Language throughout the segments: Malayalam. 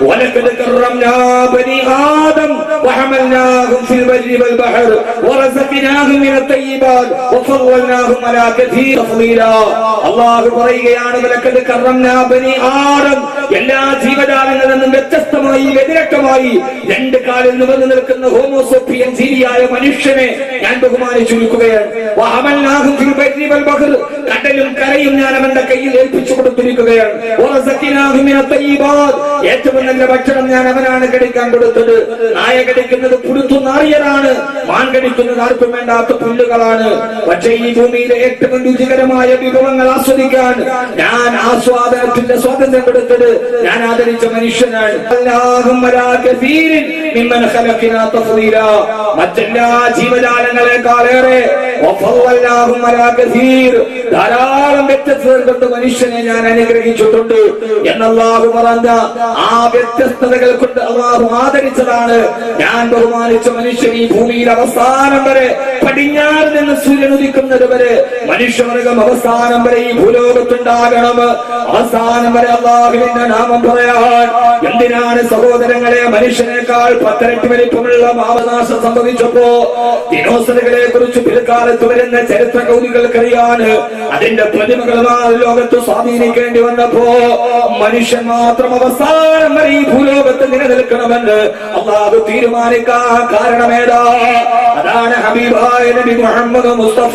വലഖദ് കറംനാ ബനി ആദം വഹമൽനാഹും ഫിൽ ബർരി വൽ ബഹർ വറസഖനാഹും മിനത് തയ്യിബാത് വഫളൽനാഹും അലാ കസീർ തഫ്ളീലാ. അല്ലാഹു പറയുകയാണ്, വലഖദ് കറംനാ ബനി ആദം, എല്ലാ ജീവജാലങ്ങളിൽ നിന്നും വ്യത്യസ്തമായി വ്യതിരക്തമായി രണ്ട് കാലിൽ നിവർന്നു നിൽക്കുന്ന ഹോമോസോപ്പിയൻ ജീവിയായ മനുഷ്യനെ ഞാൻ ബഹുമാനിച്ചിരിക്കുകയാണ്. വഹമൽനാഹും ഫിൽ ബർരി വൽ ബഹർ, കടലും കരയും ഞാൻ അവന്റെ കയ്യിൽ ഏൽപ്പിച്ചു കൊടുത്തിരിക്കുകയാണ്. വറസഖനാഹും മിനത് തയ്യിബാത്, ഏറ്റവും നല്ല ഭക്ഷണം ഞാൻ അവനാണ് കഴിക്കാൻ കൊടുത്തത്. നായ കടിക്കുന്നത് പുഴുത്തു നാറിയതാണ്, മാൻ കടിക്കുന്നത് ആർക്കും വേണ്ടാത്ത പുല്ലുകളാണ്. പക്ഷേ ഈ ഭൂമിയിലെ ഏറ്റവും രുചികരമായ വിഭവങ്ങൾ ആസ്വദിക്കാൻ ഞാൻ ആസ്വാദനത്തിന്റെ സ്വാതന്ത്ര്യം കൊടുത്തത് ഞാൻ ആദരിച്ച മനുഷ്യനാണ്. മറ്റെല്ലാ ജീവജാലങ്ങളെക്കാളേറെ ധാരാളം വ്യത്യസ്തത കൊണ്ട് മനുഷ്യനെ ഞാൻ അനുഗ്രഹിച്ചിട്ടുണ്ട് എന്നല്ലാഹു പറഞ്ഞ ആ വ്യത്യസ്തതകൾ കൊണ്ട് അല്ലാഹു ആദരിച്ചതാണ് ഞാൻ ബഹുമാനിച്ച മനുഷ്യൻ. ഈ ഭൂമിയിൽ അവസാനം വരെ, പടിഞ്ഞാറ് നിന്ന് സൂര്യൻ ഉദിക്കുന്നത് വരെ മനുഷ്യവർഗം അവസാനം വരെ ഈ ഭൂലോകത്തുണ്ടാകണം. അവസാനം വരെ അല്ലാഹുവിന്റെ നാമം പറയാൻ. എന്തിനാണ് സഹോദരങ്ങളെ മനുഷ്യനേക്കാൾ 10 ഇരട്ടി വലിപ്പമുള്ള മാവനാശം സംഭവിച്ചപ്പോ ദിനോസറുകളെ കുറിച്ച് പിൽക്കാലത്ത് വരുന്ന ചരിത്ര കൗതുകൾക്കറിയാണ്. അതിന്റെ പ്രതിമകളുമായി ലോകത്ത് സ്വാധീനിക്കേണ്ടി വന്നപ്പോ മനുഷ്യൻ മാത്രം അവസാനം വരെ ഈ ഭൂലോകത്ത് നിലനിൽക്കണമെന്ന് അല്ലാഹു തീരുമാനിക്കാൻ കാരണമേതാ? അതാണ് ഹബീബായ നബി മുഹമ്മദ് മുസ്തഫ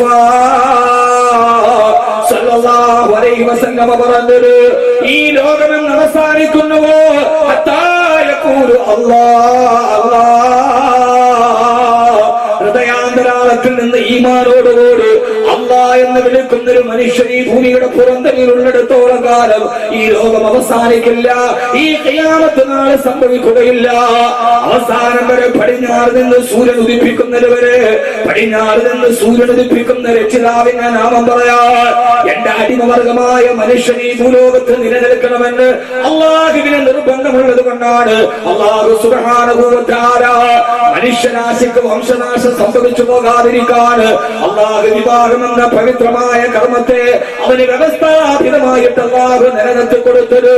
സല്ലല്ലാഹു അലൈഹി വസല്ലം പറഞ്ഞത്, ഈ ലോകമെന്ന് അവസാനിക്കുന്നുവോ ഹത്താ യഖൂലു അല്ലാഹ് അല്ലാഹ്. ഹൃദയാന്തരാളത്തിൽ നിന്ന് ഈമാനോടുകൂടി അല്ലാഹ് എന്ന് വിളിക്കുന്ന ഒരു മനുഷ്യൻ ഈ ഭൂമിയുടെ പുറന്തലിലുള്ളിടത്തോളം കാലം ഈ ലോകം അവസാനിക്കില്ല, ഈ ഖിയാമത്ത് നാളെ സംഭവിക്കുകയില്ല. അവസാനം വരെ പടിഞ്ഞാറ് നിന്ന് സൂര്യൻ ഉദിപ്പിക്കുന്നത് വരെ, പടിഞ്ഞാറ് നിന്ന് സൂര്യൻ ഉദിപ്പിക്കുന്ന രക്ഷിതാവിന്റെ നാമം പറയാൻ എന്റെ അടിമവർഗമായ മനുഷ്യൻ ഈ ഭൂലോകത്ത് നിലനിൽക്കണമെന്ന് അല്ലാഹുവിന് നിർബന്ധമുള്ളത് കൊണ്ടാണ് അല്ലാഹു സുബ്ഹാനഹു വ തആല മനുഷ്യരാശിക്ക് വംശനാശം സംഭവിച്ചു പോകാതിരിക്കാൻ അല്ലാഹു വിവാഹം എന്ന പവിത്രമായ കർമ്മത്തെ അവന് വ്യവസ്ഥാപിതമായിട്ട് അല്ലാഹു നിലനിർത്തി കൊടുത്തത്.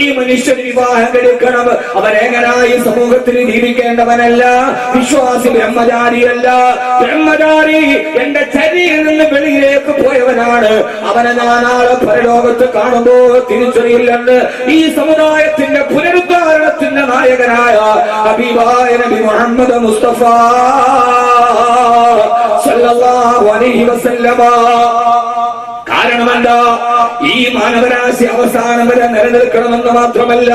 ഈ മനുഷ്യൻ വിവാഹം കഴിക്കണം. അവനെങ്ങനായി സമൂഹത്തിൽ ജീവിക്കേണ്ടവനല്ല, വിശ്വാസി ബ്രഹ്മചാരിയല്ല. ബ്രഹ്മചാരി എന്റെ ചരിയിൽ നിന്ന് വെളിയിലേക്ക് പോയവനാണ്. അവനെ ഞാൻ നാളെ പരലോകത്ത് കാണുമ്പോ തിരിച്ചറിയില്ലെന്ന് ഈ സമുദായത്തിന്റെ പുനരുദ്ധാരണത്തിന്റെ നായകനായ ഹബീബായ നബി മുഹമ്മദ് മുസ്തഫ സല്ലല്ലാഹു അലൈഹി വസല്ലമ. കാരണമെന്താ? ഈ മാനവരാശി അവസാനം വരെ നിലനിൽക്കണമെന്ന് മാത്രമല്ല,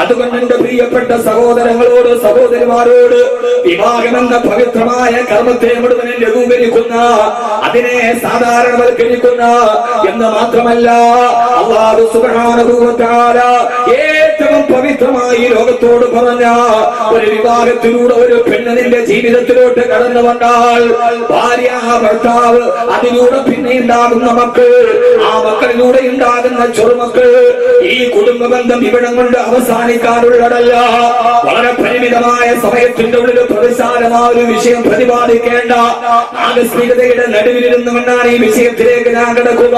അതുകൊണ്ട് എന്റെ പ്രിയപ്പെട്ട സഹോദരങ്ങളോട് സഹോദരിമാരോട് വിവാഹമെന്ന പവിത്രമായ കർമ്മത്തെ മുഴുവൻ ലഘൂകരിക്കുന്ന, അതിനെ സാധാരണവൽക്കരിക്കുന്ന എന്ന് മാത്രമല്ല, അല്ലാഹു സുബ്ഹാനഹു വ തആല ഏറ്റവും പവിത്രമായി ലോകത്തോട് പറഞ്ഞ ഒരു വിവാഹത്തിലൂടെ ഒരു പെണ്ണ് നിന്റെ ജീവിതത്തിലോട്ട് കടന്നു വന്നാൽ ഭാര്യ ഭർത്താവ്, അതിലൂടെ പിന്നെ ഉണ്ടാകുന്ന മക്കൾ, ആ മക്കളിലൂടെ ഉണ്ടാകുന്ന ചെറുമക്കൾ, ഈ കുടുംബ ബന്ധം ഇവിടം കൊണ്ട് അവസാനിക്കാനുള്ളതല്ല. വളരെ പരിമിതമായ സമയത്തിന്റെ ഉള്ളിൽ പ്രതിസാരമായ ഒരു വിഷയം പ്രതിപാദിക്കേണ്ട ആകസ്മികതയുടെ നടുവിലിരുന്നു കൊണ്ടാണ് ഈ വിഷയത്തിലേക്ക് ഞാൻ കിടക്കുക.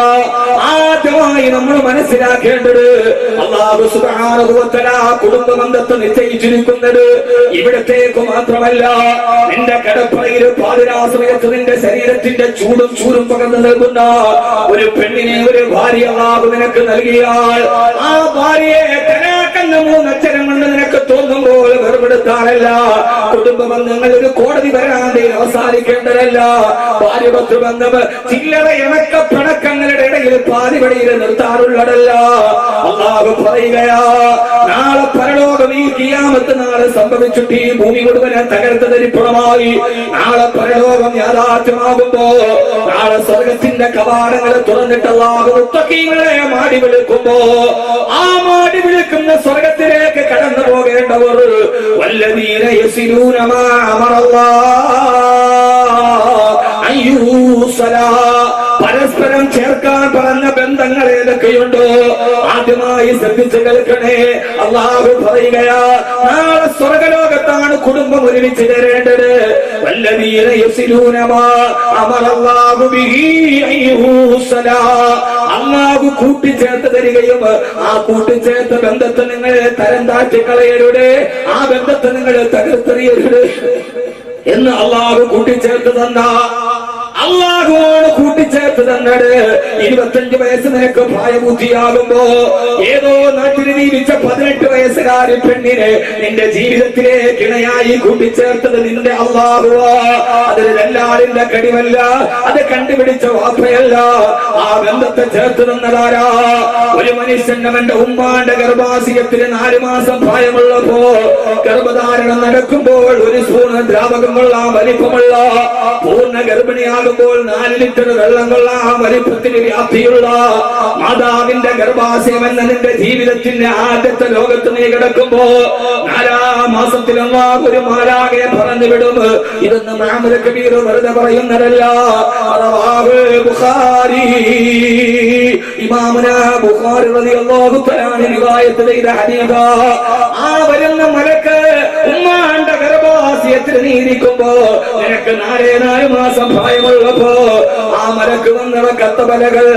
ആദ്യമായി നമ്മൾ മനസ്സിലാക്കേണ്ടത് അല്ലാഹു സുബ്ഹാനഹു വ തആല കുടുംബ ബന്ധത്തെ നിശ്ചയിച്ചിരിക്കുന്നത് ഇവിടത്തേക്ക് മാത്രമല്ല. നിന്റെ കിടപ്പറയിൽ പാതിരാ സമയത്ത് നിന്റെ ശരീരത്തിന്റെ ചൂടും പകർന്നു നൽകുന്ന ഒരു പെണ്ണിനെ ഒരു ഭാര്യ അല്ലാഹു നിനക്ക് നൽകിയാൽ ആ ഭാര്യയെ തലാഖെന്ന 3 അക്ഷരം കൊണ്ട് നിനക്ക് തോന്നുമ്പോൾ വെറുപെടുത്താനല്ല. കുടുംബ ബന്ധങ്ങൾ ഒരു കോടതി വരാന്തയിൽ അവസാനിക്കേണ്ടതല്ല. ഭാര്യ ഭർത്തൃബന്ധം ചില്ലറ ഇണക്ക പിണക്കങ്ങളുടെ ഇടയിൽ പാതിവടിയിൽ നിർത്താറുള്ളതല്ല. അല്ലാഹു പറയുകയാ, നാളെ പരലോകം ഈ ഖിയാമത്ത് നാളെ സംഭവിച്ചിട്ട് ഈ ഭൂമി മുഴുവൻ തകർത്തരിപ്പുറമായി നാളെ പരലോകം യാഥാർത്ഥ്യമാകുമ്പോ, നാളെ സ്വർഗത്തിന്റെ കവാടങ്ങൾ തുറന്നിട്ട് അല്ലാഹു മുത്തഖീങ്ങളെ മാടി വിളിക്കുമ്പോ, ആ മാടി വിളിക്കുന്ന സ്വർഗത്തിലേക്ക് കടന്നു പോകേണ്ടവർ വല്ലദീന യസിലൂന മാ അമറല്ലാഹ് അയ്യൂസലാ, പരസ്പരം ചേർക്കാൻ പറഞ്ഞ ബന്ധങ്ങൾ ഏതൊക്കെയുണ്ടോ ആദ്യമായി ശ്രദ്ധിച്ചു കേൾക്കണേ. അല്ലാഹു പറയുകയാ, നാളെ സ്വർഗലോകത്താണ് കുടുംബം ഒരുമിച്ച് തരേണ്ടത്. വല്ലദീന യസിലൂന മാ അമറല്ലാഹു ബിഹി അയ്യൂസലാ, അള്ളാഹു കൂട്ടിച്ചേർത്ത് തരികയും ആ കൂട്ടിച്ചേർത്ത ബന്ധത്തെ നിങ്ങൾ തരം താഴ്ത്തി കളയരുത്, ആ ബന്ധത്തെ നിങ്ങൾ തകർത്തെറിയരുത് എന്ന് അള്ളാഹു കൂട്ടിച്ചേർത്ത് തന്ന, അള്ളാഹുവോട് കൂട്ടിച്ചേർത്ത് തന്നത് 25 വയസ്സ് നിനക്ക് പ്രായബുദ്ധിയാകുമ്പോ ഏതോ നാട്ടിൽ ജീവിച്ച 18 വയസ്സുകാരി പെണ്ണിനെ നിന്റെ ജീവിതത്തിലേക്ക് ഇണയായി കൂട്ടിച്ചേർത്തത് നിന്റെ അള്ളാഹുവാ. അതൊരു ദല്ലാളിന്റെ കഴിവല്ല, അത് കണ്ടുപിടിച്ച വാപ്പയല്ല, ആ ബന്ധത്തെ ചേർത്ത് തന്നതാരാ? ഒരു മനുഷ്യൻ അവന്റെ ഉമ്മാന്റെ ഗർഭാശയത്തിന് 4 മാസം പ്രായമുള്ളപ്പോ ഗർഭധാരണം നടക്കുമ്പോൾ 1 സ്പൂൺ ദ്രാവകം കൊള്ളാം വലിപ്പമുള്ള പൂർണ്ണ ഗർഭിണിയാകുമ്പോൾ 4 ലിറ്റർ വെള്ളം കൊള്ളാം വലിപ്പത്തിന് വ്യാപ്തിയുള്ള മാതാവിന്റെ ഗർഭാശയം എന്ന നിന്റെ ജീവിതത്തിന്റെ ആദ്യത്തെ ലോകത്ത് നീ കിടക്കുമ്പോ 4-ാം മാസത്തിൽ ഒരു മാലാഖയെ പറഞ്ഞു വിടും. ഇതൊന്നും മുഹമ്മദ് കബീർ വെറുതെ പറയുന്നതല്ല. ബുഖാരി ഇമാമുന ബുഖാരി റളിയല്ലാഹു തആല റിവായത്ത് ചെയ്ത ഹദീസാ. ആ വരുന്ന മലക്ക് ഉമ്മാന്റെ ഗർഭാശയത്തിൽ നീ ഇരിക്കുമ്പോ നിനക്ക് 4 മാസം പ്രായമുള്ളപ്പോ ആ മലക്ക് വന്നവ കത്തബലകൾ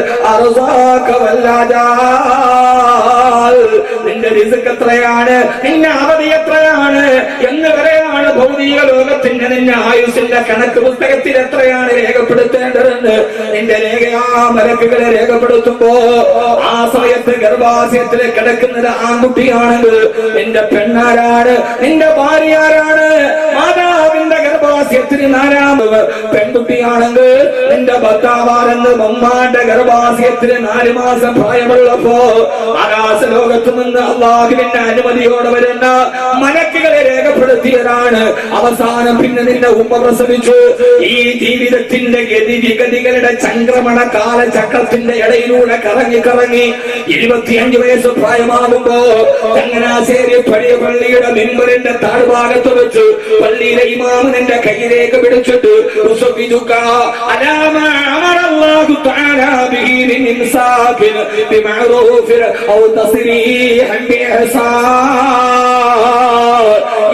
നിന്റെ റിസ്ക് എത്രയാണ്, നിന്റെ അവധി എത്രയാണ് എന്ന് വരെയാണ് ഭൗതിക ലോകത്തിന്റെ നിന്റെ ആയുസിന്റെ കണക്ക് പുസ്തകത്തിൽ എത്രയാണ് രേഖപ്പെടുത്തേണ്ടതെന്ന് നിന്റെ രേഖയാ മലക്കുകളെ രേഖപ്പെടുത്തുമ്പോ ആ സമയത്ത് ഗർഭാശയത്തിൽ കിടക്കുന്നത് ആൺകുട്ടിയാണെങ്കിൽ നിന്റെ പെണ്ണാരാണ്, നിന്റെ ഭാര്യ ആരാണ്? മാതാവിന്റെ ഗർഭാശയത്തിന് 4-ാമത് പെൺകുട്ടിയാണെങ്കിൽ നിന്റെ ഭർത്താവാരെന്ന് ഉമ്മാന്റെ ഗർഭാശയത്തിന് 4 മാസം പ്രായമുള്ളപ്പോ ആകാശ ലോകത്ത് നിന്ന് അള്ളാഹുവിന്റെ അനുമതിയോടെ വരുന്ന മലക്കുകളെ രേഖപ്പെടുത്തിയതാണ്. അവസാനം പിന്നെ നിന്റെ ഉമ്മ പ്രസവിച്ചു. ഈ ജീവിതത്തിന്റെ ഗതിവിഗതികളുടെ ചംക്രമണ കാലചക്രത്തിന്റെ ഇടയിലൂടെ കറങ്ങി 25 വയസ്സ് പ്രായമാകുമ്പോ ചങ്ങനാശ്ശേരി പഴയ പള്ളിയുടെ മിമ്പറിന്റെ താഴ്ഭാഗത്ത് വെച്ച് പള്ളിയിലെ ഇമാമ് നിന്റെ കൈയിലേക്ക് പിടിച്ചിട്ട്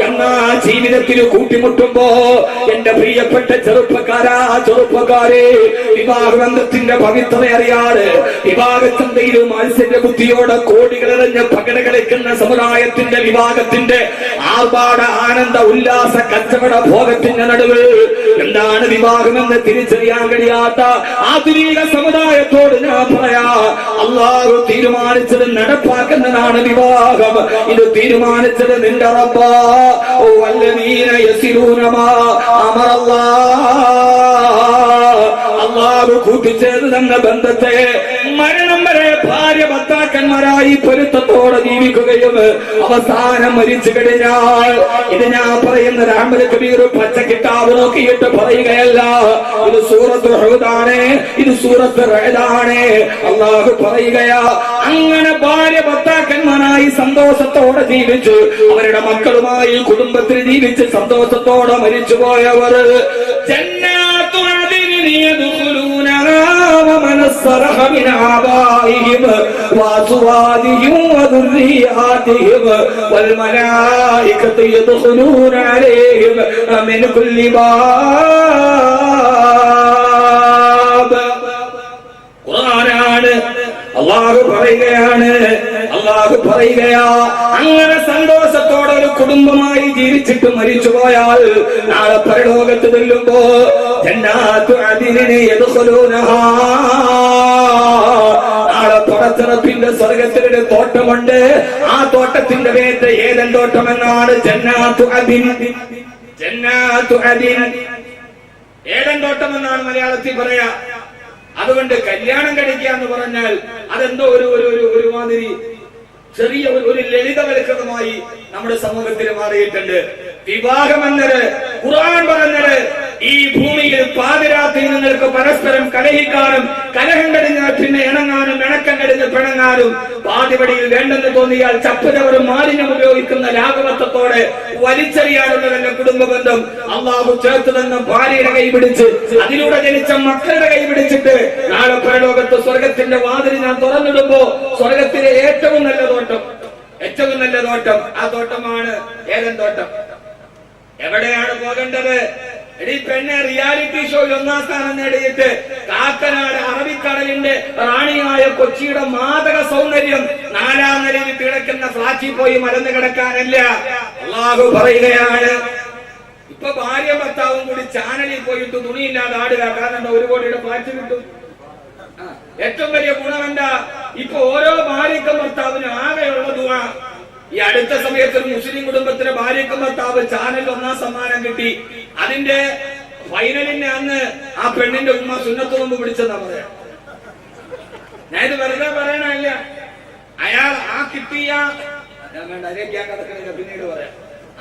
എന്നാ ജീവിതത്തിൽ കൂട്ടിമുട്ടുമ്പോ എന്റെ പ്രിയപ്പെട്ട ചെറുപ്പക്കാരെ, വിവാഹബന്ധത്തിന്റെ പവിത്രത അറിയാതെ വിവാഹചന്തയിലും മത്സര ബുദ്ധിയോടെ കോടികളെറിഞ്ഞ് പകട കളിക്കുന്ന സമുദായത്തിന്റെ വിവാഹത്തിന്റെ ആർഭാട ആനന്ദ ഉല്ലാസ കച്ചവട ഭോഗത്തിന്റെ നടുവിൽ എന്താണ് വിവാഹമെന്ന് തിരിച്ചറിയാൻ കഴിയാത്ത ആധുനിക സമുദായത്തോട് ഞാൻ പറയാ, അള്ളാഹു തീരുമാനിച്ചത് നടപ്പാക്കുന്നതാണ് വിവാഹം. ഇത് തീരുമാനിച്ചത് നിന്റെ റബ്ബാ. വല്ലദീന യസിലൂന മാ അമറല്ലാഹ്, അള്ളാഹു കൂട്ടിച്ചേർത്ത് തന്ന ബന്ധത്തെ മരണം വരെ ഭാര്യ ഭർത്താക്കന്മാരായി പൊരുത്തത്തോടെ ജീവിക്കുകയും അവസാനം മരിച്ചു കഴിഞ്ഞാൽ, ഇത് ഞാൻ പറയുന്നത് അഹ്മദ് കബീർ പച്ച കിതാബ് നോക്കിയിട്ട് പറയുകയല്ല, ഇത് സൂറത്ത് ഹൂദാണ്, ഇത് സൂറത്ത് റഅദാണ്. അള്ളാഹു പറയുകയാ, അങ്ങനെ ഭാര്യ ഭർത്താക്കന്മാരായി സന്തോഷത്തോടെ ജീവിച്ചു അവരുടെ മക്കളുമായി കുടുംബത്തിൽ ജീവിച്ച് സന്തോഷത്തോടെ മരിച്ചുപോയവർ ജന്നാത്തു അദ്നിൻ യദ്ഖുലൂനഹാ വമൻ സറഹ മിൻ ആബാഇഹിം വഅസ്വാദിഹിം വദുർരിയാതിഹിം വൽ മലായികതു യദ്ഖുലൂന അലൈഹിം മിൻ കുല്ലി ബാബ്. ഖുർആനാണ്. അല്ലാഹു പറയുകയാ, അങ്ങനെ സന്തോഷത്തോടെ ഒരു കുടുംബമായി ജീവിച്ചിട്ട് മരിച്ചുപോയാൽ നാളെ പരലോകത്ത് ചെല്ലുമ്പോ ജന്നാത്തു അദ്നിൻ യദ്ഖുലൂനഹാ, നാളെ പടച്ചറപ്പിന്റെ സ്വർഗത്തിലൊരു തോട്ടമുണ്ട്. ആ തോട്ടത്തിന്റെ പേര് ഏദൻ തോട്ടം എന്നാണ്. ജന്നാത്തു അദ്നിൻ, ഏദൻ തോട്ടം എന്നാണ് മലയാളത്തിൽ പറയാ. അതുകൊണ്ട് കല്യാണം കഴിക്കുക എന്ന് പറഞ്ഞാൽ അതെന്തോ ഒരു മാതിരി ചെറിയ ഒരു ലളിതവൽക്കൃതമായി നമ്മുടെ സമൂഹത്തിൽ മാറിയിട്ടുണ്ട്. വിവാഹം എന്നത് ഖുർആൻ പറഞ്ഞത് ഈ ഭൂമിയിൽ പാതിരാത്രി നിങ്ങൾക്ക് പരസ്പരം കലഹിക്കാനും കലഹം കഴിഞ്ഞാൽ പിന്നെ ഇണങ്ങാനും ഇണക്കം കഴിഞ്ഞ് പിണങ്ങാനും പാതിപടിയിൽ വേണ്ടെന്ന് തോന്നിയാൽ ചപ്പുചവറും മാലിന്യം ഉപയോഗിക്കുന്ന ലാഘവത്വത്തോടെ വലിച്ചെറിയാനുള്ളതല്ല കുടുംബ ബന്ധം. അള്ളാഹു ചേർത്ത് തന്ന ഭാര്യയുടെ കൈപിടിച്ച് അതിലൂടെ ജനിച്ച മക്കളുടെ കൈപിടിച്ചിട്ട് നാളെ പരലോകത്ത് സ്വർഗത്തിന്റെ വാതിൽ ഞാൻ തുറന്നിടുമ്പോ സ്വർഗത്തിലെ ഏറ്റവും നല്ല തോട്ടം ആ തോട്ടമാണ് ഏദൻ തോട്ടം. എവിടെയാണ് പോകേണ്ടത്? എടി പെണ്ണെ, റിയാലിറ്റി ഷോയിൽ 1-ാം സ്ഥാനം നേടിയിട്ട് കാക്കനാട് അറബിക്കടലിന്റെ റാണിയായ കൊച്ചിയുടെ മാതക സൗന്ദര്യം 4-ാം നിലയിൽ കിടക്കുന്ന ഫ്ലാറ്റിൽ പോയി മലന്ന് കിടക്കാനല്ല. അല്ലാഹു പറയുകയാണ്, ഇപ്പൊ ഭാര്യ ഭർത്താവും കൂടി ചാനലിൽ പോയിട്ട് തുണിയില്ലാതെ ആടുക. കാരണം 1 കോടിയുടെ ഫ്ലാറ്റ് കിട്ടും. ഏറ്റവും വലിയ ഗുണം എന്താ? ഇപ്പൊ ഓരോ ഭാര്യക്കും ഭർത്താവിനും ആകെയുള്ള ദുആ. ഈ അടുത്ത സമയത്ത് ഒരു മുസ്ലിം കുടുംബത്തിലെ ഭാര്യക്കും ഭർത്താവ് ചാനലിൽ 1-ാം സമ്മാനം കിട്ടി. അതിന്റെ ഫൈനലിന്റെ അന്ന് ആ പെണ്ണിന്റെ ഉമ്മ സുന്നത്ത് നോമ്പ് പിടിച്ചെന്നാ പറയാ. ഞാൻ ഇത് വെറുതെ പറയണല്ല. അയാൾ ആ കിട്ടിയ പിന്നീട് പറയാം.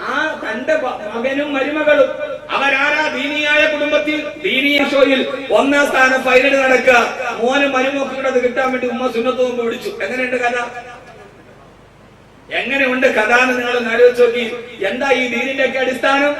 ആ തന്റെ മകനും മരുമകളും അവരാരാ? ദീനിയായ കുടുംബത്തിൽ ദീനീയ ഷോയിൽ 1-ാം സ്ഥാനം ഫൈനൽ നടക്കുക. മോനും മരുമക്കളുടെ അത് കിട്ടാൻ വേണ്ടി ഉമ്മ സുന്നത്ത് നോമ്പ് പിടിച്ചു. എങ്ങനെയുണ്ട് കഥ? എങ്ങനെയുണ്ട് കഥ എന്ന് നിങ്ങളൊന്ന് ആലോചിച്ച് നോക്കി. എന്താ ഈ ദീനിന്റെ ഒക്കെ അടിസ്ഥാനം?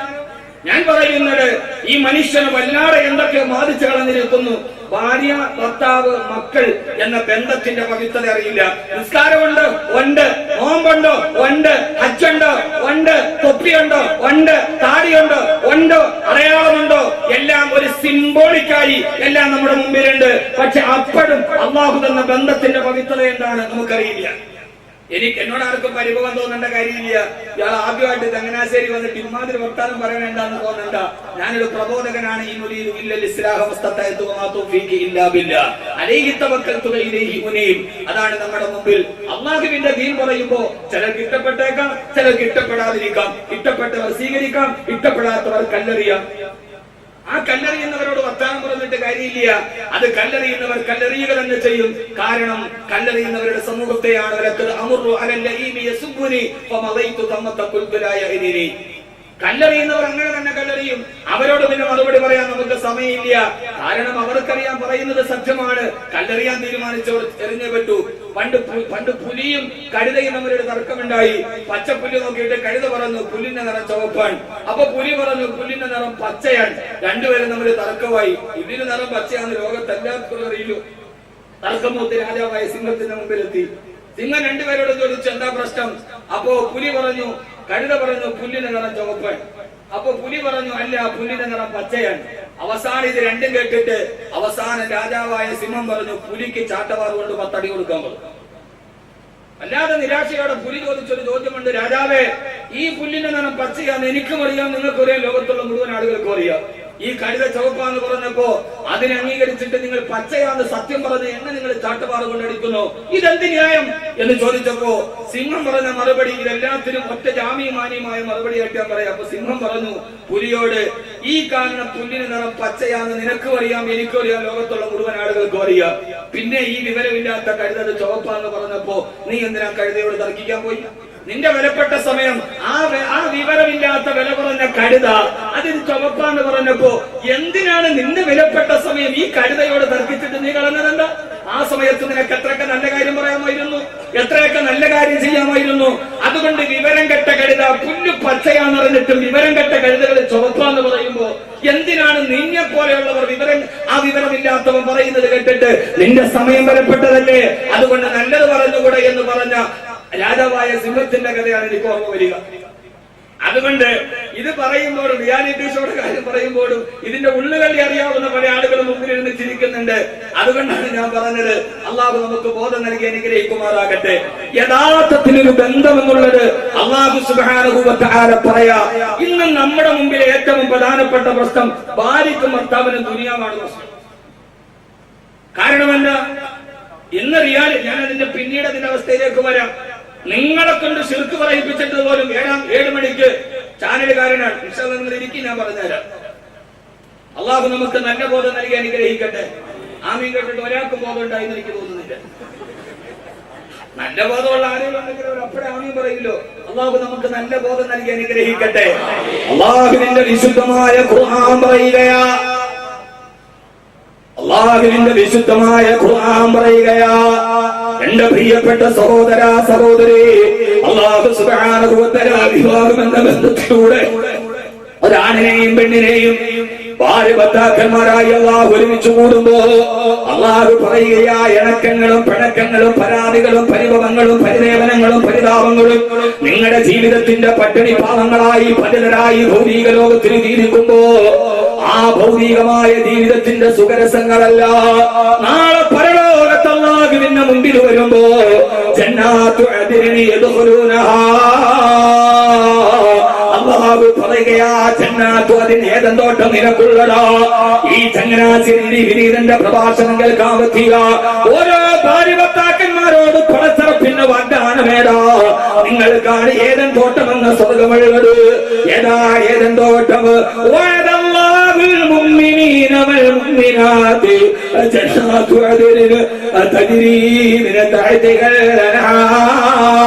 ഞാൻ പറയുന്നത്, ഈ മനുഷ്യന് വല്ലാതെ എന്തൊക്കെ ബാധിച്ചു കളഞ്ഞിരിക്കുന്നു. ഭാര്യ, ഭർത്താവ്, മക്കൾ എന്ന ബന്ധത്തിന്റെ പവിത്രത അറിയില്ല. നിസ്കാരമുണ്ടോ? ഉണ്ട്. നോമ്പുണ്ടോ? ഉണ്ട്. ഹജ്ജുണ്ടോ? ഉണ്ട്. തൊപ്പിയുണ്ടോ? ഉണ്ട്. താടിയുണ്ടോ? ഉണ്ടോ. അടയാളമുണ്ടോ? എല്ലാം ഒരു സിംബോളിക്കായി എല്ലാം നമ്മുടെ മുമ്പിലുണ്ട്. പക്ഷെ അപ്പോഴും അല്ലാഹു തന്ന ബന്ധത്തിന്റെ പവിത്രത എന്താണ് നമുക്കറിയില്ല. എന്നോട് ആർക്കും പരിഭവം തോന്നേണ്ട കാര്യമില്ല. ഇയാൾ ആദ്യമായിട്ട് ചങ്ങനാശ്ശേരി വന്നിട്ട് ഇമാതിരി വർത്താനം പറയാൻ എന്താന്ന് തോന്നണ്ട. ഞാനൊരു പ്രബോധകനാണ്. ഈ മുരീദു ഇല്ലൽ ഇസ്ലാഹ വസ്തതഅതു വമാ തൗഫീഖി ഇല്ലാ ബില്ലാഹ് അലൈഹി തവക്കൽതു ഇലൈഹി ഉനീബ്. അതാണ് നമ്മുടെ മുമ്പിൽ. അല്ലാഹുവിന്റെ ദീൻ പറയുമ്പോൾ ചിലർക്ക് ഇഷ്ടപ്പെട്ടേക്കാം, ചിലർക്ക് ഇഷ്ടപ്പെടാതിരിക്കാം. ഇഷ്ടപ്പെട്ടവർ സ്വീകരിക്കാം, ഇഷ്ടപ്പെടാത്തവർ കല്ലെറിയാം. ആ കല്ലെറിയുന്നവരോട് വർത്താനം പറഞ്ഞിട്ട് കാര്യമില്ല. അത് കല്ലെറിയുന്നവർ കല്ലെറിയുക തന്നെ ചെയ്യും. കാരണം കല്ലെറിയുന്നവരുടെ സമൂഹത്തെയാണ് കല്ലെറിയുന്നവർ അങ്ങനെ തന്നെ കല്ലെറിയും. അവരോട് പിന്നെ മറുപടി പറയാൻ നമുക്ക് സമയമില്ല. കാരണം അവർക്കറിയാൻ പറയുന്നത് സത്യമാണ്. കല്ലെറിയാൻ തീരുമാനിച്ചവർ എറിഞ്ഞേ പറ്റൂ. പണ്ട് പുലിയും കഴുതയും തമ്മിലൊരു തർക്കമുണ്ടായി. പച്ചപ്പുല്ല് നോക്കിയിട്ട് കഴുത പറഞ്ഞു പുല്ലിന്റെ നിറം ചുവപ്പാണ്. അപ്പൊ പുലി പറഞ്ഞു പുല്ലിന്റെ നിറം പച്ചയാണ്. രണ്ടുപേരും തമ്മിൽ തർക്കമായി. ഇതിന് നിറം പച്ചയാന്ന് ലോകത്തെല്ലാവർക്കും അറിയില്ലു. തർക്കമൂത്ത് രാജാവായ സിംഹത്തിന്റെ മുമ്പിലെത്തി. സിംഹം രണ്ടുപേരോട് ചോദിച്ചു എന്താ പ്രശ്നം? അപ്പോ പുലി പറഞ്ഞു, കഴുത പറഞ്ഞു പുല്ലിന്റെ നിറം ചുവപ്പാണ്. അപ്പൊ പുലി പറഞ്ഞു അല്ല, പുല്ലിന്റെ നിറം പച്ചയാണ്. അവസാനം ഇത് രണ്ടും കേട്ടിട്ട് അവസാനം രാജാവായ സിംഹം പറഞ്ഞു പുലിക്ക് ചാട്ടവാർ കൊണ്ട് 10 അടി കൊടുക്കാൻ പറഞ്ഞു. അല്ലാതെ നിരാശയോടെ പുലി ചോദിച്ചൊരു ചോദ്യമുണ്ട്, രാജാവേ, ഈ പുല്ലിന്റെ നിറം പച്ചയാന്ന് എനിക്കും അറിയാം, നിങ്ങൾക്കും അറിയാം, ലോകത്തുള്ള മുഴുവൻ ആളുകൾക്കും അറിയാം. ഈ കഴുത ചുവപ്പാന്ന് പറഞ്ഞപ്പോ അതിനെ അംഗീകരിച്ചിട്ട് നിങ്ങൾ പച്ചയാന്ന് സത്യം പറഞ്ഞ് എന്നെ നിങ്ങൾ ചാട്ടവാറ് കൊണ്ടടിക്കുന്നു, ഇതെന്ത് ന്യായം എന്ന് ചോദിച്ചപ്പോ സിംഹം പറഞ്ഞ മറുപടി ഇതെല്ലാത്തിനും ഒറ്റ ജാമ്യമാന്യമായ മറുപടി ആയിട്ടാൻ പറയാം. അപ്പൊ സിംഹം പറഞ്ഞു പുലിയോട്, ഈ കാണുന്ന പുല്ലിന് നിറം പച്ചയാന്ന് നിനക്കും അറിയാം, എനിക്കും അറിയാം, ലോകത്തുള്ള മുഴുവൻ ആളുകൾക്കും അറിയാം. പിന്നെ ഈ വിവരമില്ലാത്ത കഴുത ചുവപ്പാന്ന് പറഞ്ഞപ്പോ നീ എന്തിനാ കഴുതയോട് തർക്കിക്കാൻ പോയി? നിന്റെ വിലപ്പെട്ട സമയം ആ വിവരമില്ലാത്ത വില പറഞ്ഞ കഴുത അതിന് ചുവപ്പാന്ന് പറഞ്ഞപ്പോ എന്തിനാണ് നിന്റെ വിലപ്പെട്ട സമയം ഈ കഴുതയോട് തർക്കിച്ചിട്ട് നീ കളഞ്ഞതെന്താ? ആ സമയത്ത് നിനക്ക് എത്രയൊക്കെ നല്ല കാര്യം പറയാമായിരുന്നു, എത്രയൊക്കെ നല്ല കാര്യം ചെയ്യാമായിരുന്നു. അതുകൊണ്ട് വിവരം കെട്ട കഴുത പുല്ല് പച്ചയാന്നറിഞ്ഞിട്ടും വിവരം കെട്ട കഴുതകൾ ചുവപ്പാന്ന് പറയുമ്പോ എന്തിനാണ് നിന്നെ പോലെയുള്ളവർ ആ വിവരമില്ലാത്തവൻ പറയുന്നത് കേട്ടിട്ട് നിന്റെ സമയം വിലപ്പെട്ടതല്ലേ, അതുകൊണ്ട് നല്ലത് പറഞ്ഞുകൂടെ എന്ന് പറഞ്ഞ രാജാവായ സിംഹത്തിന്റെ കഥയാണ് എനിക്ക് ഓർമ്മ വരിക. അതുകൊണ്ട് ഇത് പറയുമ്പോഴും റിയാലിറ്റി ഷോയുടെ കാര്യം പറയുമ്പോഴും ഇതിന്റെ ഉള്ളുകളി അറിയാവുന്ന പല ആളുകളും മുമ്പിലിരുന്ന് ചിരിക്കുന്നുണ്ട്. അതുകൊണ്ടാണ് ഞാൻ പറഞ്ഞത് അള്ളാഹു നമുക്ക് ബോധം നൽകി അനുഗ്രഹിക്കുമാറാകട്ടെ. യഥാർത്ഥത്തിലൊരു ബന്ധമെന്നുള്ളത് അള്ളാഹു സുബ്ഹാനഹു വ തആല പറയാ. ഇന്ന് നമ്മുടെ മുമ്പിൽ ഏറ്റവും പ്രധാനപ്പെട്ട പ്രശ്നം ഭാര്യയ്ക്കും ഭർത്താവിനും ദുനിയാവാണ് പ്രശ്നം. കാരണം എന്താ? ഇന്ന് ഞാൻ അതിന്റെ പിന്നീട് അതിന്റെ അവസ്ഥയിലേക്ക് വരാം. നിങ്ങളെ കൊണ്ട് ശിർക്ക് പറയിപ്പിച്ചിട്ട് പോലും 7 മണിക്ക് ചാനലുകാരനാണ്. നിങ്ങൾ ഇരിക്കും, ഞാൻ പറഞ്ഞുതരാം. അള്ളാഹു നമുക്ക് നല്ല ബോധം നൽകി അനുഗ്രഹിക്കട്ടെ. ആമീൻ കേട്ടിട്ട് ഒരാൾക്കും ബോധം ഉണ്ടായെന്ന് എനിക്ക് തോന്നുന്നില്ല. നല്ല ബോധമുള്ള ആരെങ്കിലും ഉണ്ടെങ്കിൽ അപ്പോഴേ ആമീൻ പറയില്ലോ. അള്ളാഹു നമുക്ക് നല്ല ബോധം നൽകി അനുഗ്രഹിക്കട്ടെ. അള്ളാഹുവിന്റെ വിശുദ്ധമായ ഖുർആൻ പറയുകയാ, അള്ളാഹുവിന്റെ വിശുദ്ധമായ ഖുർആൻ പറയുകയാ, എന്റെ പ്രിയപ്പെട്ട സഹോദര സഹോദരി, അല്ലാഹു സുബ്ഹാനഹു വ തആല വിവാഹം എന്ന ബന്ധത്തിലൂടെ ഒരാണിനെയും പെണ്ണിനെയും ഭാര്യ ഭർത്താക്കന്മാരായി അള്ളാഹു ഒരുമിച്ച് കൂടുമ്പോ അള്ളാഹു പറയുകയാ ഇണക്കങ്ങളും പിണക്കങ്ങളും പരാതികളും പരിഭവങ്ങളും പരിദേവനങ്ങളും പരിതാപങ്ങളും നിങ്ങളുടെ ജീവിതത്തിന്റെ പട്ടിണി പാവങ്ങളായി പതിതരായി ഭൗതിക ലോകത്തിൽ ജീവിക്കുമ്പോ ആ ഭൗതികമായ ജീവിതത്തിന്റെ സുഖരസങ്ങളല്ല നാളെ പരലോകത്ത് അല്ലാഹുവിന്റെ മുമ്പിൽ വരുമ്പോ ജന്നാത്തു അദ്നിനി യദ്ഖുലൂനഹാ അല്ലാഹു പറയുകയാ ജന്നാത്തു അദ്നിൻ ഏതെന്തോട്ടം നിനക്കുള്ളതാ. ഈ ചങ്ങനാശ്ശേരി വിനീതന്റെ പ്രഭാഷണം കേൾക്കാൻ പറ്റിയ ഓരോ ഭാര്യ ഭർത്താക്കന്മാരോട് പണച്ചറപ്പിന്റെ വാഗ്ദാനമേതാ നിങ്ങൾക്കാണ് ഏതൻ തോട്ടമെന്ന സ്വർഗമുള്ളത്. ഏതാ ഏതൻ തോട്ടം? المؤمنين والمؤمنات جنات عدن تجري من تحتها الأنهار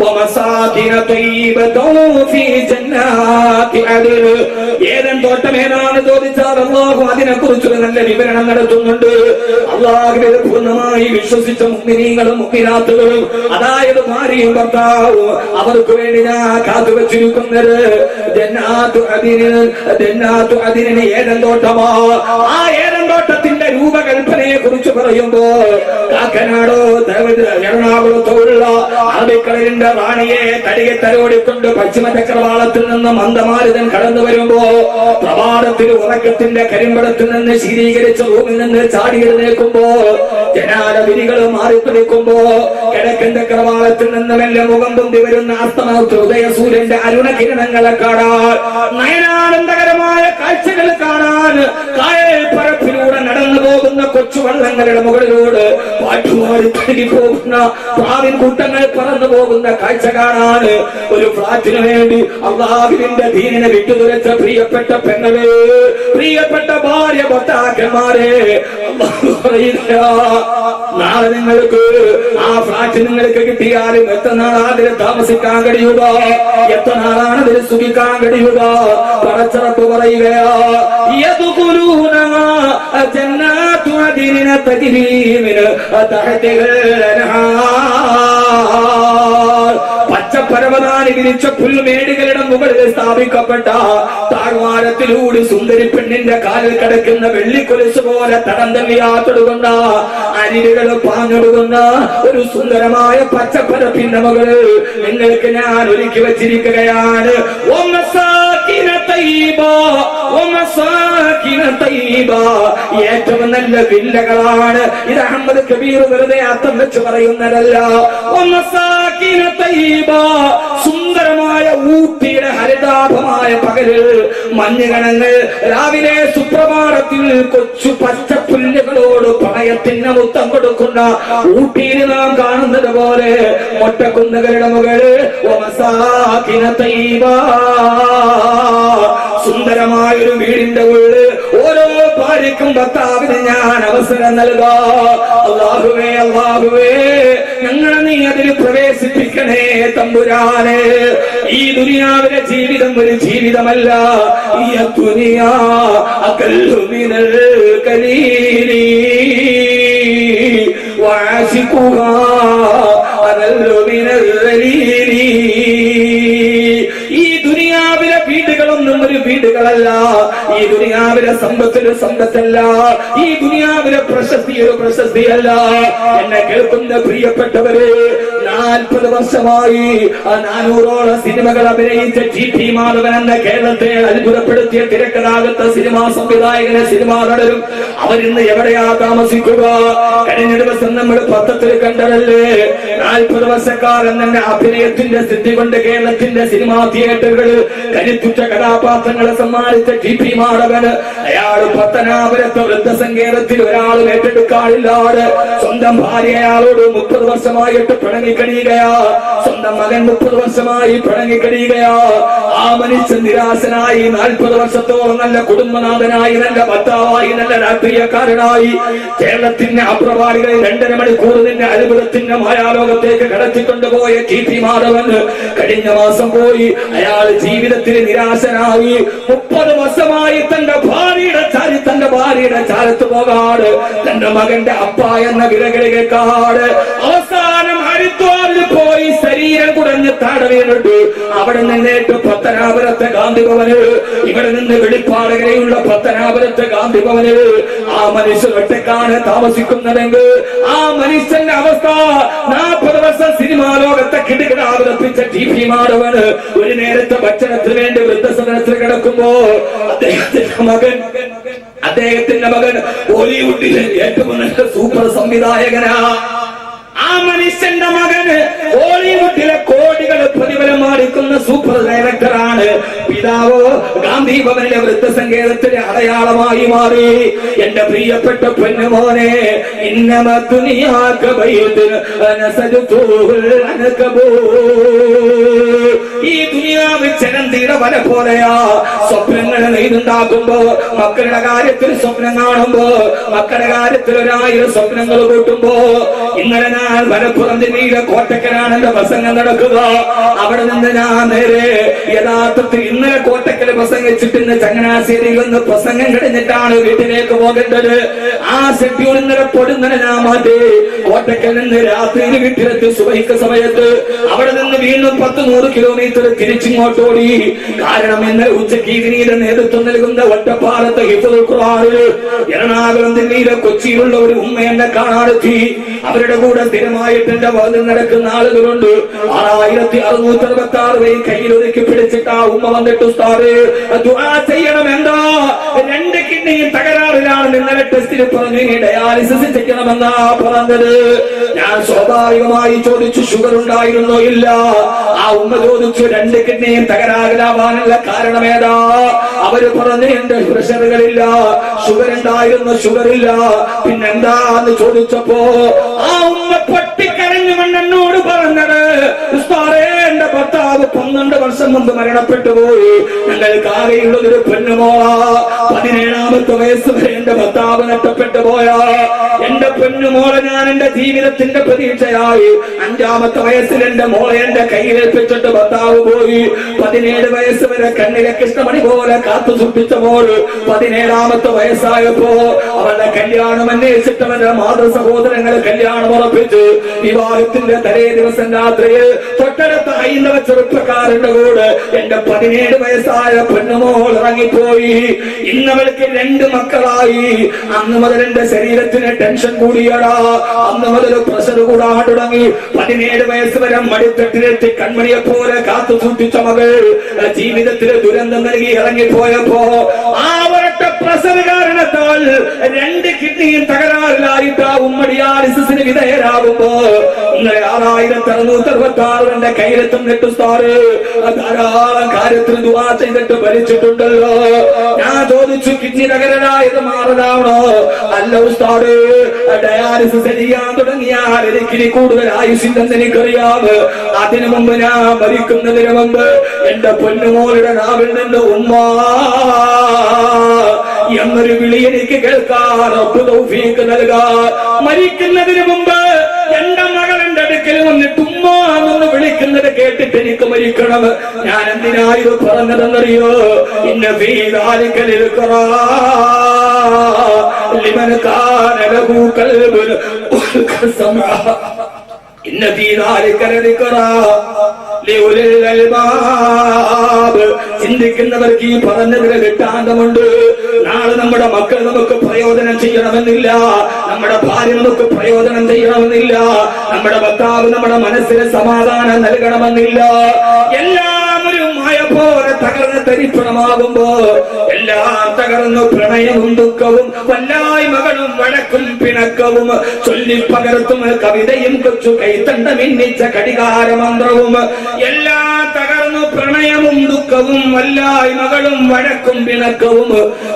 ومساكن طيبة في جنات عدن. ഏതൻ തോട്ടം ഏതാണ് ചോദിച്ചാൽ അല്ലാഹു അതിനെ കുറിച്ചുള്ള നല്ല വിവരണം നടത്തുന്നുണ്ട്. അല്ലാഹുവിനെ പൂർണ്ണമായി വിശ്വസിച്ച മുഅ്മിനീങ്ങളും മുഅ്മിനാത്തുകളും അതായത് ഭാര്യയും ഭർത്താവും അവർക്ക് വേണ്ടി ഞാൻ കാത്തുവച്ചിരിക്കുന്നത് ജന്നാത്തു അദ്നിന് ഏതൻ തോട്ടമാ. ആ ഏതൻ തോട്ടത്തിന്റെ രൂപകൽപ്പനയെ കുറിച്ച് പറയുമ്പോ കാക്കനാടോ എറണാകുളത്തോ ഉള്ള അറബിക്കടലിന്റെ റാണിയെ തടിയെ തലോടിക്കൊണ്ട് പശ്ചിമ ചക്രവാളത്തിൽ നിന്ന് മന്ദമാരുതൻ കടന്നു വരുമ്പോ പ്രഭാതത്തിൽ ഉറക്കത്തിന്റെ കരിമ്പടത്തിൽ നിന്ന് ശീതീകരിച്ച റൂമിൽ നിന്ന് ചാടിയെഴുന്നേൽക്കുമ്പോ ജനാല വിരികൾ മാറിപ്പിടിക്കുമ്പോ കിഴക്കൻ ചക്രവാളത്തിൽ നിന്ന് മെല്ലെ മുഖം പൊന്തി വരുന്ന അസ്തമനത്തിൽ ഉദയ സൂര്യന്റെ അരുണകിരണങ്ങളെ കാണാൻ നയനാനന്ദകരമായ കാഴ്ചകൾ കാണാൻ കായൽ പരപ്പിലൂടെ നടന്നു പോകുന്ന കൊച്ചു വള്ളങ്ങളുടെ മുകളിലൂടെ പാട്ടുമാറി കഴുകി പോകുന്ന പ്രാവിൻ കൂട്ടങ്ങൾ പറന്നു പോകുന്ന കാഴ്ച കാണാൻ ഒരു ഫ്ലാറ്റിന് വേണ്ടി അല്ലാഹുവിന്റെ ദീനിനെ വിട്ടുതുരച്ച പ്രിയപ്പെട്ട പെങ്ങളെ, പ്രിയപ്പെട്ട ഭാര്യ ഭർത്താക്കന്മാരെ, നാളെ നിങ്ങൾക്ക് ആ ഫ്ലാറ്റ് നിങ്ങൾക്ക് കിട്ടിയാലും എത്ര നാളാണ് അതിൽ താമസിക്കാൻ കഴിയുക, എത്ര നാളാണ് അതിൽ സുഖിക്കാൻ കഴിയുക? പടച്ചറപ്പ് പറയുകയാ ജന്നാത്തു അദ്നിൻ തജ്രീ മിൻ തഹ്തിഹാ അൽ-അൻഹാർ. പച്ചപ്പരവതാനി വിരിച്ച പുൽമേടുകളുടെ മുകളിൽ സ്ഥാപിക്കപ്പെട്ട താഴ്വാരത്തിലൂടെ സുന്ദരി പെണ്ണിന്റെ കാലിൽ കിടക്കുന്ന വെള്ളിക്കൊലുസ് പോലെ തടം തമ്മിയാത്തൊടുക്കുന്ന അരിലുകൾ പാഞ്ഞൊടുക്കുന്ന ഒരു സുന്ദരമായ പച്ചപ്പരപ്പിന്റെ മുകളിൽ നിങ്ങൾക്ക് ഞാൻ ഒരുക്കി വച്ചിരിക്കുകയാണ്. ഏറ്റവും നല്ല വില്ലകളാണ്. ഇത് അഹമ്മദ് കബീർ വെറുതെ അർത്ഥം വെച്ച് പറയുന്നതല്ല. സുന്ദരമായ ഊട്ടിയുടെ ഹരിതാഭമായ പകലിൽ മഞ്ഞുകണങ്ങൾ രാവിലെ സുപ്രഭാതത്തിൽ കൊച്ചു പച്ചപ്പുല്ലുകളോട് പണയത്തിന് മുത്തം കൊടുക്കുന്ന ഊട്ടിയിൽ നാം കാണുന്നത് പോലെ മൊട്ടക്കുന്നുകളുടെ മുകളിൽ സുന്ദരമായൊരു വീടിന്റെ ഉള്ളിൽ ഓരോ ഭാര്യക്കും ഭർത്താവിന് ഞാൻ അവസരം നൽകാ. അല്ലാഹുവേ അല്ലാഹുവേ ഞങ്ങളെ നീ അതിൽ പ്രവേശിപ്പിക്കണേ തമ്പുരാനെ. ഈ ദുനിയാവിലെ ജീവിതം ഒരു ജീവിതമല്ല. ഈ ദുനിയാ അഖല്ലു മിനൽ ഖലീലി വഅശിഖുഹാ അഖല്ലു മിനൽ ഖലീലി. ഈ ദുനിയാവിലെ വീടുകളൊന്നും ഒരു വീടുകളല്ല. ഈ ദുനിയാവിലെ സമ്പത്തൊരു സമ്പത്തല്ല. ഈ ദുനിയാവിലെ പ്രശസ്തി ഒരു പ്രശസ്തിയല്ല. എന്നെ കേൾക്കുന്ന പ്രിയപ്പെട്ടവരെ, 40 വർഷമായി 400ഓളം സിനിമകൾ അഭിനയിച്ച GP മാധവൻ എന്ന കേരളത്തെ അത്ഭുതപ്പെടുത്തിയ തിരക്കഥാകൃത്ത സിനിമാ സംവിധായകനെ സിനിമാ നടരും അവരിന്ന് എവിടെയാ താമസിക്കുക? കഴിഞ്ഞ ദിവസം നമ്മൾ പത്രത്തിൽ കണ്ടതല്ലേ, 40 വർഷക്കാലം തന്നെ അഭിനയത്തിന്റെ സ്ഥിതി കൊണ്ട് കേരളത്തിന്റെ സിനിമാ തിയേറ്ററുകളിൽ കരുത്തുറ്റ കഥാപാത്രങ്ങളെ സമ്മാനിച്ച GP മാധവന് അയാൾ പത്തനാപുരത്ത് വൃദ്ധസങ്കേതത്തിൽ ഒരാളും ഏറ്റെടുക്കാനില്ലാതെ സ്വന്തം ഭാര്യ അയാളോട് 30 വർഷമായിട്ട് പിണങ്ങിക്കഴിയുകയാ. സ്വന്തം മകൻ 30 വർഷമായി പിണങ്ങിക്കഴിയുകയാ. ആ മനുഷ്യൻ നിരാശനായി 40 വർഷത്തോളം നല്ല കുടുംബനാഥനായി, നല്ല ഭർത്താവായി, നല്ല രാഷ്ട്രീയക്കാരനായി കേരളത്തിന്റെ അപ്രവാദികളെ 2.5 മണിക്കൂർ നിന്റെ അത്ഭുതത്തിന്റെ മായാലോകത്തേക്ക് കടത്തിക്കൊണ്ടുപോയ GP മാധവൻ കഴിഞ്ഞ മാസം പോയി. അയാൾ ജീവിതത്തിൽ നിരാശനായി 30 വർഷമായി തന്റെ ഭാര്യയുടെ ചാരത്ത് പോകാട്, തന്റെ മകന്റെ അപ്പ എന്ന വിലകളെ കേൾക്കാട് അവസാനം ഹരിദ്വാറിൽ പോയി ശരീരം കുടഞ്ഞ് താഴെ വീണിട്ട് അവിടെ നിന്നേറ്റ് പത്തനാപുരത്തെ ഗാന്ധി ഭവന്, ഇവിടെ നിന്ന് വെളിപ്പാടുകരെയുള്ള പത്തനാപുരത്തെ ഗാന്ധി ഭവന് ആ മനുഷ്യൻ ഒറ്റക്കാണ് താമസിക്കുന്നതെങ്കിൽ ആ മനുഷ്യന്റെ അവസ്ഥ 40 വർഷം സിനിമാ ലോകത്തെ കിടുകിടാവിറപ്പിച്ച TV മാധവന് ഒരു നേരത്തെ ഭക്ഷണത്തിന് വേണ്ടി വൃദ്ധസദനത്തിൽ കിടക്കുമ്പോ അദ്ദേഹത്തിന്റെ മകൻ ബോളിവുഡിലെ ഏറ്റവും നല്ല സൂപ്പർ സംവിധായകനാ. ആ മനുഷ്യന്റെ മകന് ബോളിവുഡിലെ കോടികൾ പ്രതിഫലം മാറിക്കുന്ന സൂപ്പർ ഡയറക്ടറാണ്. പിതാവോ ഗാന്ധി ഭവനിലെ വൃദ്ധസങ്കേതത്തിലെ അടയാളമായി മാറി. എന്റെ പ്രിയപ്പെട്ട പൊന്നുമോനെ, ഈ ദുനിയാവ് ചരന്തിയുടെ വല പോലെയാ. സ്വപ്നങ്ങൾ നെയ്തുണ്ടാക്കുമ്പോ മക്കളുടെ കാര്യത്തിൽ സ്വപ്നം കാണുമ്പോ മക്കളുടെ കാര്യത്തിൽ 1000 സ്വപ്നങ്ങൾ കൂട്ടുമ്പോ ഇന്നലെ ഞാൻ മലപ്പുറം ജില്ലയിലെ കോട്ടക്കലാണ് എന്റെ പ്രസംഗം നടക്കുക. അവിടെ നിന്ന് ഞാൻ നേരെ യഥാർത്ഥത്തിൽ ഇന്നലെ കോട്ടക്കല് പ്രസംഗിച്ചിട്ട് ഇന്ന് ചങ്ങനാശ്ശേരിയിൽ നിന്ന് പ്രസംഗം കഴിഞ്ഞിട്ടാണ് വീട്ടിലേക്ക് പോകേണ്ടത്. ആ ഷെഡ്യൂൾ ഇന്നലെ പൊടുന്നനെ ഞാൻ മാറ്റി കോട്ടക്കൽ നിന്ന് രാത്രിയിൽ വീട്ടിലെത്തി സുബഹിക്ക് സമയത്ത് അവിടെ നിന്ന് വീണ്ടും 10-100 കിലോമീറ്റർ തിരിച്ചിങ്ങോട്ടോടി. കാരണം ഇന്നലെ ഉച്ചയ്ക്ക് ഇതിനീടെ നേതൃത്വം നൽകുന്ന ഒറ്റപ്പാലത്തെ ഹിഫ്ളുൽ ഖുർആനിൽ എറണാകുളം ജില്ലയിലെ കൊച്ചിയിലുള്ള ഒരു ഉമ്മ എന്നെ കാണാനെത്തി. അവരുടെ കൂടെ സ്ഥിരമായിട്ട് എന്റെ വാതിൽ നടക്കുന്ന ആളുകളുണ്ട്. 6666 പേര് കയ്യിലൊതുക്കി പിടിച്ചിട്ട് ആ ഉമ്മ വന്നിട്ട് ഉസ്താദേ ദുആ ചെയ്യണം. എന്താ 2 കിഡ്നിയും തകരാറിലാണ്. ഇന്നലെ ടെസ്റ്റിൽ പറഞ്ഞു ഡയാലിസിസ് ചെയ്യണമെന്നാ പറഞ്ഞത്. ഞാൻ സ്വാഭാവികമായി ചോദിച്ചു ഷുഗർ ഉണ്ടായിരുന്നോ? ഇല്ല. ആ ഉമ്മ ചോദിച്ചു 2 കിഡ്നിയും തകരാറിലാവാനുള്ള കാരണം ഏതാ? അവര് പറഞ്ഞു എന്റെ പ്രഷറുകളില്ല. ഷുഗർ ഉണ്ടായിരുന്നു, ഷുഗർ ഇല്ല. പിന്നെന്താന്ന് ചോദിച്ചപ്പോ ആ ഉമ്മ പൊട്ടിക്കരഞ്ഞു എന്നോട് പറഞ്ഞത്, ഉസ്താദേ എന്റെ ഭർത്താവ് 12 വർഷം മുമ്പ് മരണപ്പെട്ടു പോയി. ഞങ്ങൾക്ക് ആകെയുള്ളതൊരു പെണ്ണുമോളാ. 17ാമത്തെ വയസ്സ് വരെ എന്റെ ഭർത്താവ് നഷ്ടപ്പെട്ടു പോയാ. എന്റെ പെണ്ണുമോളെ ഞാൻ എന്റെ ജീവിതത്തിന്റെ പ്രതീക്ഷയായി. 5ാമത്തെ വയസ്സിൽ എന്റെ മോളെ എന്റെ കയ്യിലേൽപ്പിച്ചിട്ട് ഭർത്താവ് പോയി. 17 വയസ്സ് വരെ കണ്ണിലെ കൃഷ്ണമണി പോലെ കാത്തു സൂക്ഷിച്ച മോൾ 17ാമത്തെ വയസ്സായപ്പോ അവരുടെ കല്യാണം അന്വേഷിച്ചിട്ട് അവരുടെ മാതൃ സഹോദരങ്ങൾ കല്യാണം ഉറപ്പിച്ചു. വിവാഹത്തിന്റെ തലേ ദിവസം രാത്രിയിൽ തൊട്ടടുത്ത ഹൈന്ദവ ചെറുപ്പക്കാരന്റെ കൂടെ എന്റെ 17 വയസ്സായ പെണ്ണുമോൾ ഇറങ്ങിപ്പോയി. ഇന്നവൾക്ക് 2 മക്കളായി. അന്ന് മുതൽ എന്റെ ശരീരത്തിന് ടെൻഷൻ കൂടിയടാ. അന്ന് മുതൽ പ്രഷർ കൂടാൻ തുടങ്ങി. 17 വയസ്സ് വരെ മടിത്തട്ടിലെത്തി കൺമണിയെ പോലെ കാത്തു സൂക്ഷിച്ച മകൾ ജീവിതത്തിലെ ദുരന്തം നൽകി ഇറങ്ങിപ്പോയപ്പോ ആ ഒരൊറ്റ പ്രഷർ കാരണത്താൽ 2 കിഡ്നിയും തകരാറിലായിട്ട് ആ ഉമ്മ ഡയാലിസിസിന് വിധേയരാകുമ്പോ 6666 എന്റെ കയ്യിലെത്തും നെട്ടുസ്താറ് ധാരാളം കാര്യത്തിൽ ദുആ ചെയ്തിട്ട് ഭരിച്ചിട്ടുണ്ടല്ലോ. ഞാൻ ചോദിച്ചു കിഡ്നി തകരാറായത് മാറലാണോ? അല്ല ഉസ്താദ്, ഡയാലിസിസ് ചെയ്യാൻ തുടങ്ങിയാൽ എനിക്ക് കൂടുതൽ ആയുസില്ലെന്ന് എനിക്കറിയാം. അതിനു മുമ്പ് ഞാൻ മരിക്കുന്നതിന് മുമ്പ് എന്റെ പൊന്നുമോളുടെ നാവിൽ നിന്ന് ഉമ്മ എന്നൊരു വിളി എനിക്ക് കേൾക്കാൻ തൗഫീഖ് നൽകാൻ. മരിക്കുന്നതിന് മുമ്പ് എന്റെ മകൾ എന്റെ അടുക്കൽ വന്നിട്ട് ഉമ്മ എന്ന് വിളിക്കുന്നത് കേട്ടിട്ട് എനിക്ക് മരിക്കണം. ഞാൻ എന്തിനായത് പറഞ്ഞതെന്നറിയോ? ഇന്ന ഫീ ദാലിക ലിൽഖറാ ലിമൻ കാന ലഹു ഖൽബുൻ സമഅ ഇന്ന ഫീ ദാലിക ലിൽഖറാ ലിഉലിൽ അൽബാബ്. ചിന്തിക്കുന്നവർക്ക് ഈ പറഞ്ഞതിന് ദൃഷ്ടാന്തമുണ്ട്. നാളെ നമ്മുടെ മക്കൾ നമുക്ക് പ്രയോജനം ചെയ്യണമെന്നില്ല. നമ്മുടെ ഭാര്യ നമുക്ക് പ്രയോജനം ചെയ്യണമെന്നില്ല. നമ്മുടെ ഭർത്താവ് നമ്മുടെ മനസ്സിന് സമാധാനം നൽകണമെന്നില്ല. എല്ലാം ഒരു മായ പോലെ തകർന്ന് തരിപ്പണമാകുമ്പോ എല്ലാം തകർന്നു പ്രണയവും ദുഃഖവും വല്ലായ്മകളും വഴക്കും പിണക്കവും ചൊല്ലിപ്പകർത്തും കവിതയും കൊച്ചു കൈത്തണ്ട മിന്നിച്ച കടികാരമന്ത്രവും എല്ലാം തകർന്നു പ്രണയവും ദുഃഖവും വല്ലായ്മകളും വഴക്കും പിണക്കവും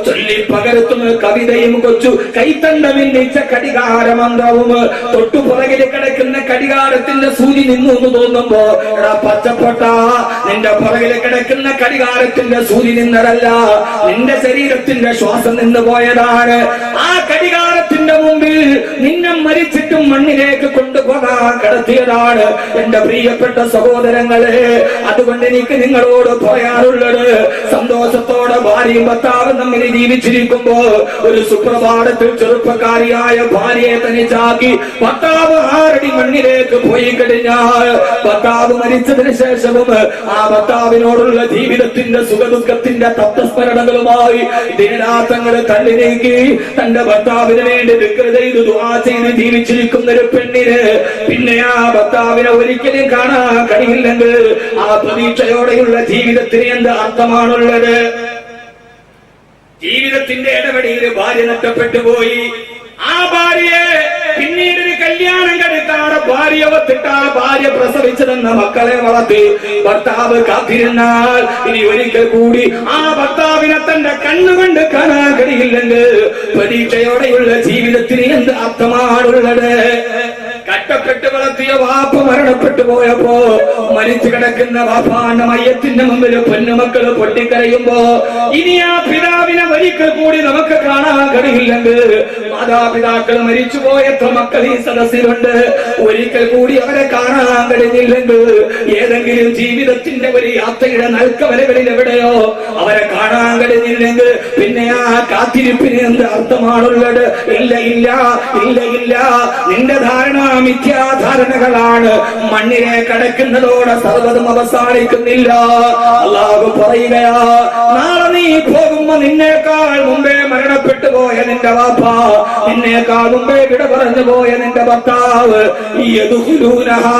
ചൊല്ലിപ്പകർത്തും കവിതയും കൊച്ചു കൈത്തണ്ട മിന്നിച്ച കടികാരമന്ത്രവും തൊട്ടുപുറകിൽ കിടക്കുന്ന കടികാരത്തിന്റെ സൂചി നിന്നു എന്ന് തോന്നുമ്പോ പച്ചപ്പൊട്ട നിന്റെ പുറകിൽ കിടക്കുന്ന കടികാരത്തിന്റെ സൂചി നിന്നതല്ല, നിന്റെ ശരീരത്തിന്റെ ശ്വാസം നിന്ന് പോയതാണ്. ആ കടികാരത്തിന്റെ മുമ്പിൽ നിന്നെ മരിച്ചിട്ടും മണ്ണിലേക്ക് കൊണ്ടുപോകാൻ കിടത്തിയതാണ്. എന്റെ പ്രിയപ്പെട്ട സഹോദരങ്ങളെ, അതുകൊണ്ട് എനിക്ക് നിങ്ങളോട് പോയ പറയാനുള്ളത്, സന്തോഷത്തോടെ ഭാര്യയും ഭർത്താവും തമ്മിൽ ജീവിച്ചിരിക്കുമ്പോ ഒരു സുപ്രഭാതത്തിൽ ചെറുപ്പക്കാരിയായ ഭാര്യയെ തനിച്ചാക്കി ഭർത്താവ് 6 അടി മണ്ണിലേക്ക് പോയി കഴിഞ്ഞാൽ ഭർത്താവ് മരിച്ചതിന് ശേഷവും ആ ഭർത്താവിനോടുള്ള ജീവിതത്തിന്റെ സുഖദുഃഖത്തിന്റെ തത്വസ്മരണകളുമായി ദിനരാത്രങ്ങൾ തള്ളി നീക്കി തന്റെ ഭർത്താവിന് വേണ്ടി ദിക്ർ ചെയ്ത് ദുആ ചെയ്ത് ജീവിച്ചിരിക്കുന്ന ഒരു പെണ്ണിന് പിന്നെ ആ ഭർത്താവിനെ ഒരിക്കലും കാണാൻ കഴിയില്ലെങ്കിൽ ആ പ്രതീക്ഷയോടെയുള്ള ജീവിതത്തിന് എന്ത് അർത്ഥമാണുള്ളത്? ജീവിതത്തിന്റെ ഇടപെടിയിൽ ഭാര്യ നഷ്ടപ്പെട്ടു പോയി. ആ ഭാര്യയെ പിന്നീട് ഒരു കല്യാണം കഴിക്കാതെ ഭാര്യ ഒത്തിട്ട് ആ ഭാര്യ പ്രസവിച്ചതെന്ന മക്കളെ വളർത്തി ഭർത്താവ് കാത്തിരുന്നാൽ ഇനി ഒരിക്കൽ കൂടി ആ ഭർത്താവിനെ തന്റെ കണ്ണുകൊണ്ട് കാണാൻ കഴിയില്ലെങ്കിൽ പ്രതീക്ഷയോടെയുള്ള ജീവിതത്തിന് എന്ത് അർത്ഥമാണുള്ളത്? കഷ്ടപ്പെട്ട് വളർത്തിയ വാപ്പ മരണപ്പെട്ടു പോയപ്പോ മരിച്ചു കിടക്കുന്ന വാപ്പാന്റെ മയ്യത്തിന്റെ മുമ്പിൽ പൊന്നുമക്കള് പൊട്ടിക്കരയുമ്പോ ഇനി ആ പിതാവിനെ ഒരിക്കൽ കൂടി നമുക്ക് കാണാൻ കഴിയില്ലെങ്കിൽ മാതാപിതാക്കൾ മരിച്ചുപോയ എത്ര മക്കൾ ഈ സദസ്സിലുണ്ട്, ഒരിക്കൽ കൂടി അവരെ കാണാൻ കഴിഞ്ഞില്ലെങ്കിൽ ഏതെങ്കിലും ജീവിതത്തിന്റെ ഒരു യാത്രയുടെ നൽക്കവലകളിൽ എവിടെയോ അവരെ കാണാൻ കഴിഞ്ഞില്ലെങ്കിൽ പിന്നെ ആ കാത്തിരിപ്പിന് എന്ത് അർത്ഥമാണുള്ളത്? ഇല്ല ഇല്ല ഇല്ല ഇല്ല. നിന്റെ ധാരണ മിഥ്യാധാരണകളാണ്. മണ്ണിനെ കടക്കുന്നതോടെ സർവ്വതും അവസാനിക്കുന്നില്ല. അല്ലാഹു പറയുകയാ, നാളെ നീ പോകുമ്പോ നിന്നേക്കാൾ മുമ്പേ മരണപ്പെട്ടു പോയ നിന്റെ വാപ്പ, നിന്നേക്കാൾ മുമ്പേ വിട പറഞ്ഞു പോയ നിന്റെ ഭർത്താവ് യദ്ഖുലൂനഹാ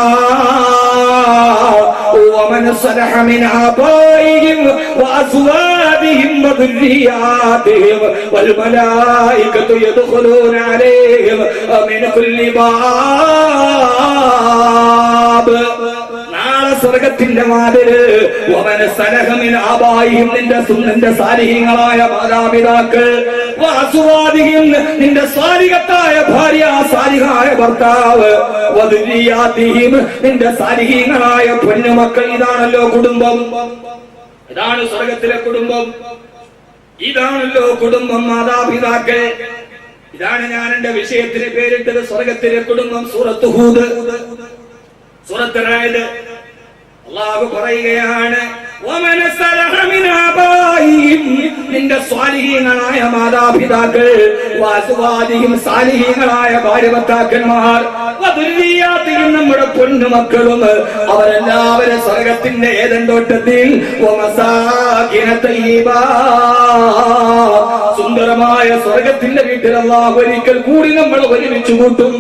ومن صلح من آبائهم وأزواجهم وذرياتهم والملائكة يدخلون عليهم من كل باب. സ്വർഗത്തിന്റെ വാതില് നിന്റെ സാലിഹീങ്ങളായ മാതാപിതാക്കൾ, നിന്റെ സാലിഹത്തായ ഭാര്യ, സാലിഹായ ഭർത്താവ്, നിന്റെ സാലിഹീങ്ങളായ പൊന്നുമക്കൾ. ഇതാണല്ലോ കുടുംബം, ഇതാണ് സ്വർഗത്തിലെ കുടുംബം, ഇതാണല്ലോ കുടുംബം, മാതാപിതാക്കൾ. ഇതാണ് ഞാൻ എന്റെ വിഷയത്തിന് പേരിട്ടത് സ്വർഗത്തിലെ കുടുംബം. സൂറത്ത് ഹൂദ്, സൂറത്ത് റാഅദ്. അല്ലാഹു പറയുകയാണ്, നിന്റെ സ്വാലിഹീങ്ങളായ മാതാപിതാക്കൾ, വഅസ്വാദിഹിം സാലിഹീങ്ങളായ ഭാര്യ ഭർത്താക്കന്മാർ, വദുരിയാത്തിഹിം നമ്മുടെ പൊന്നുമക്കളും, അവരെല്ലാവരും സ്വർഗത്തിന്റെ ഏദൻ തോട്ടത്തിൽ വമസാകിന തയ്യിബാ, സുന്ദരമായ സ്വർഗത്തിന്റെ വീട്ടിൽ അല്ലാഹു ഒരിക്കൽ കൂടി നമ്മൾ ഒരുമിച്ച് കൂട്ടും.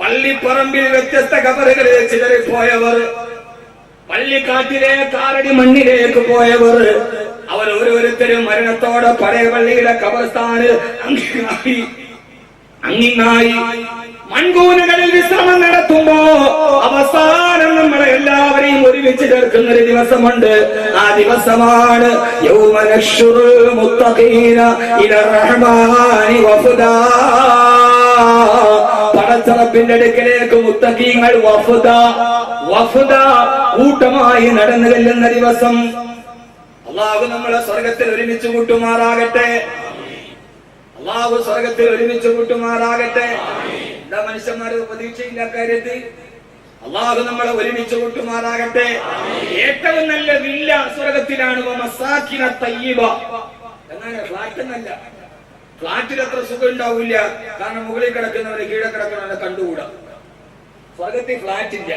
പള്ളിപ്പറമ്പിൽ വ്യത്യസ്ത ഖബറുകളിൽ ചിതറിപ്പോയവർ, പള്ളിക്കാട്ടിലെ 6 അടി മണ്ണിലേക്ക് പോയവർ, അവർ ഓരോരുത്തരും മരണത്തോടെ പഴയ പള്ളിയിലെ ഖബർസ്ഥാന് അങ്ങിങ്ങായി മൺകൂനകളിൽ വിശ്രമം നടത്തുമ്പോ അവസാനം നമ്മളെ എല്ലാവരെയും ഒരുമിച്ച് ചേർക്കുന്ന ഒരു ദിവസമുണ്ട്. ആ ദിവസമാണ് യൗമ നഹ്ശുറുൽ മുത്തഖീന ഇലാ റഹ്മാനി വഫദാ. പടച്ചറപ്പിന്റെ അടുക്കലേക്ക് മുത്തഖീങ്ങൾ വഫദ കൂട്ടമായി നടന്നു ചെല്ലുന്ന ദിവസം. അല്ലാഹു നമ്മളെ സ്വർഗത്തിൽ ഒരുമിച്ച് കൂട്ടുമാറാകട്ടെ. അല്ലാഹു സ്വർഗത്തിൽ ഒരുമിച്ച് കൂട്ടുമാറാകട്ടെ. എന്താ മനുഷ്യന്മാരെ പ്രതീക്ഷയില്ല കാര്യത്തിൽ? അല്ലാഹു നമ്മളെ ഒരുമിച്ച് കൂട്ടുമാറാകട്ടെ. ഏറ്റവും നല്ല വില്ല സ്വർഗത്തിലാണ്. മസാകിന തയ്യിബ. എന്നാൽ ഫ്ലാറ്റ് എന്നല്ല, ഫ്ലാറ്റിൽ അത്ര സുഖം ഉണ്ടാവില്ല. കാരണം മുകളിൽ കിടക്കുന്നവരെ കീഴെ കിടക്കുന്നവരെ കണ്ടുകൂടാ. സ്വർഗത്തിൽ ഫ്ലാറ്റില്ല.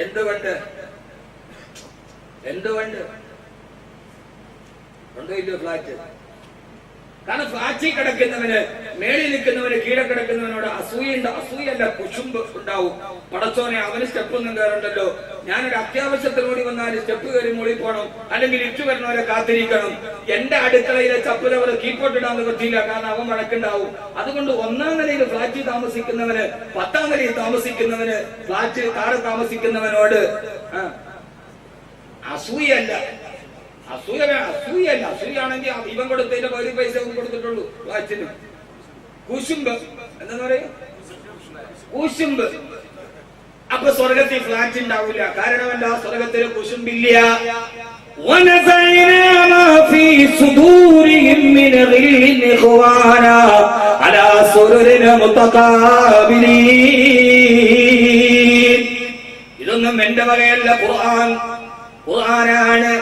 എന്തുകൊണ്ട്? ഉണ്ടോ ഇല്ലോ ഫ്ലാറ്റ്? കാരണം ഫ്ലാറ്റിൽ കിടക്കുന്നവന്, മേളിൽ നിൽക്കുന്നവന്, കീഴെ കിടക്കുന്നവനോട് അസൂയല്ല, കുശുമ്പ് ഉണ്ടാവും. പടച്ചോനെ, അവന് സ്റ്റെപ്പ് ഒന്നും കയറണ്ടല്ലോ, ഞാനൊരു അത്യാവശ്യത്തിനോടി വന്നാൽ സ്റ്റെപ്പ് കയറി മുകളിൽ പോകണം, അല്ലെങ്കിൽ ലിഫ്റ്റ് വരുന്നവരെ കാത്തിരിക്കണം. എന്റെ അടുക്കളയിലെ ചപ്പലവർ കീപ്പോട്ടിടാന്ന് പറ്റില്ല, കാരണം അവൻ വഴക്കുണ്ടാവും. അതുകൊണ്ട് 1-ാം നിലയിൽ ഫ്ലാറ്റിൽ താമസിക്കുന്നവന്, 10-ാം നിലയിൽ താമസിക്കുന്നവന്, ഫ്ലാറ്റ് താഴെ താമസിക്കുന്നവനോട് അസൂയല്ല. അസൂയാണെങ്കിൽ ഇവൻ കൊടുത്തതിന്റെ പകുതി പൈസ കൊടുത്തിട്ടുള്ളൂ ഫ്ലാറ്റിന്. കുശുമ്പ് എന്താ പറയാ? കുശുമ്പ്. അപ്പൊ സ്വർഗത്തിൽ ഫ്ലാറ്റ് ഉണ്ടാവില്ല. കാരണമല്ല, സ്വർഗത്തിൽ കുശുമ്പില്ല. ഇതൊന്നും എന്റെ വകയല്ല. ഖുർആനാണ്.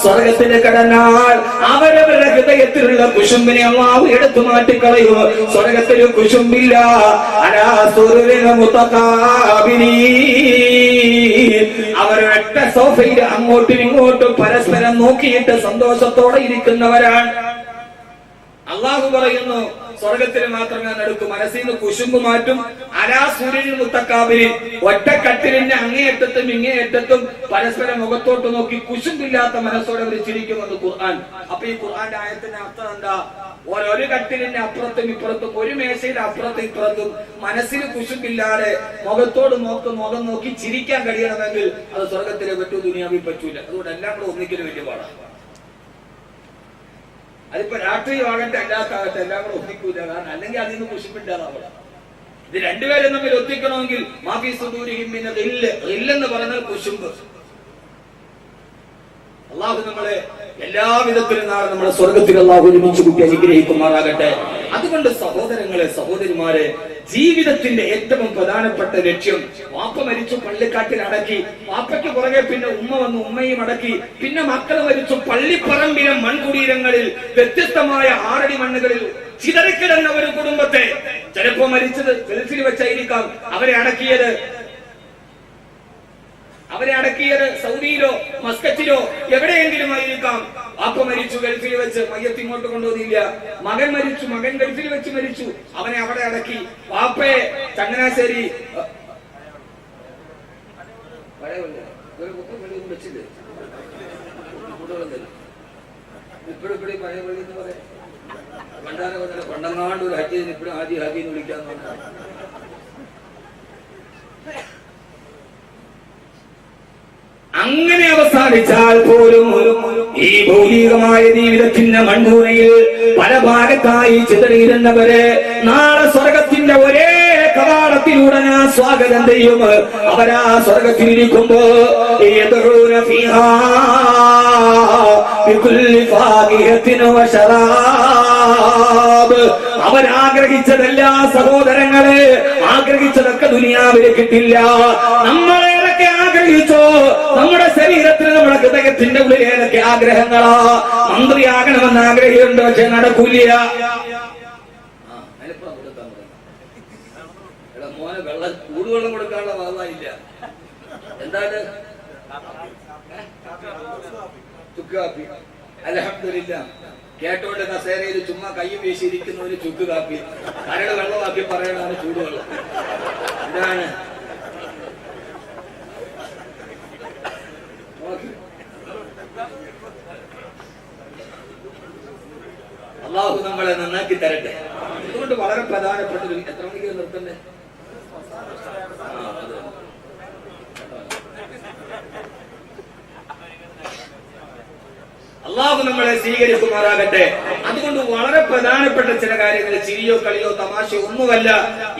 സ്വർഗത്തിന് കടന്നാൽ അവരവരുടെ ഹൃദയത്തിലുള്ള കുശുമ്പിനെ അല്ലാഹു എടുത്തു മാറ്റിക്കളയും. സ്വർഗത്തിൽ കുശുമ്പില്ല. അവരൊറ്റ സോഫയിൽ അങ്ങോട്ടും ഇങ്ങോട്ടും പരസ്പരം നോക്കിയിട്ട് സന്തോഷത്തോടെ ഇരിക്കുന്നവരാണ്. അല്ലാഹു പറയുന്നു സ്വർഗത്തിൽ മാത്രമേ നടക്കൂ. മനസ്സിൽ നിന്ന് കുശുമ്പ് മാറ്റും. അലാ സൂര്യനിൽ മുത്തക്കാബിരിൻ, ഒറ്റക്കട്ടിലിന്റെ അങ്ങേയറ്റത്തും ഇങ്ങേയറ്റത്തും പരസ്പരം മുഖത്തോട്ട് നോക്കി കുശുമ്പില്ലാത്ത മനസ്സോടെ അവർ ചിരിക്കുമെന്ന് ഖുർആൻ. അപ്പൊ ഈ ഖുർആന്റെ ആയത്തിന്റെ അർത്ഥം എന്താ? ഒരു കട്ടിലിന്റെ അപ്പുറത്തും ഇപ്പുറത്തും, ഒരു മേശയുടെ അപ്പുറത്തും ഇപ്പുറത്തും മനസ്സിന് കുശുമ്പില്ലാതെ മുഖത്തോട് മുഖം നോക്കി ചിരിക്കാൻ കഴിയണമെങ്കിൽ അത് സ്വർഗത്തിലെ പറ്റൂ, ദുനിയാവിൽ പറ്റൂല. അതുകൊണ്ട് എല്ലാം കൂടെ ഒന്നിക്കലും വലിയ പാടാണ്. അതിപ്പോ രാഷ്ട്രീയമാകട്ടെ അല്ലാത്താകട്ടെ എല്ലാം കൂടെ ഒന്നിക്കൂല. കാരണം അല്ലെങ്കിൽ അതിൽ നിന്ന് കുശുമ്പില്ലാതാവണം. ഇത് രണ്ടുപേരും തമ്മിൽ ഒത്തിക്കണമെങ്കിൽ മാഫി സുദൂരിഹിം മിനൽ ഇല്ലെന്ന് പറഞ്ഞാൽ കുശുമ്പ്. അല്ലാഹു നമ്മളെ എല്ലാവിധത്തിലും നാളെ നമ്മളെ സ്വർഗത്തിൽ അല്ലാഹു ഒരുമിച്ച് കൂട്ടി അനുഗ്രഹിക്കുമാറാകട്ടെ. അതുകൊണ്ട് സഹോദരങ്ങളെ, സഹോദരിമാരെ, ജീവിതത്തിന്റെ ഏറ്റവും പ്രധാനപ്പെട്ട ലക്ഷ്യം, വാപ്പ മരിച്ചു പള്ളിക്കാട്ടിൽ അടക്കി, വാപ്പയ്ക്ക് പുറകെ പിന്നെ ഉമ്മ വന്നു ഉമ്മയും അടക്കി, പിന്നെ മക്കൾ മരിച്ചു പള്ളിപ്പറമ്പിലെ മൺകുടീരങ്ങളിൽ വ്യത്യസ്തമായ 6 അടി മണ്ണുകളിൽ ചിതറിക്കിടന്ന ഒരു കുടുംബത്തെ, ചിലപ്പോ മരിച്ചത് ഗൾഫിൽ വെച്ചായിരിക്കാം, അവരെ അടക്കിയത് സൗദിയിലോ മസ്കറ്റിലോ എവിടെയെങ്കിലും ആയിരിക്കാം. വാപ്പ മരിച്ചു ഗൾഫിൽ വെച്ച്, മയ്യത്ത് ഇങ്ങോട്ട് കൊണ്ടുവന്നില്ല. മകൻ മരിച്ചു, മകൻ ഗൾഫിൽ വെച്ച് മരിച്ചു, അവനെ അവിടെ അടക്കി. വാപ്പയെ ചങ്ങനാശ്ശേരി ഇപ്പോഴും പഴയ പള്ളി എന്ന് പറയാം. പണ്ടങ്ങാണ്ട് ഒരു ഹജ്ജിന് ഇപ്പോഴും ഹാജി എന്ന് വിളിക്കാന്ന് പറഞ്ഞാൽ അങ്ങനെ അവസാനിച്ചാൽ പോലും ഈ ഭൗതികമായ ജീവിതത്തിന്റെ മൺകൂനയിൽ പല ഭാഗത്തായി ചിതറിയിരുന്നവരെ നാളെ സ്വർഗത്തിന്റെ ഒരേ കവാടത്തിലൂടെ ഞാൻ സ്വാഗതം ചെയ്യും. അവരാ സ്വർഗത്തിലിരിക്കുമ്പോ അവരാഗ്രഹിച്ചതെല്ലാ സഹോദരങ്ങളെ, ആഗ്രഹിച്ചതൊക്കെ ദുനിയാവിൽ കിട്ടില്ല. നമ്മളേതൊക്കെ ആഗ്രഹിച്ചോ, നമ്മുടെ ശരീരത്തിൽ, നമ്മുടെ ഹൃദയത്തിന്റെ ഉള്ളിൽ ഏതൊക്കെ ആഗ്രഹങ്ങളാ. മന്ത്രിയാകണമെന്ന് ആഗ്രഹമുണ്ട്, പക്ഷെ നടക്കൂല. മോനെ കൂടുവെള്ളം കൊടുക്കാനുള്ള ഭാഗമായില്ല. എന്താണ് ചുക്ക് കാപ്പി? അൽഹംദുലില്ലാഹ്. കേട്ടോണ്ട് കസേരയിൽ ചുമ്മാ കയ്യും വീശിയിരിക്കുന്ന ഒരു ചുക്ക് കാപ്പി, കരട് വെള്ളമാക്കി പറയണതാണ് ചൂടുവെള്ളം. ഇതാണ് അല്ലാഹു നമ്മളെ നന്നാക്കി തരട്ടെ. അതുകൊണ്ട് വളരെ പ്രധാനപ്പെട്ടൊരു, എത്ര മണിക്ക് നിർത്തണ്ടേ? അല്ലാഹു നമ്മളെ സ്വീകരിക്കുമാറാകട്ടെ. അതുകൊണ്ട് വളരെ പ്രധാനപ്പെട്ട ചില കാര്യങ്ങൾ, ചിരിയോ കളിയോ തമാശയോ ഒന്നുമല്ല.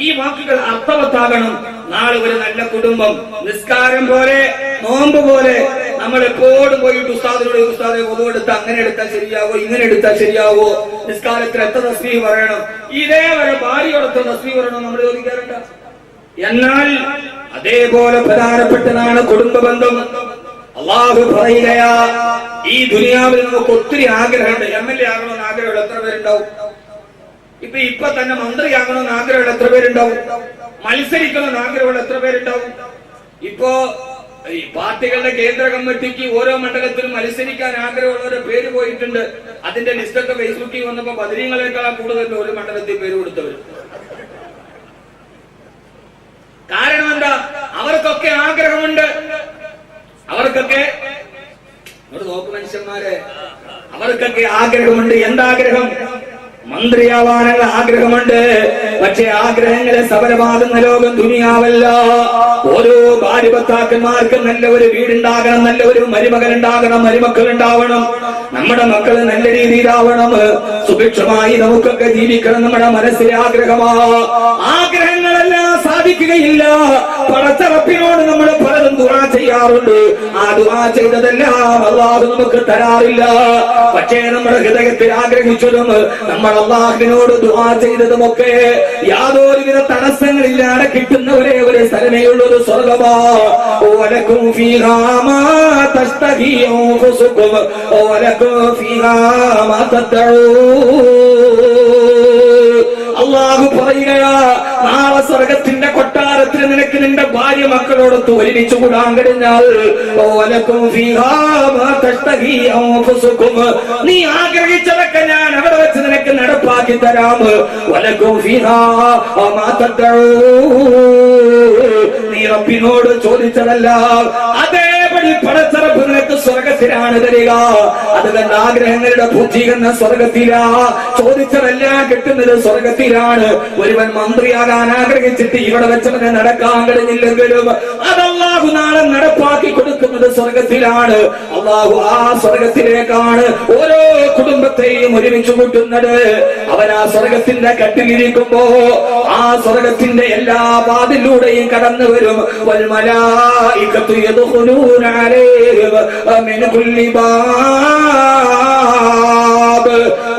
ഈ വാക്കുകൾ അർത്ഥവത്താകണം. നാളെ ഒരു നല്ല കുടുംബം, നിസ്കാരം പോലെ, നോമ്പ് പോലെ, നമ്മൾ എപ്പോഴും പോയിട്ട് ഉസ്താദിനോട്, ഉസ്താദെ ഒന്നും എടുത്താൽ അങ്ങനെ എടുത്താൽ ശരിയാവോ, ഇങ്ങനെ എടുത്താൽ ശരിയാവോ, നിസ്കാരത്തിൽ എത്ര തസ്ബീഹ് പറയണം, ഇതേവരെ ഭാര്യയോടൊത്ത തസ്ബീഹ് പറയണം നമ്മൾ ചോദിക്കാറുണ്ട്. എന്നാൽ അതേപോലെ പ്രധാനപ്പെട്ടതാണ് കുടുംബ ബന്ധം. അല്ലാഹു പറയുകയാ, ഈ ദുനിയാവിൽ നമുക്ക് ഒത്തിരി ആഗ്രഹമുണ്ട്. MLA ആകണമെന്ന് ആഗ്രഹമുള്ള എത്ര പേരുണ്ടാവും? ഇപ്പൊ തന്നെ മന്ത്രിയാകണമെന്ന് ആഗ്രഹമുള്ള എത്ര പേരുണ്ടാവും? മത്സരിക്കണമെന്ന് ആഗ്രഹമുള്ള എത്ര പേരുണ്ടാവും? ഇപ്പോ ഈ പാർട്ടികളുടെ കേന്ദ്ര കമ്മിറ്റിക്ക് ഓരോ മണ്ഡലത്തിലും മത്സരിക്കാൻ ആഗ്രഹമുള്ളവരുടെ പേര് പോയിട്ടുണ്ട്. അതിന്റെ ലിസ്റ്റൊക്കെ ഫേസ്ബുക്കിൽ വന്നപ്പോ ബദരീങ്ങളെക്കാൾ കൂടുതൽ ഒരു മണ്ഡലത്തിൽ പേര് കൊടുത്തവർ. കാരണം എന്താ? അവർക്കൊക്കെ ആഗ്രഹമുണ്ട്. അവർക്കൊക്കെ നോക്ക് മനുഷ്യന്മാരെ, അവർക്കൊക്കെ ആഗ്രഹമുണ്ട്. എന്താഗ്രഹം? മന്ത്രിയാവാനുള്ള ആഗ്രഹമുണ്ട്. പക്ഷെ ആഗ്രഹങ്ങളെ സഫലമാകുന്ന ലോകം ദുനിയാവല്ല. ഓരോ ഭാര്യ ഭർത്താക്കന്മാർക്കും നല്ല ഒരു വീടുണ്ടാകണം, നല്ല ഒരു മരുമകൻ ഉണ്ടാകണം, മരുമക്കൾ ഉണ്ടാവണം. നമ്മുടെ മക്കൾ നല്ല രീതിയിലാവണം, സുഭിക്ഷമായി നമുക്കൊക്കെ ജീവിക്കണം. നമ്മുടെ മനസ്സിലെ ആഗ്രഹമാ. ആഗ്രഹങ്ങളെല്ലാം സാധിക്കുകയില്ല. പടച്ചറപ്പിനോട് നമ്മൾ പലതും ദുആ ചെയ്യാറുണ്ട്. ആ ദുആ ചെയ്തതെല്ലാം അല്ലാഹു നമുക്ക് തരാറില്ല. പക്ഷേ നമ്മുടെ ഹൃദയത്തിൽ ആഗ്രഹിച്ചതും നമ്മൾ അല്ലാഹുവിനോട് ദുആ ചെയ്തതുമൊക്കെ യാതൊരുവിധ തടസ്സങ്ങളില്ലാതെ കിട്ടുന്ന ഒരേ ഒരു സ്ഥലമേ ഉള്ളൂ, സ്വർഗ്ഗമാ. വലക്കും ഫീഹാ മാ തസ്തഹി അൻഫുസുകും വലക്കും ഫീഹാ മാ അല്ലാഹു പറയുകയാ, നാളെ സ്വർഗത്തിന്റെ കൊട്ടാരത്തിൽ നിനക്ക് നിന്റെ ഭാര്യ മക്കളോടൊത്ത് ഒരുമിച്ച് കൂടാൻ കഴിഞ്ഞാൽ നീ ആഗ്രഹിച്ചതൊക്കെ ഞാൻ അവിടെ വെച്ച് നിനക്ക് നടപ്പാക്കി തരാം. നീ റബ്ബിനോട് ചോദിച്ചതല്ല അതേപടി പടച്ചറപ്പ് നിനക്ക് സ്വർഗത്തിലാണ് തരിക. അതുകൊണ്ട് ആഗ്രഹങ്ങളുടെ പൂർത്തീകരണ സ്വർഗത്തിലാ, ചോദിച്ചതെല്ലാം കിട്ടുന്നത് സ്വർഗത്തിലാണ്. ഒരുവൻ മന്ത്രിയാകാൻ ആഗ്രഹിച്ചിട്ട് ഇവിടെ വെച്ചവനെ നടക്കാൻ കഴിഞ്ഞില്ലെങ്കിലും അത് അല്ലാഹു നാളെ നടപ്പാക്കി കൊടുക്കുന്നത് സ്വർഗത്തിലാണ്. അല്ലാഹു ആ സ്വർഗത്തിലേക്കാണ് ഓരോ കുടുംബത്തെയും ഒരുമിച്ച് കൂട്ടുന്നത്. അവൻ ആ സ്വർഗത്തിന്റെ കട്ടിലിരിക്കുമ്പോ ആ സ്വർഗത്തിന്റെ എല്ലാ വാതിലൂടെയും കടന്നു വരും. വൽമലായികത്തു യദ്ഖുലൂന അലൈഹിം മിൻ കുല്ലി ബാബ്.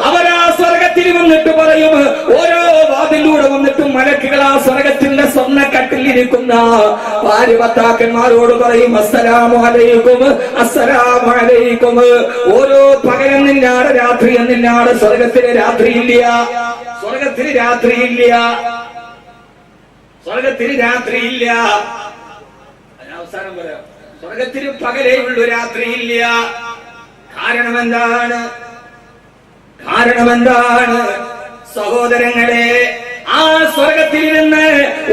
അവരാ സ്വർഗത്തിൽ വന്നിട്ട് പറയും, ഓരോ വാതിലൂടെ വന്നിട്ട് മലക്കുകൾ ആ സ്വർഗത്തിന്റെ സ്വർണ്ണക്കട്ടിലിരിക്കുന്ന ഭാര്യ ഭർത്താക്കന്മാരോട് പറയും, അസ്സലാമു അലൈക്കും, അസ്സലാമു അലൈക്കും. ഓരോ പകലെന്നില്ലാതെ രാത്രി എന്നില്ലാതെ സ്വർഗത്തിന് രാത്രിയില്ല, സ്വർഗത്തിന് രാത്രിയില്ല, സ്വർഗത്തിന് രാത്രിയില്ല. അവസാനം പറയാം, സ്വർഗത്തിന് പകലേ ഉള്ളൂ, രാത്രിയില്ല. കാരണം എന്താണ്? കാരണം എന്താണ്? സഹോദരങ്ങളെ, ആ സ്വർഗത്തിലിരുന്ന്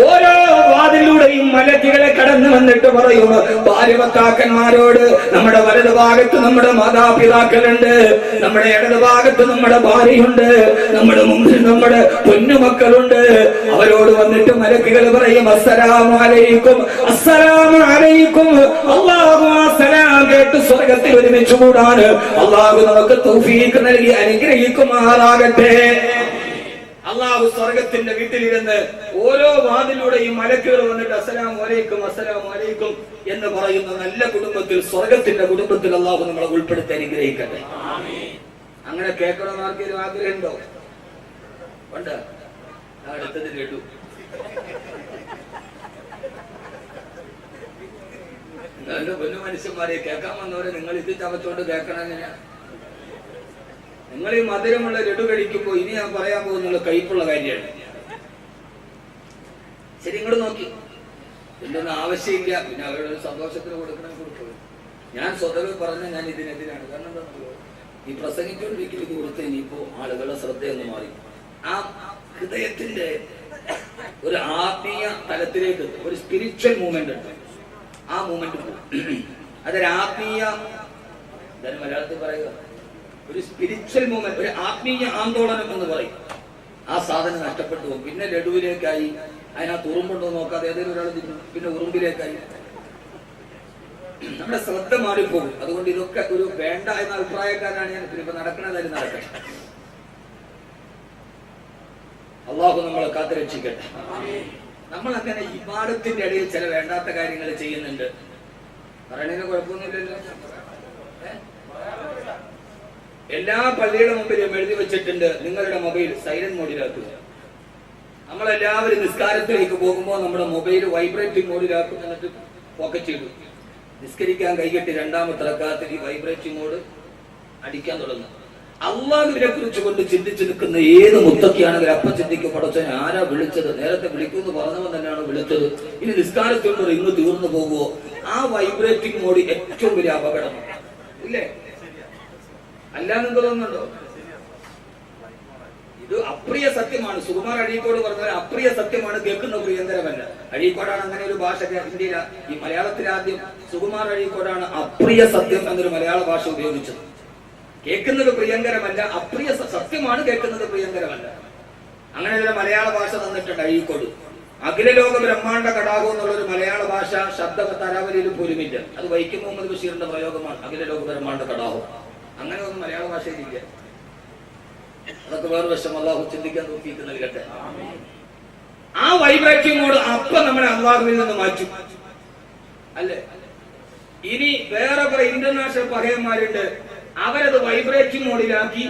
ഓരോ വാതിലൂടെയും മലക്കുകളെ കടന്നു വന്നിട്ട് പറയും ഭാര്യ ഭർത്താക്കന്മാരോട്, നമ്മുടെ വലതു ഭാഗത്ത് നമ്മുടെ മാതാപിതാക്കളുണ്ട്, നമ്മുടെ ഇടതു ഭാഗത്ത് നമ്മുടെ ഭാര്യയുണ്ട്, നമ്മുടെ മുമ്പിൽ നമ്മുടെ പൊന്നുമക്കളുണ്ട്. അവരോട് വന്നിട്ട് മലക്കുകൾ പറയും, അസ്സലാമു അലൈക്കും, അസ്സലാമു അലൈക്കും. അല്ലാഹു ആ സലാം കേട്ട് സ്വർഗത്തിൽ ഒരുമിച്ച് കൂടാണ് അല്ലാഹു നമുക്ക് തൗഫീഖ് നൽകി അനുഗ്രഹിക്കുമാറാകട്ടെ. അല്ലാഹു സ്വർഗത്തിന്റെ വീട്ടിലിരുന്ന് ഓരോ വാതിലൂടെയും മലക്കുകൾ വന്നിട്ട് അസ്സലാമു അലൈക്കും, അസ്സലാമു അലൈക്കും എന്ന് പറയുന്ന നല്ല കുടുംബത്തിൽ, സ്വർഗത്തിന്റെ കുടുംബത്തിൽ അല്ലാഹു നമ്മളെ ഉൾപ്പെടുത്തി അനുഗ്രഹിക്കട്ടെ. അങ്ങനെ കേൾക്കണമെന്ന് ആർക്കെങ്കിലും ആഗ്രഹമുണ്ടോ? ഉണ്ട്. അടുത്തത് ലഡു. നിങ്ങളുടെ പൊന്നു മനുഷ്യന്മാരെ, കേൾക്കാൻ വന്നവരെ നിങ്ങൾ ഇത് ചവച്ചോണ്ട് കേൾക്കണം. നിങ്ങൾ ഈ മധുരമുള്ള ലഡു കഴിക്കുമ്പോ ഇനി ഞാൻ പറയാൻ പോകുന്നുള്ള കയ്പുള്ള കാര്യമാണ്. ശരി, ഇങ്ങോട്ട് നോക്കി. എന്തൊന്നും ആവശ്യമില്ല, പിന്നെ അവരുടെ സന്തോഷത്തിന് കൊടുക്കണം, കൊടുക്കും. ഞാൻ സ്വതവേ പറഞ്ഞ ഞാൻ ഇതിനെതിരാണ്. കാരണം എന്താ, ഈ പ്രസംഗിച്ചുകൊണ്ടിരിക്കും ഇത് കൊടുത്ത് ഇനിയിപ്പോ ആളുകളുടെ ശ്രദ്ധയൊന്ന് മാറി ആ ഹൃദയത്തിന്റെ ഒരു ആത്മീയ തലത്തിലേക്ക് ഒരു സ്പിരിച്വൽ മൂവ്മെന്റ് ഉണ്ട്. ആ മൂവ്മെന്റ് അതൊരു ആത്മീയ, എന്താണ് മലയാളത്തിൽ പറയുക, ഒരു സ്പിരിച്വൽ മൂവ്മെന്റ്, ഒരു ആത്മീയ ആന്തോളനം എന്ന് പറയും. ആ സാധനം നഷ്ടപ്പെട്ടു പോകും. പിന്നെ ലഡുവിലേക്കായി, അതിനകത്ത് ഉറുമ്പുണ്ടോ നോക്കാതെ ഏതെങ്കിലും ഒരാൾ തിന്നു, പിന്നെ ഉറുമ്പിലേക്കായി നമ്മുടെ ശ്രദ്ധ മാറിപ്പോകും. അതുകൊണ്ട് ഇതൊക്കെ ഒരു വേണ്ട എന്ന അഭിപ്രായക്കാരനാണ് ഞാൻ. ഇപ്പൊ നടക്കണതായാലും നടക്കട്ടെ. അല്ലാഹു നമ്മളെ കാത്തുരക്ഷിക്കട്ടെ. നമ്മൾ അങ്ങനെ ഇബാദത്തിന്റെ ഇടയിൽ ചില വേണ്ടാത്ത കാര്യങ്ങൾ ചെയ്യുന്നുണ്ട്. പറയണതിന് കുഴപ്പമൊന്നുമില്ലല്ലോ. എല്ലാ പള്ളിയുടെ മുമ്പിലും എഴുതി വെച്ചിട്ടുണ്ട്, നിങ്ങളുടെ മൊബൈൽ സൈലന്റ് മോഡിലാക്കുക. നമ്മളെല്ലാവരും നിസ്കാരത്തിലേക്ക് പോകുമ്പോൾ നമ്മുടെ മൊബൈൽ വൈബ്രേറ്റിംഗ് മോഡിലാക്കും, എന്നിട്ട് പോക്കറ്റ് ഇടും. നിസ്കരിക്കാൻ കൈകെട്ടി രണ്ടാമത്തെ റക്അത്തിൽ ഈ വൈബ്രേറ്റിംഗ് മോഡ് അടിക്കാൻ തുടങ്ങും. അല്ലാഹുവിനെ കുറിച്ച് കൊണ്ട് ചിന്തിച്ചു നിൽക്കുന്ന ഏത് മുത്തക്കിയാണെങ്കിൽ അപ്പം ചിന്തിക്കും, പടച്ചോൻ ആരാ വിളിച്ചത്? നേരത്തെ വിളിക്കുമെന്ന് പറഞ്ഞവൻ തന്നെയാണ് വിളിച്ചത്. ഇനി നിസ്കാരത്തിലൂടെ ഇന്ന് തീർന്നു പോകുമോ? ആ വൈബ്രേറ്റിംഗ് മോഡ് ഏറ്റവും വലിയ അപകടമാണ്, ഇല്ലേ? അല്ലാന്ന് തോന്നുന്നുണ്ടോ? ഇത് അപ്രിയ സത്യമാണ്. സുകുമാർ അഴീക്കോട് പറഞ്ഞ അപ്രിയ സത്യമാണ്, കേൾക്കുന്ന പ്രിയങ്കരമല്ല. അഴീക്കോടാണ് അങ്ങനെ ഒരു ഭാഷ ഇന്ത്യയില, ഈ മലയാളത്തിൽ ആദ്യം സുകുമാർ അഴീക്കോടാണ് അപ്രിയ സത്യം എന്നൊരു മലയാള ഭാഷ ഉപയോഗിച്ചത്. കേൾക്കുന്നത് പ്രിയങ്കരമല്ല, അപ്രിയ സത്യമാണ്, കേൾക്കുന്നത് പ്രിയങ്കരമല്ല. അങ്ങനെ ഒരു മലയാള ഭാഷ തന്നിട്ടുണ്ട് അഴീക്കോട്. അഖിലലോക ബ്രഹ്മാണ്ഡ കടാകം എന്നുള്ളൊരു മലയാള ഭാഷ ശബ്ദ തരാവലിയിൽ പോലുമില്ല. അത് വൈക്കം മുഹമ്മദ് ബഷീറിന്റെ പ്രയോഗമാണ്, അഖിലലോക ബ്രഹ്മാണ്ഡ കടാകം. അങ്ങനെ ഒന്നും മലയാള ഭാഷയിലില്ല. അതൊക്കെ വേറെ വശം. അല്ലാഹു ചിന്തിക്കാൻ തൗഫീഖ് നൽകട്ടെ. ആ വൈബ്രേറ്റിംഗ് മോഡ് അപ്പൊ നമ്മളെ അല്ലാഹുവിൽ നിന്ന് മാറ്റും, അല്ലേ? ഇനി വേറെ കുറെ ഇന്റർനാഷണൽ പകയന്മാരുണ്ട്, അവരത് വൈബ്രേറ്റിംഗ് മോഡിലാക്കി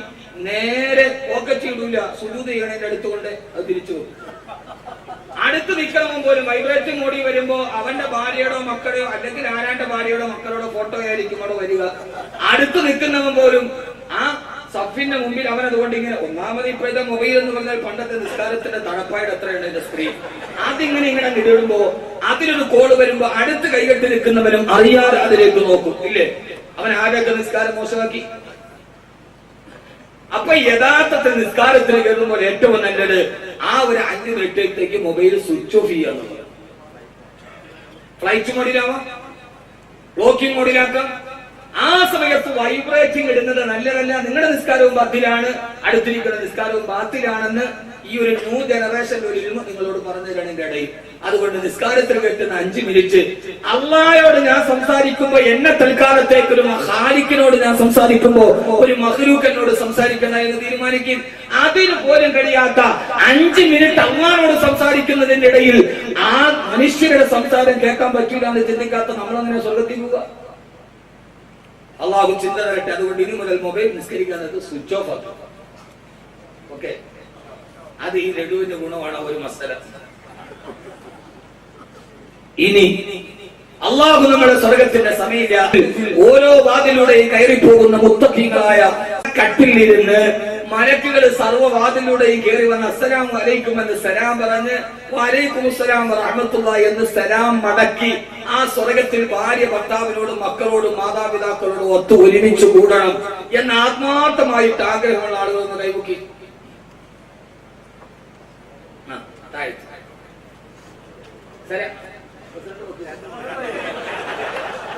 നേരെ പോക്കറ്റ് ഇടൂല, സുജൂദ് ചെയ്യണതിന്റെ അടുത്തുകൊണ്ട് അത് തിരിച്ചു പോകും. അടുത്ത് നിൽക്കണം പോലും വൈബ്രേറ്റിംഗ് മോഡി വരുമ്പോ അവന്റെ ഭാര്യയോടോ മക്കളെയോ അല്ലെങ്കിൽ ആരാന്റെ ഭാര്യയോടോ മക്കളോടോ ഫോട്ടോ ആയിരിക്കും അവിടെ വരിക. അടുത്ത് നിൽക്കുന്നവൻ പോലും ആ സഫിന്റെ മുമ്പിൽ അവൻ അതുകൊണ്ട് ഇങ്ങനെ, ഒന്നാമത് ഇപ്പോഴത്തെ മൊബൈൽ എന്ന് പറഞ്ഞാൽ പണ്ടത്തെ നിസ്കാരത്തിന്റെ തണപ്പായിട്ട് എത്രയുണ്ട് എന്റെ സ്ക്രീൻ, അതിങ്ങനെ ഇങ്ങനെ ഇടുമ്പോ അതിലൊരു കോള് വരുമ്പോ അടുത്ത് കൈകെട്ടി നിൽക്കുന്നവനും അറിയാതെ അതിലേക്ക് നോക്കും, ഇല്ലേ? അവൻ ആരൊക്കെ നിസ്കാരം മോശമാക്കി. അപ്പൊ യഥാർത്ഥത്തിൽ നിസ്കാരത്തിന് കയറുമ്പോൾ ഏറ്റവും നല്ലത് ആ ഒരു 5 മിനിറ്റത്തേക്ക് മൊബൈൽ സ്വിച്ച് ഓഫ് ചെയ്യാന്നുള്ളത്. ഫ്ലൈറ്റ് മോഡിലാവാം, ബ്ലോക്കിംഗ് മോഡിലാക്കാം. ആ സമയത്ത് വൈബ്രേറ്റിംഗ് ഇടുന്നത് നല്ലതല്ല. നിങ്ങളുടെ നിസ്കാരവും ബാത്തിലാണ്, അടുത്തിരിക്കുന്ന നിസ്കാരവും ബാത്തിലാണെന്ന് ഈ ഒരു ന്യൂ ജനറേഷൻ ഒരു ഇരുമ നിങ്ങളോട് പറഞ്ഞു തരാണ് എന്റെ ഇടയിൽ. അതുകൊണ്ട് നിസ്കാരത്തിൽ കിട്ടുന്ന 5 മിനിറ്റ് അള്ളാഹയോട് ഞാൻ സംസാരിക്കുമ്പോ എന്നെ തൽക്കാലത്തേക്ക് ഒരു ഖാലിഖിനോട് ഞാൻ സംസാരിക്കുമ്പോ ഒരു മഖ്ലൂഖിനോട് സംസാരിക്കണം എന്ന് തീരുമാനിക്കും. അതിന് പോലും കഴിയാത്ത 5 മിനിറ്റ് അള്ളാഹയോട് സംസാരിക്കുന്നതിന്റെ ഇടയിൽ ആ മനുഷ്യരുടെ സംസാരം കേൾക്കാൻ പറ്റൂല എന്ന് ചിന്തിക്കാത്ത നമ്മളങ്ങനെ സ്വർഗത്തിൽ പോവുക. അള്ളാഹു ചിന്ത തരട്ടെ. അതുകൊണ്ട് ഇനി മുതൽ മൊബൈൽ നിസ്കരിക്കുന്നത് സ്വിച്ച് ഓഫ് ആക്കും. ഓക്കെ, അത് ഈ ലഡുവിന്റെ ഗുണമാണ് ഒരു മസല. ഇനി അള്ളാഹു നമ്മുടെ സ്വർഗത്തിന്റെ സമീപ ഓരോ വാതിലൂടെയും കയറിപ്പോകുന്ന മുത്തഖീങ്ങളായ കട്ടിലിരുന്ന് മലക്കുകൾ സർവ്വവാതിലൂടെയും കയറി വന്ന് അസ്സലാമു അലൈക്കും എന്ന് സലാം പറഞ്ഞ് വഅലൈക്കും അസ്സലാം വറഹ്മത്തുള്ളാഹി എന്ന് സലാം മടക്കി ആ സ്വർഗത്തിൽ ഭാര്യ ഭർത്താവിനോടും മക്കളോടും മാതാപിതാക്കളോടും ഒത്തു ഒരുമിച്ച് കൂടണം എന്ന് ആത്മാർത്ഥമായിട്ട് ആഗ്രഹമുള്ള ആളുകൾ ഒന്ന് കൈമുക്കി.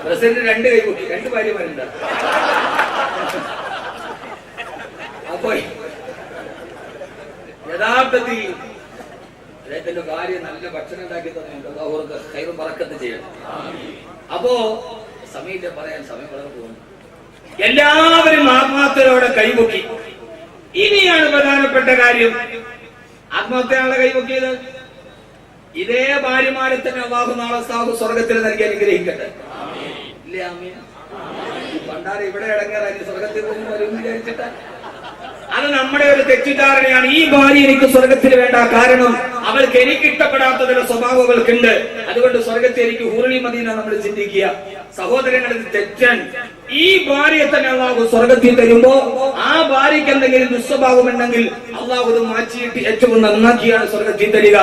പ്രസിഡന്റ് 2 കൈമുക്കി, 2 ഭാര്യമാരുണ്ട്. അപ്പൊ യഥാർത്ഥത്തിൽ അദ്ദേഹത്തിന്റെ ഭാര്യ നല്ല ഭക്ഷണം ഉണ്ടാക്കി തന്നിട്ടുണ്ട്, അവർക്ക് കൈറും പറക്കത്ത് ചെയ്യണം. അപ്പോ സമയത്തെ പറയാൻ സമയം വളരെ പോകുന്നു. എല്ലാവരും ആത്മാർത്ഥതയോടെ കൈമുക്കി. ഇനിയാണ് പ്രധാനപ്പെട്ട കാര്യം. ആത്മാർത്ഥതയാണല്ലോ കൈമുക്കിയത്. ഇതേ ഭാര്യമാരെ തന്നെ അല്ലാഹു നാളെ സ്വർഗത്തിൽ നൽകി അനുഗ്രഹിക്കട്ടെ. ഇല്ലേ? ആമീൻ. പണ്ടാരെ ഇവിടെ ഇടങ്ങേറായി സ്വർഗത്തിൽ പോകുന്നു വരും വിചാരിച്ചിട്ട് അത് നമ്മുടെ ഒരു തെറ്റിദ്ധാരണയാണ്. ഈ ഭാര്യ എനിക്ക് സ്വർഗത്തിൽ വേണ്ട, കാരണം അവൾക്ക് എനിക്ക് ഇഷ്ടപ്പെടാത്ത ചില സ്വഭാവങ്ങൾക്കുണ്ട്, അതുകൊണ്ട് സ്വർഗത്തിൽ എനിക്ക് ഹൂറണി മദീന നമ്മൾ ചിന്തിക്കുക. സഹോദരങ്ങളിൽ തെറ്റൻ. ഈ ഭാര്യയെ തന്നെ അള്ളാഹു സ്വർഗത്തിൽ തരുമ്പോ ആ ഭാര്യയ്ക്ക് എന്തെങ്കിലും ദുസ്വഭാവം ഉണ്ടെങ്കിൽ അള്ളാഹു ഇത് മാറ്റിയിട്ട് ഏറ്റവും നന്നാക്കിയാണ് സ്വർഗത്തിൽ തരിക.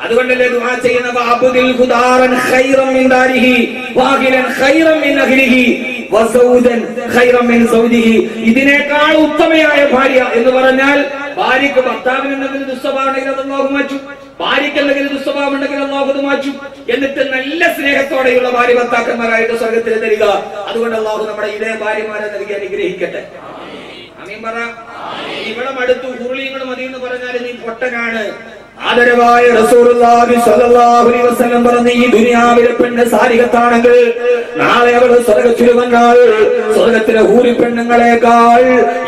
അതുകൊണ്ടല്ലേ ദുആ ചെയ്യുന്ന വഅബ്ദിൽ ഖുദാറൻ ഖൈറൻ മിൻ ദാരിഹി വാഹിലൻ ഖൈറൻ മിൻ അഹ്ലിഹി വസൗദൻ ഖൈറൻ മിൻ സൗദിഹി. ഇതിനേക്കാൾ ഉത്തമയായ ഭാര്യ എന്ന് പറഞ്ഞാൽ ഭാര്യക്ക് ഭർത്താവിന് എന്തെങ്കിലും ദുസ്വഭാവം ഉണ്ടെങ്കിൽ അത് അള്ളാഹു മാറ്റും, ഭാര്യയ്ക്ക് എന്തെങ്കിലും ദുസ്വഭാവം ഉണ്ടെങ്കിൽ അള്ളാഹു അത് മാറ്റും. എന്നിട്ട് നല്ല സ്നേഹത്തോടെയുള്ള ഭാര്യ ഭർത്താക്കന്മാരായിട്ട് സ്വർഗത്തിൽ തരിക. അതുകൊണ്ട് അള്ളാഹു നമ്മുടെ ഇതേ ഭാര്യമാരെ നൽകി അനുഗ്രഹിക്കട്ടെ. ആമീൻ പറ. ഇവിടെ അടുത്തു ഹൂർലിങ്ങൾ മതി എന്ന് പറഞ്ഞാൽ നീ പൊട്ടനാണ്. ആദരവായ റസൂലുള്ളാഹി സ്വല്ലല്ലാഹു അലൈഹി വസല്ലം പറഞ്ഞു, ഈ ദുനിയാവിലെ പെണ്ണ് സാരികത്താണെങ്കിൽ നാളെ അവൾ സ്വർഗത്തിൽ വന്നാൽ സ്വർഗത്തിലെ ഹൂറി പെണ്ണുങ്ങളെക്കാൾ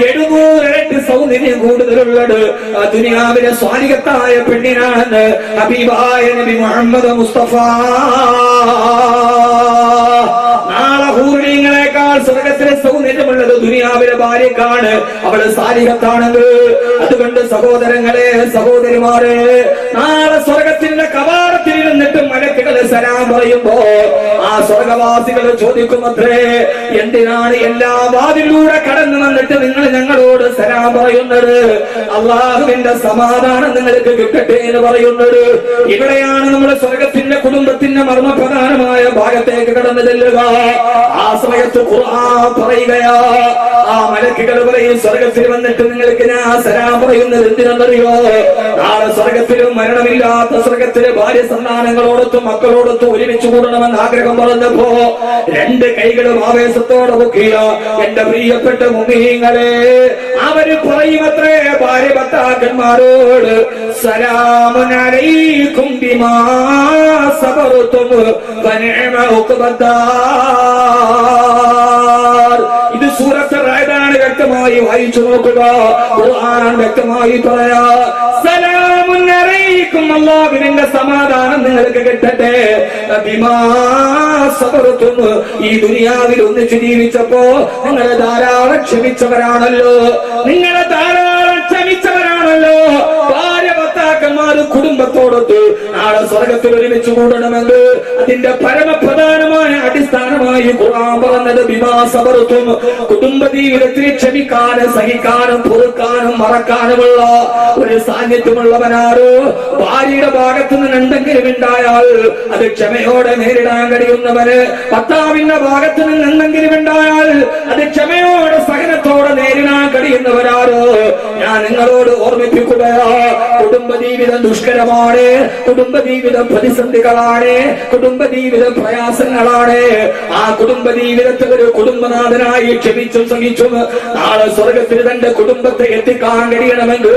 700 ഇരട്ടി സൗന്ദര്യം കൂടുതലുള്ളത് ദുനിയാവിലെ സ്വാലികത്തായ പെണ്ണിനാണെന്ന് ഹബീബായ നബി മുഹമ്മദ് മുസ്തഫ. നാളെ ഹൂറിങ്ങളെക്കാൾ സ്വർഗത്തിലെ സൗന്ദര്യമുള്ളത് ദുനിയാവിലെ ഭാര്യക്കാണ്, അവള് സാലിഹത്താണെങ്കിൽ. അതുകൊണ്ട് സഹോദരങ്ങളെ, സഹോദരിമാരെ, നാളെ സ്വർഗത്തിന്റെ കവാടത്തിൽ ഇരുന്നിട്ട് മലക്കുകള് സലാം പറയുമ്പോ ആ സ്വർഗവാസികൾ ചോദിക്കുമത്രേ, എന്തിനാണ് എല്ലാ വാതിലൂടെ കടന്നു വന്നിട്ട് നിങ്ങൾ ഞങ്ങളോട് സലാം പറയുന്നത്? അള്ളാഹുവിന്റെ സമാധാനം നിങ്ങൾക്ക് കിട്ടട്ടെ എന്ന് പറയുന്നത്. ഇവിടെയാണ് നമ്മുടെ സ്വർഗത്തിന്റെ കുടുംബത്തിന്റെ മർമ്മപ്രധാനമായ ഭാഗത്തേക്ക് കടന്നു ചെല്ലുക. ആ സമയത്ത് ഖുർആൻ പറയുകയാ, ആ മലക്കുകൾ പറയും, സ്വർഗത്തിൽ വന്നിട്ട് നിങ്ങൾക്ക് ഞാൻ സലാം പറയുന്നത് എന്തിനെന്നറിയോ? നാളെ സ്വർഗത്തിലും മരണമില്ലാത്ത സ്വർഗത്തിലെ ഭാര്യ സന്താനങ്ങളോടൊത്തും മക്കളോടൊത്തും ഒരുമിച്ച് കൂടണമെന്ന് ആഗ്രഹം പറഞ്ഞപ്പോ 2 കൈകളും ആവേശത്തോടെ പൊക്കിയ എന്റെ പ്രിയപ്പെട്ട മുഅ്മിനീങ്ങളെ, അവര് പറയുമത്രേ ഭാര്യ ഭർത്താക്കന്മാരോട്, സലാമുൻ അലൈക്കും ബിമാ സബർതും വനിഅമ ഉഖ്ബദ്ദാർ. ഇത് സൂറത്ത് റഅദാണ്. വ്യക്തമായി വായിച്ചു നോക്കുക. ഖുർആൻ വ്യക്തമായി പറയാ, സലാമുൻ അലൈക്കും, അല്ലാഹുവിന്റെ സമാധാനം നിങ്ങൾക്ക് കിട്ടട്ടെ, ബിമാ സബർതും, ഈ ദുനിയാവിൽ ഒന്നിച്ച് ജീവിച്ചപ്പോ നിങ്ങൾ ധാരാളം ക്ഷമിച്ചവരാണല്ലോ, നിങ്ങൾ ധാരാളം ക്ഷമിച്ചവരാണല്ലോ. ഭാര്യ ഭർത്താക്കന്മാരും കുടുംബത്തോടൊത്ത് നാളെ സ്വർഗത്തിൽ ഒരുമിച്ച് കൂടണമെന്ന് അതിന്റെ പരമപ്രധാനമായ അടിസ്ഥാനമായി ഖുർആൻ പറഞ്ഞത് ബിമാ സബർതും. കുടുംബ ജീവിതത്തിൽ ക്ഷമിക്കാനും സഹിക്കാനും പൊറുക്കാനും മറക്കാനുമുള്ള ഒരു സാന്നിധ്യമുള്ളവനാരോ, ഭാര്യയുടെ ഭാഗത്തു നിന്ന് എന്തെങ്കിലും ഉണ്ടായാൽ അത് ക്ഷമയോടെ നേരിടാൻ കഴിയുന്നവന്, ഭർത്താവിന്റെ ഭാഗത്തു നിന്ന് എന്തെങ്കിലും ഉണ്ടായാൽ അത് ക്ഷമയോടെ സഹനത്തോടെ നേരിടാൻ കഴിയുന്നവരാരോ, ഞാൻ നിങ്ങളോട് ഓർമ്മിപ്പിക്കുകയാ, കുടുംബജീവിതം ദുഷ്കരമാണ്, കുടുംബജീവിതം പ്രതിസന്ധികളാണ്, കുടുംബജീവിതം പ്രയാസങ്ങളാണ്. ആ കുടുംബജീവിതത്തെ ഒരു കുടുംബനാഥനായി ക്ഷമിച്ചും സഹിച്ചും നാളെ സ്വർഗത്തിൽ തന്റെ കുടുംബത്തെ എത്തിക്കാൻ കഴിയണമെങ്കിൽ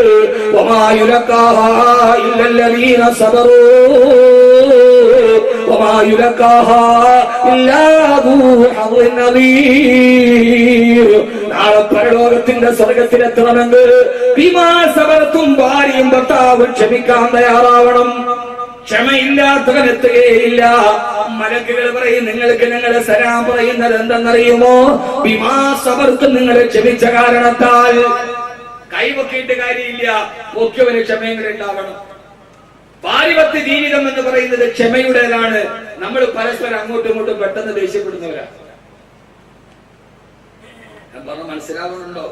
നാളെ പരലോകത്തിന്റെ സ്വർഗത്തിലെത്തണമെങ്കിൽ വിമാസവർത്തും ഭാര്യയും ഭർത്താവും ക്ഷമിക്കാൻ തയ്യാറാവണം. ക്ഷമയില്ലാത്തവൻ എത്തുകയില്ല. മലക്കുകൾ പറയും നിങ്ങൾക്ക് ഞങ്ങളെ സലാം പറയുന്നത് എന്തെന്നറിയുമോ, വിമാസവർക്കും നിങ്ങൾ ക്ഷമിച്ച കാരണത്താൽ. കൈവക്കിയിട്ട് കാര്യമില്ല, മുഖ്യവന് ക്ഷമയെങ്കിലും ഉണ്ടാവണം. പാരിപത്യ ജീവിതം എന്ന് പറയുന്നത് ക്ഷമയുടേതാണ്. നമ്മൾ പരസ്പരം അങ്ങോട്ടും ഇങ്ങോട്ടും പെട്ടെന്ന് ദേഷ്യപ്പെടുന്നവരാ. മനസ്സിലാവുന്നുണ്ടോ?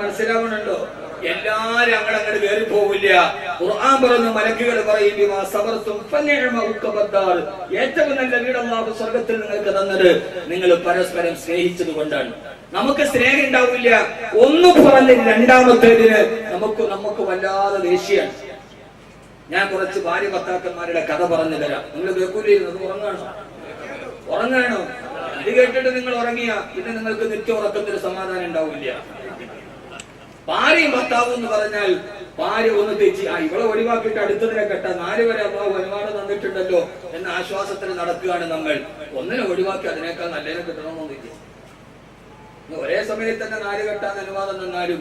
മനസ്സിലാവുന്നുണ്ടോ? എല്ലാരും അങ്ങോട്ട് കയറി പോവില്ല. ഖുർആൻ പറയുന്ന മലക്കുകൾ പറയും ഏറ്റവും നല്ല വീട് അല്ലാഹു സ്വർഗത്തിൽ നിങ്ങൾക്ക് തന്നത് നിങ്ങൾ പരസ്പരം സ്നേഹിച്ചത് കൊണ്ടാണ്. നമുക്ക് സ്നേഹം ഉണ്ടാവില്ല. ഒന്ന് പറഞ്ഞ് രണ്ടാമത്തേതിന് നമുക്ക് വല്ലാതെ ദേഷ്യാണ്. ഞാൻ കുറച്ച് ഭാര്യ ഭർത്താക്കന്മാരുടെ കഥ പറഞ്ഞു തരാം. നിങ്ങൾ കേൾക്കൂലിരുന്നത് ഉറങ്ങാണോ? ഇത് കേട്ടിട്ട് നിങ്ങൾ ഉറങ്ങിയ പിന്നെ നിങ്ങൾക്ക് നിത്യ ഉറക്കത്തിന് സമാധാനം ഉണ്ടാവില്ല. ഭാര്യയും ഭർത്താവും എന്ന് പറഞ്ഞാൽ ഭാര്യ ഒന്ന് തെറ്റി ഇവളെ ഒഴിവാക്കിയിട്ട് അടുത്തതിനെ കെട്ടാ 4 വരെ അള്ളാഹു അനുവാദം തന്നിട്ടുണ്ടല്ലോ എന്ന ആശ്വാസത്തിൽ നടക്കുകയാണ് നമ്മൾ. ഒന്നിനെ ഒഴിവാക്കി അതിനേക്കാൾ നല്ലതിനെ കിട്ടണമെന്നില്ല. ഒരേ സമയത്ത് തന്നെ 4 കെട്ടാൻ അനുവാദം തന്നാലും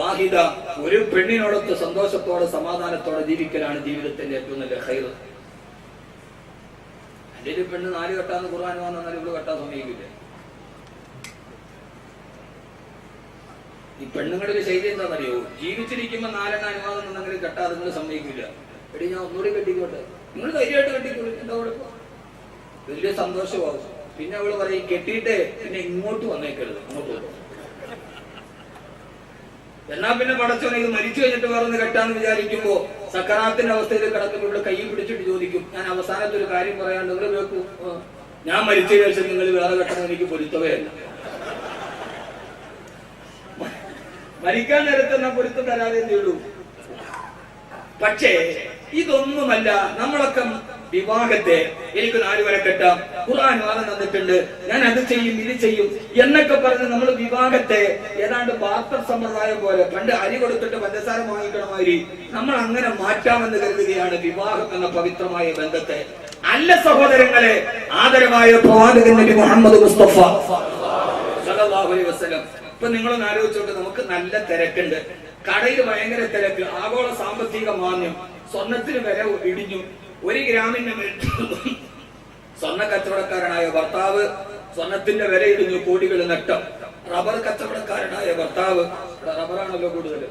വാഹിദ ഒരു പെണ്ണിനോടൊത്ത് സന്തോഷത്തോടെ സമാധാനത്തോടെ ജീവിക്കലാണ് ജീവിതത്തിന്റെ ഏറ്റവും നല്ല ഖൈർ. എന്റെ ഒരു പെണ്ണ് 4 കെട്ടാന്ന് ഖുർആൻ വന്നാൽ ഇവിടെ കെട്ടാൻ സമീപിക്കില്ല. ഈ പെണ്ണുങ്ങളുടെ ശൈലി എന്താണെന്നറിയോ, ജീവിച്ചിരിക്കുമ്പോ 4 അനുവാദം തന്നെങ്കിലും കെട്ടാതെ നിങ്ങൾ സമ്മതിക്കില്ല. എടി ഞാൻ ഒന്നുകൂടി കെട്ടിക്കോട്ടെ, നിങ്ങൾ ധൈര്യമായിട്ട് കെട്ടിക്കോളൂ, എന്താ കുഴപ്പം? വലിയ സന്തോഷമാവും. പിന്നെ അവള് പറയും കെട്ടിയിട്ടേ പിന്നെ ഇങ്ങോട്ട് വന്നേക്കരുത്, അങ്ങോട്ട് വരും. എന്നാ പിന്നെ പടച്ചോനെ ഇത് മരിച്ചു കഴിഞ്ഞിട്ട് വേറൊന്ന് കെട്ടാന്ന് വിചാരിക്കുമ്പോ സക്കറാത്തിന്റെ അവസ്ഥയിൽ കിടക്കുമ്പോൾ ഇവിടെ കൈ പിടിച്ചിട്ട് ചോദിക്കും, ഞാൻ അവസാനത്തെ ഒരു കാര്യം പറയാണ്ട് നിങ്ങൾ കേൾക്കൂ, ഞാൻ മരിച്ചതിന് ശേഷം നിങ്ങൾ വേറെ കെട്ടണം എനിക്ക് പൊരുത്തവേ അല്ല. മരിക്കാൻ നേരത്തെ ഞാൻ പൊരുത്തം തരാതെ ഉള്ളൂ. പക്ഷേ ഇതൊന്നുമല്ല. നമ്മളൊക്കെ വിവാഹത്തെ എനിക്ക് 4 വരെ കെട്ടാം, ഖുർആൻ വാദം തന്നിട്ടുണ്ട്, ഞാൻ അത് ചെയ്യും ഇത് ചെയ്യും എന്നൊക്കെ പറഞ്ഞ് നമ്മൾ വിവാഹത്തെ ഏതാണ്ട് ബാർട്ടർ സമ്പ്രദായം പോലെ പണ്ട് അരി കൊടുത്തിട്ട് പഞ്ചസാര വാങ്ങിക്കണമാതിരി നമ്മൾ അങ്ങനെ മാറ്റാമെന്ന് കരുതുകയാണ് വിവാഹം എന്ന പവിത്രമായ ബന്ധത്തെ. അല്ല സഹോദരങ്ങളെ, ആദരവായ പ്രവാചകൻ നബി മുഹമ്മദ് മുസ്തഫ സല്ലല്ലാഹു അലൈഹി വസല്ലം. ഇപ്പൊ നിങ്ങളൊന്ന് ആലോചിച്ചോട്ട്, നമുക്ക് നല്ല തിരക്കുണ്ട്, കടയിൽ ഭയങ്കര തിരക്ക്, ആഗോള സാമ്പത്തിക മാന്ദ്യം, സ്വർണത്തിന് വില ഇടിഞ്ഞു, 1 ഗ്രാമിന് സ്വർണ്ണ കച്ചവടക്കാരനായ ഭർത്താവ് സ്വർണത്തിന്റെ വില ഇടിഞ്ഞു, കോടികൾ നഷ്ടം. റബ്ബർ കച്ചവടക്കാരനായ ഭർത്താവ്, റബ്ബറാണല്ലോ കൂടുതൽ,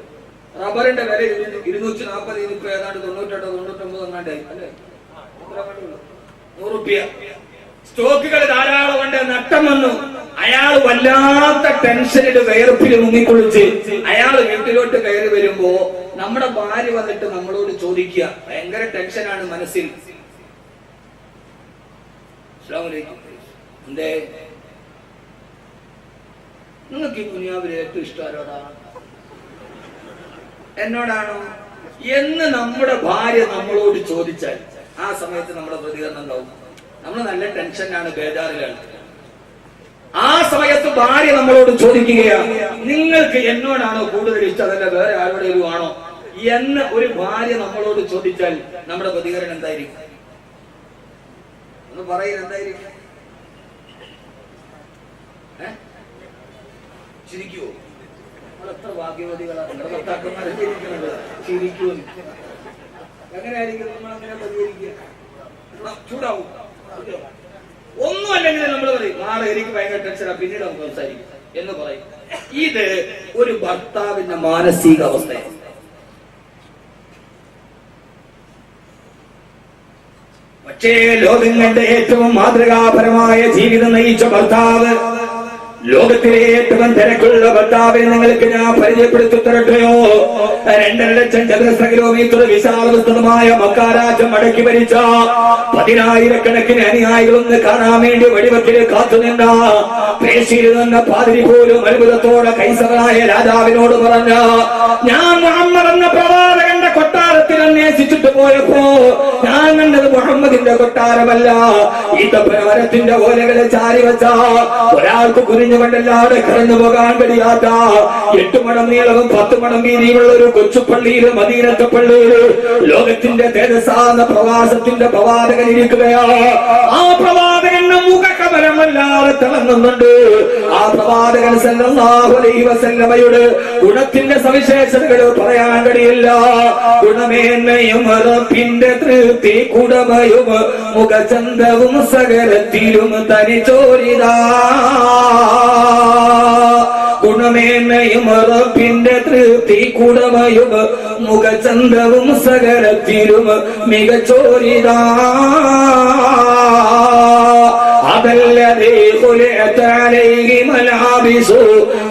റബ്ബറിന്റെ വില ഇടിഞ്ഞു 240, ഇനിയിപ്പോ ഏതാണ്ട് 98 99 എങ്ങാണ്ടായി അല്ലെ, 100 രൂപ. സ്റ്റോക്കുകൾ ധാരാളം കൊണ്ട് നഷ്ടം വന്നു. അയാൾ വല്ലാത്ത ടെൻഷനിൽ വേർപ്പിൽ മുങ്ങിക്കൊള്ളിച്ച് അയാൾ വീട്ടിലോട്ട് കയറി വരുമ്പോ നമ്മുടെ ഭാര്യ വന്നിട്ട് നമ്മളോട് ചോദിക്കുക, ഭയങ്കര ടെൻഷനാണ് മനസ്സിൽ, എന്തേ നിങ്ങൾക്ക് ഈ ദുനിയാവിൽ ഏറ്റവും ഇഷ്ടം ആരോടാണ്? എന്നോടാണോ എന്ന് നമ്മുടെ ഭാര്യ നമ്മളോട് ചോദിച്ചാൽ ആ സമയത്ത് നമ്മുടെ പ്രതികരണം ഉണ്ടാവും, നമ്മൾ നല്ല ടെൻഷനാണ്, ബേജാറിലാണ്. ആ സമയത്ത് ഭാര്യ നമ്മളോട് ചോദിക്കുകയാണ്, നിങ്ങൾക്ക് എന്നോടാണോ കൂടുതൽ ഇഷ്ടം അതല്ല വേറെ ആരോടെങ്കിലും ആണോ എന്ന് ഒരു ഭാര്യ നമ്മളോട് ചോദിച്ചാൽ നമ്മുടെ പ്രതികരണം എന്തായിരിക്കും? ഒന്ന് പറയുന്നത് എന്തായിരിക്കും? ചിരിക്കുവോ? നമ്മൾ എത്ര ഭാഗ്യവതികളാണ്, നമ്മുടെ ഭർത്താക്കന്മാരെ ചിരിക്കുന്നുണ്ട്, ചിരിക്കുവോ? എങ്ങനെയായിരിക്കും നമ്മൾ അങ്ങനെ പ്രതികരിക്കുക? ചൂടാവും. നാളെ എനിക്ക് ഭയങ്കര ടെൻഷനാ, പിന്നീട് നമുക്ക് സംസാരിക്കും എന്ന് പറയും. ഇത് ഒരു ഭർത്താവിന്റെ മാനസികാവസ്ഥയാണ്. പക്ഷേ ലോകങ്ങളുടെ ഏറ്റവും മാതൃകാപരമായ ജീവിതം നയിച്ച ഭർത്താവ്, ലോകത്തിലെ ഏറ്റവും തിരക്കുള്ള ഭർത്താവിനെ നിങ്ങൾക്ക് ഞാൻ പരിചയപ്പെടുത്തി തരട്ടെയോ? 2.5 ലക്ഷം ചതുരശ്ര കിലോമീറ്റർ വിശാലവിസ്തൃതമായ മക്കാരാജ്യം അടക്കി ഭരിച്ച 10,000-കണക്കിന് അനുയായികളൊന്ന് കാണാൻ വേണ്ടി വെടിവെക്കില് കാത്തുനിന്ന പേശിയിൽ നിന്ന പാതിരി പോലും അത്ഭുതത്തോടെ കൈസറായ രാജാവിനോട് പറഞ്ഞ, ഞാൻ മുഹമ്മദ് എന്ന പ്രവാചകന്റെ കൊട്ടാരത്തിൽ അന്വേഷിച്ചിട്ട് പോയപ്പോ ഞാൻ കണ്ടത് മുഹമ്മദിന്റെ കൊട്ടാരമല്ല, ഈത്തപ്പനമരത്തിന്റെ ഓലകളെ ചാരി വെച്ച ഒരാൾക്ക് കുനിഞ്ഞുകൊണ്ടല്ലാതെ കടന്നു പോകാൻ കഴിയാത്ത 8 മടം നീളവും 10 മടം വീതിയുമുള്ള ഒരു കൊച്ചുപള്ളിയില്, മദീനത്തെ പള്ളിയില് ലോകത്തിന്റെ തേജസ്സാന്ന പ്രവാസത്തിന്റെ പ്രവാചകൻ ഇരിക്കുകയാണ്. ആ പ്രവാചകന്റെ മുഖകമലമല്ലാതെ തിളങ്ങുന്നുണ്ട്. ആ പ്രവാചകൻ സല്ലല്ലാഹു അലൈഹി വസല്ലമയുടെ ഗുണത്തിന്റെ സവിശേഷതകൾ പറയാൻ കഴിയില്ല. ഗുണമേന്മയും റബ്ബിന്റെ തൃപ്തി കുടമയും മുഖചന്തവും സകലത്തിലും തനിച്ചോരിതാ. ഗുണമേന്മയും റബ്ബിന്റെ തൃപ്തി കുടമയും മുഖചന്തവും സകലത്തിലും മികച്ചോരിതാ. അതല്ലതേ ഖുലിഅത അലൈഹി മലാബിസു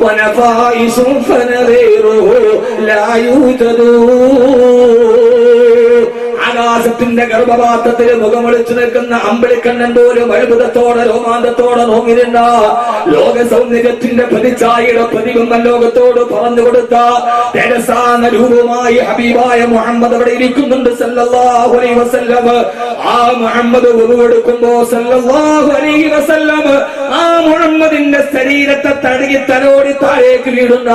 വനഫായിസു ഫനഗൈറുഹു ലാ യൂജദു. ആകാശത്തിന്റെ ഗർഭപാത്രത്തിൽ മുഖമൊളിച്ചു നിൽക്കുന്ന അമ്പിളിക്കണ്ണൻ പോലും അത്ഭുതത്തോടെ രോമാന്തത്തോടെ നോങ്ങിരുന്ന ലോക സൗന്ദര്യത്തിന്റെ പ്രതിച്ഛായയുടെ പ്രതിബിംബം ലോകത്തോട് പറഞ്ഞു കൊടുത്ത തേജസ്സാന രൂപമായി ഹബീബായ മുഹമ്മദ് അവിടെ ഇരിക്കുന്നുണ്ട് സല്ലല്ലാഹു അലൈഹി വസല്ലം. ആ മുഹമ്മദ് ഉറുവെടുക്കുമ്പോ സല്ലല്ലാഹു അലൈഹി വസല്ലം ആ മുഹമ്മദിന്റെ ശരീരത്തെ തടകി തലോടി താഴേക്ക് വീടുന്ന,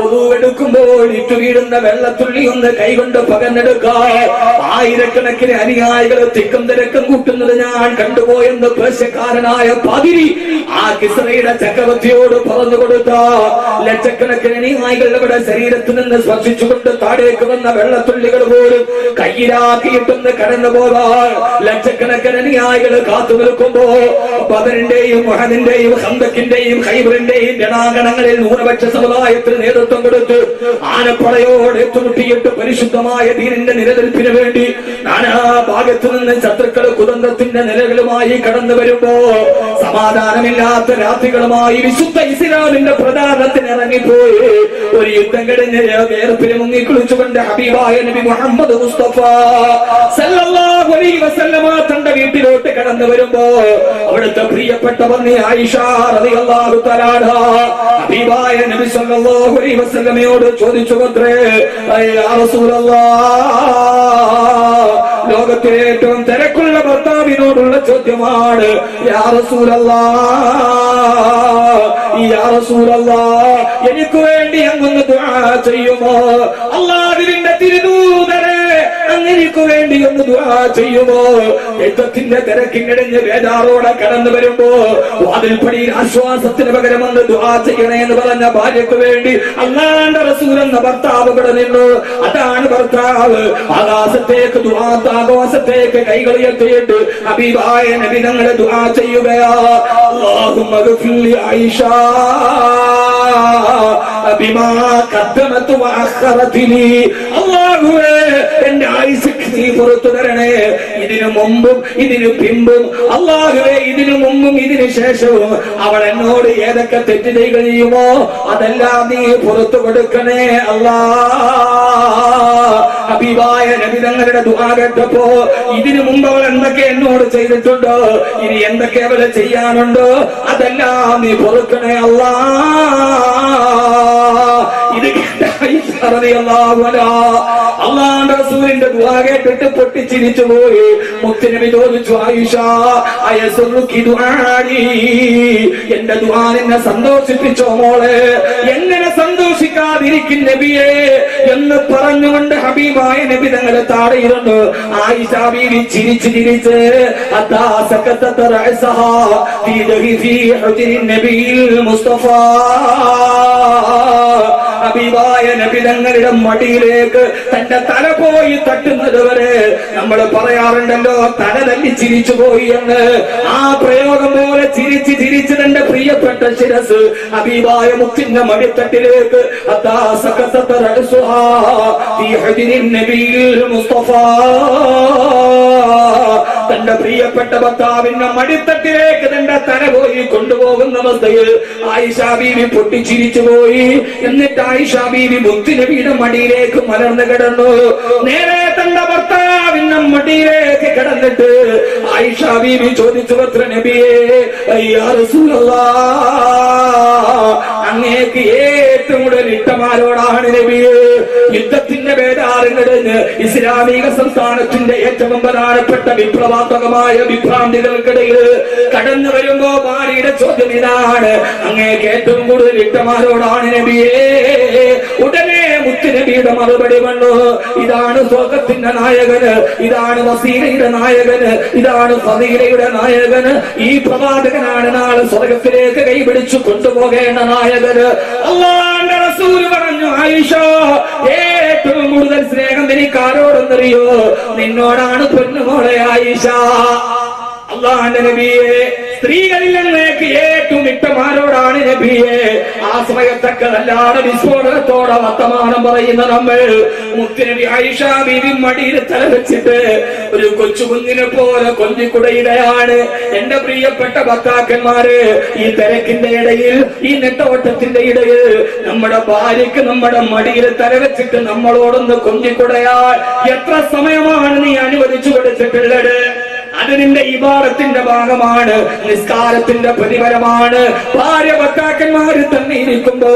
ഉറുവെടുക്കുമ്പോൾ ഇട്ടു വീടുന്ന വെള്ളത്തുള്ളി ഒന്ന് കൈകൊണ്ട് പകർന്നെടുക്കാൻ ആയിരക്കണക്കിന് അനുയായികൾ തിക്കും തിരക്കും കൂട്ടുന്നത് ഞാൻ കണ്ടുപോയെന്ന് പേർഷ്യക്കാരനായ പാതിരി ആ കിസ്രയുടെ ചക്രവർത്തിയോട് പറഞ്ഞു കൊടുത്ത ലക്ഷക്കണക്കിന് അനുയായികളുടെ ശരീരത്തിൽ നിന്ന് സ്പർശിച്ചുകൊണ്ട് താഴേക്ക് വന്ന വെള്ളത്തുള്ളികൾ പോലും കയ്യിലാക്കിയിട്ടൊന്ന് കടന്നു പോകാൻ ലക്ഷക്കണക്കിന് അനുയായികൾ കാത്തു നിൽക്കുമ്പോ ബദറിന്റെയും ഉഹദിന്റെയും ഖന്തക്കിന്റെയും ഖൈബറിന്റെയും രണാങ്കണങ്ങളിൽ ന്യൂനപക്ഷ സമുദായത്തിന് നേതൃത്വം കൊടുത്ത് ആനപ്പടയോട് ഏറ്റുമുട്ടിയിട്ട് പരിശുദ്ധമായ ദീനിന്റെ നിലനിൽപ്പിന് വേണ്ടി നാനാ ഭാഗത്തു നിന്ന് ശത്രുക്കൾ കുതന്ത്രത്തിന്റെ നിലകളുമായി കടന്നു വരുമ്പോ സമാധാനമില്ലാത്ത രാത്രികളുമായി വിശുദ്ധ ഇസ്ലാമിന്റെ പ്രധാനത്തിന് ഇറങ്ങിപ്പോയി ഒരു യുദ്ധം കഴിഞ്ഞ് വേർപ്പിൽ മുങ്ങിക്കുളിച്ചുകൊണ്ട് ഹബീബായ നബി മുഹമ്മദ് മുസ്തഫ സല്ലല്ലാഹു അലൈഹി വസല്ലമ തന്റെ വീട്ടിലോട്ട് കടന്നു വരുമ്പോ അവിടുത്തെ പ്രിയപ്പെട്ട പത്നി ആയിഷ റളിയല്ലാഹു തആല ഹബീബായ നബി സല്ലല്ലാഹു അലൈഹി വസല്ലമയോട് ചോദിച്ചുവത്രേ, യാ റസൂലല്ലാഹ്, ലോകത്തിലെ ഏറ്റവും തിരക്കുള്ള ഭർത്താവിനോടുള്ള ചോദ്യമാണ്, യാ റസൂലല്ലാഹ്, യാ റസൂലല്ലാഹ്, എനിക്ക് വേണ്ടി അങ്ങൊന്ന് ദുആ ചെയ്യുമോ? അല്ലാഹുവിന്റെ തിരുദൂതരെ, അങ്ങനെക്ക് വേണ്ടി ഒന്ന് ദുആ ചെയ്യുമോ? യുദ്ധത്തിന്റെ തിരക്കിനിടഞ്ഞ് വേദാറോടെ കടന്നു വരുമ്പോ വാതിൽപ്പടിയിൽ ആശ്വാസത്തിന് പകരം ഒന്ന് ദുആ ചെയ്യണേ എന്ന് പറഞ്ഞ ഭാര്യക്ക് വേണ്ടി അല്ലാഹുവിന്റെ റസൂൽ എന്ന ഭർത്താവ് ഇവിടെ നിന്നു. അതാണ് ഭർത്താവ്. ആകാശത്തേക്ക് ദുആ, ആകാശത്തേക്ക് കൈകൾ ഉയർത്തിയിട്ട് ഹബീബായ നബി തങ്ങളെ ദുആ ചെയ്യുകയാ. അല്ലാഹുമ്മ ഗഫിർ ലി ആയിഷ ബിമാ ഖദ്ദമത് വഅഖറത്നി. അല്ലാഹുവേ, എന്റെ ആയുസ്ക്ക് നീ പുറത്തു തരണേ, ഇതിനു മുമ്പും ഇതിനു പിമ്പും. അല്ലാഹുവേ, ഇതിനു മുമ്പും ഇതിനു ശേഷവും അവൾ എന്നോട് ഏതൊക്കെ തെറ്റ് ചെയ്യുമോ അതെല്ലാം നീ പുറത്തു കൊടുക്കണേ അല്ലാഹ്. ഹബീബായ നബി തങ്ങളുടെ ദുആ കേട്ടപ്പോ ഇതിനു മുമ്പ് അവൾ എന്തൊക്കെ എന്നോട് ചെയ്തിട്ടുണ്ടോ, ഇനി എന്തൊക്കെ അവളെ ചെയ്യാനുണ്ടോ അതെല്ലാം നീ പൊറുക്കണേ അല്ലാഹ്. ഇത് അള്ളാഹുവിന്റെ റസൂലിന്റെ ദുആ കേട്ടിട്ട് പൊട്ടിച്ചിരിച്ചു പോയി. മുത്തുനബി ചോദിച്ചു, ആയിഷ അയസുറുക്കി ദുആനി, എന്റെ ദുആ നിന്നെ സന്തോഷിപ്പിച്ചോ മോളെ? എങ്ങനെ സന്തോഷിക്കാതിരിക്കും നബിയെ എന്ന് പറഞ്ഞുകൊണ്ട് ഹബീബായ നബി തങ്ങളെ താഴെയിരുന്നു. ആയിഷ ബീവി ചിരിച്ച് ചിരിച്ച് അതാ സകതത റഅസഹാ ഫീ ഹുജ്രി നബിയിൽ മുസ്തഫ ഹബീബായ നബി തങ്ങളുടെ മടിയിലേക്ക് തന്റെ തല പോയി തട്ടുന്നത് വരെ നമ്മൾ പറയാറുണ്ടല്ലോ, തല തല്ലി ചിരിച്ചു പോയി എന്ന്. ആ പ്രയോഗം പോലെ ചിരിച്ച് ചിരിച്ച് തന്റെ പ്രിയപ്പെട്ട ശിരസ് ഹബീബായ മുത്തിന്റെ മടിത്തട്ടിലേക്ക് തന്റെ പ്രിയപ്പെട്ട ഭർത്താവിന്റെ മടിത്തട്ടിലേക്ക് തന്റെ തല പോയി കൊണ്ടുപോകുന്ന അവസ്ഥയിൽ ആയിഷ ബീവി പൊട്ടിച്ചിരിച്ചു പോയി. എന്നിട്ട് ആയിഷ ബീവി മുത്തുനബിയുടെ മടിയിലേക്ക് മലർന്നു കിടന്നു. നേരെ തന്റെ ഭർത്താവിന്റെ മടിയിലേക്ക് കിടന്നിട്ട് ആയിഷ ബീവി ചോദിച്ചു, പത്ര നബിയേ, യാ റസൂലല്ലാഹ്, അങ്ങേക്ക് ഏറ്റവും കൂടുതൽ ഇഷ്ടമാരോടാണ് നബിയെ? യുദ്ധത്തിന്റെ വേദാരങ്ങളിന് ഇസ്ലാമിക സംസ്ഥാനത്തിന്റെ ഏറ്റവും പ്രധാനപ്പെട്ട വിപ്ലവാത്മകമായ വിഭ്രാന്തികൾക്കിടയിൽ കടന്നു വരുമ്പോ ഭാര്യയുടെ ചോദ്യം ഇതാണ്, അങ്ങേക്ക് ഏറ്റവും കൂടുതൽ ഇഷ്ടമാരോടാണ് നബിയെ? ഉടനെ മുത്തുനബിയുടെ മറുപടി വന്നു, ഇതാണ് സ്വർഗത്തിന്റെ നായകന്, ഇതാണ് വസീലയുടെ നായകന്, ഇതാണ് ഫദീലയുടെ നായകന്, ഈ പ്രവാചകനാണ് നാളെ സ്വർഗത്തിലേക്ക് കൈപിടിച്ചു കൊണ്ടുപോകേണ്ട നായകന്. അല്ലാഹുവിന്റെ റസൂൽ പറഞ്ഞു, ആയിഷ, ഏറ്റവും കൂടുതൽ സ്നേഹം എനിക്ക് ആരോടെന്നറിയോ? നിന്നോടാണ് പൊന്നുമോളെ ആയിഷ. അല്ലാഹുവിന്റെ നബിയെ, സ്ത്രീകളിൽ നിന്നേക്ക് ഏറ്റവും ഇഷ്ടമാരോടാണ് നബിയെ? ആ സമയത്തക്കതല്ലാതെ വിസ്ഫോടനത്തോടെ വർത്തമാനം പറയുന്ന നമ്മൾ മുത്തുനബി ആയിഷ ബീവി മടിയിൽ തല വെച്ചിട്ട് ഒരു കൊച്ചുകുഞ്ഞിനെ പോലെ കൊഞ്ചിക്കുടയുകയാണ്. എന്റെ പ്രിയപ്പെട്ട ഭർത്താക്കന്മാര്, ഈ തിരക്കിന്റെ ഇടയിൽ, ഈ നെട്ടോട്ടത്തിന്റെ ഇടയിൽ നമ്മുടെ ഭാര്യക്ക് നമ്മുടെ മടിയിൽ തല വെച്ചിട്ട് നമ്മളോടൊന്ന് കൊഞ്ചിക്കുടയാൽ എത്ര സമയമാണ് നീ അനുവദിച്ചു കൊടുത്തിട്ടുള്ളത്? അത് നിന്റെ ഇബാദത്തിന്റെ ഭാഗമാണ്, നിസ്കാരത്തിന്റെ പ്രതിഫലമാണ്. ഭാര്യ ഭർത്താക്കന്മാര് തന്നെ ഇരിക്കുമ്പോ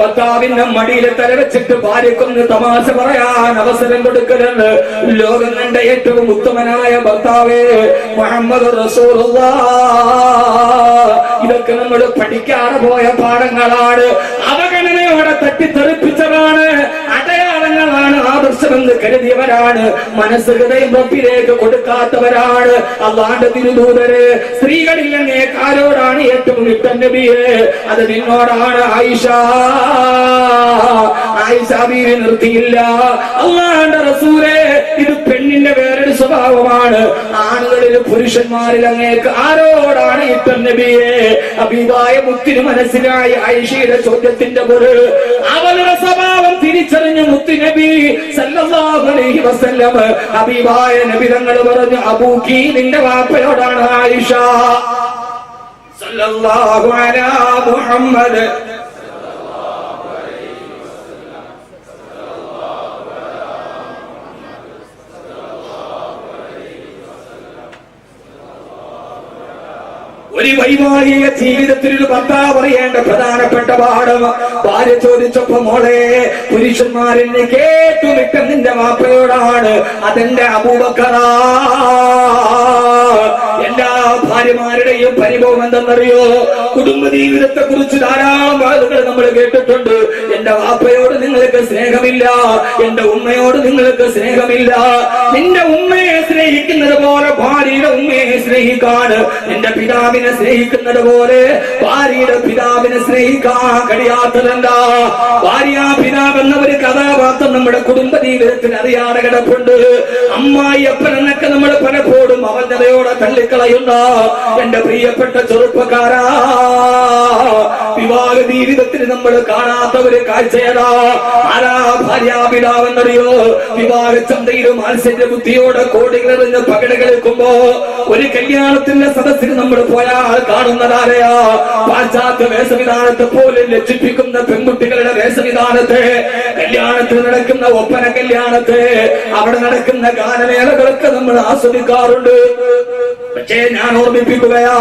ഭർത്താവിന്റെ മടിയിൽ തലവെച്ചിട്ട് ഭാര്യക്കൊന്ന് തമാശ പറയാൻ അവസരം കൊടുക്കരുത്. ലോകം കണ്ട ഏറ്റവും ഉത്തമനായ ഭർത്താവേ മുഹമ്മദ് റസൂലുള്ളാഹ്. ഇതൊക്കെ നമ്മൾ പഠിക്കാതെ പോയ പാഠങ്ങളാണ്, അവഗണനയോടെ തട്ടിത്തെറിപ്പിച്ചതാണ്, അടയാളങ്ങളാണ്, ആദർശമെന്ന് കരുതിയവരാണ്, മനസ്സ് ഹൃദയം റബ്ബിലേക്ക് കൊടുക്കാത്തവരാണ്. അല്ലാഹുവിന്റെ തിരുദൂതരെ, സ്ത്രീകളിൽ അങ്ങേക്ക് ആരോടാണ് ഏറ്റവും ഇഷ്ടം നബിയെ? അത് നിന്നോടാണ് ആയിഷ. ആയിഷ ബീവി നിർത്തിയില്ല. അല്ലാഹുവിന്റെ റസൂലേ, ഇത് പെണ്ണിന്റെ വേറൊരു സ്വഭാവമാണ്. ആണുകളിൽ പുരുഷന്മാരിൽ അങ്ങേക്ക് ആരോടാണ് ഇഷ്ടം നബിയെ? ഹബീബായ മുത്തിന് മനസ്സിലായി ആയിഷയുടെ ചോദ്യത്തിന്റെ പൊരുൾ. അവളുടെ സ്വഭാവം തിരിച്ചറിഞ്ഞു മുത്തുനബി സല്ലല്ലാഹു അലൈഹി വസല്ലം ഹബീബായ നബി തങ്ങൾ പറഞ്ഞു, അബൂക്കി, നിന്റെ വാപ്പയോടാണ് ആയിഷ. സല്ലല്ലാഹു അലാ മുഹമ്മദ്. ഒരു വൈവാഹിക ജീവിതത്തിൽ ഒരു ഭർത്താവ് പറയേണ്ട പ്രധാനപ്പെട്ട പാഠം. ഭാര്യ ചോദിച്ചപ്പോ, മോളെ, പുരുഷന്മാരിൽ ഏറ്റവും ഇഷ്ടം നിന്റെ വാപ്പയോടാണ്, അതെന്റെ അബൂബക്കറാ. എല്ലാ ഭാര്യമാരുടെയും പരിഭവം എന്തെന്നറിയോ? കുടുംബ ജീവിതത്തെ കുറിച്ച് ധാരാളം വാക്കുകൾ നമ്മൾ കേട്ടിട്ടുണ്ട്. എന്റെ വാപ്പയോട് നിങ്ങൾക്ക് സ്നേഹമില്ല, എന്റെ ഉമ്മയോട് നിങ്ങൾക്ക് സ്നേഹമില്ല. നിന്റെ ഉമ്മയെ സ്നേഹിക്കുന്നത് പോലെ ഭാര്യയുടെ ഉമ്മയെ സ്നേഹിക്കാണ്, നിന്റെ പിതാവിനെ സ്നേഹിക്കുന്നത് പോലെ ഭാര്യയുടെ പിതാവിനെ സ്നേഹിക്കാൻ കഴിയാത്തതെന്താ? ഭാര്യ പിതാവ് എന്ന ഒരു കഥാപാത്രം നമ്മുടെ കുടുംബ ജീവിതത്തിൽ അറിയാതെ കിടപ്പുണ്ട്. അമ്മായി അപ്പൻ എന്നൊക്കെ നമ്മൾ പലപ്പോഴും അവജ്ഞതയോടെ തള്ളിക്കളയുന്ന എന്റെ പ്രിയപ്പെട്ട ചെറുപ്പക്കാരാ, വിവാഹ ജീവിതത്തിൽ നമ്മൾ കാണാത്ത ഒരു കാഴ്ചയതാ. ആരാ ഭാര്യാപിതാവെന്നറിയോ? വിവാഹ ചന്തയിൽ മാത്സര്യ ബുദ്ധിയോടെ കോടികളെറിഞ്ഞ് പകട് കളിക്കുമ്പോ ഒരു കല്യാണത്തിന്റെ സദസ്സിന് നമ്മൾ പോയാൽ കാണുന്നതാരെയാ? പാശ്ചാത്യ വേഷവിധാനത്തെ പോലെ ലജ്ജിപ്പിക്കുന്ന പെൺകുട്ടികളുടെ വേഷവിധാനത്തെ, കല്യാണത്തിൽ നടക്കുന്ന ഒപ്പന കല്യാണത്തെ, അവിടെ നടക്കുന്ന ഗാനമേളകളൊക്കെ നമ്മൾ ആസ്വദിക്കാറുണ്ട്. പക്ഷേ ഞാൻ ഓർമ്മിപ്പിക്കുകയാ,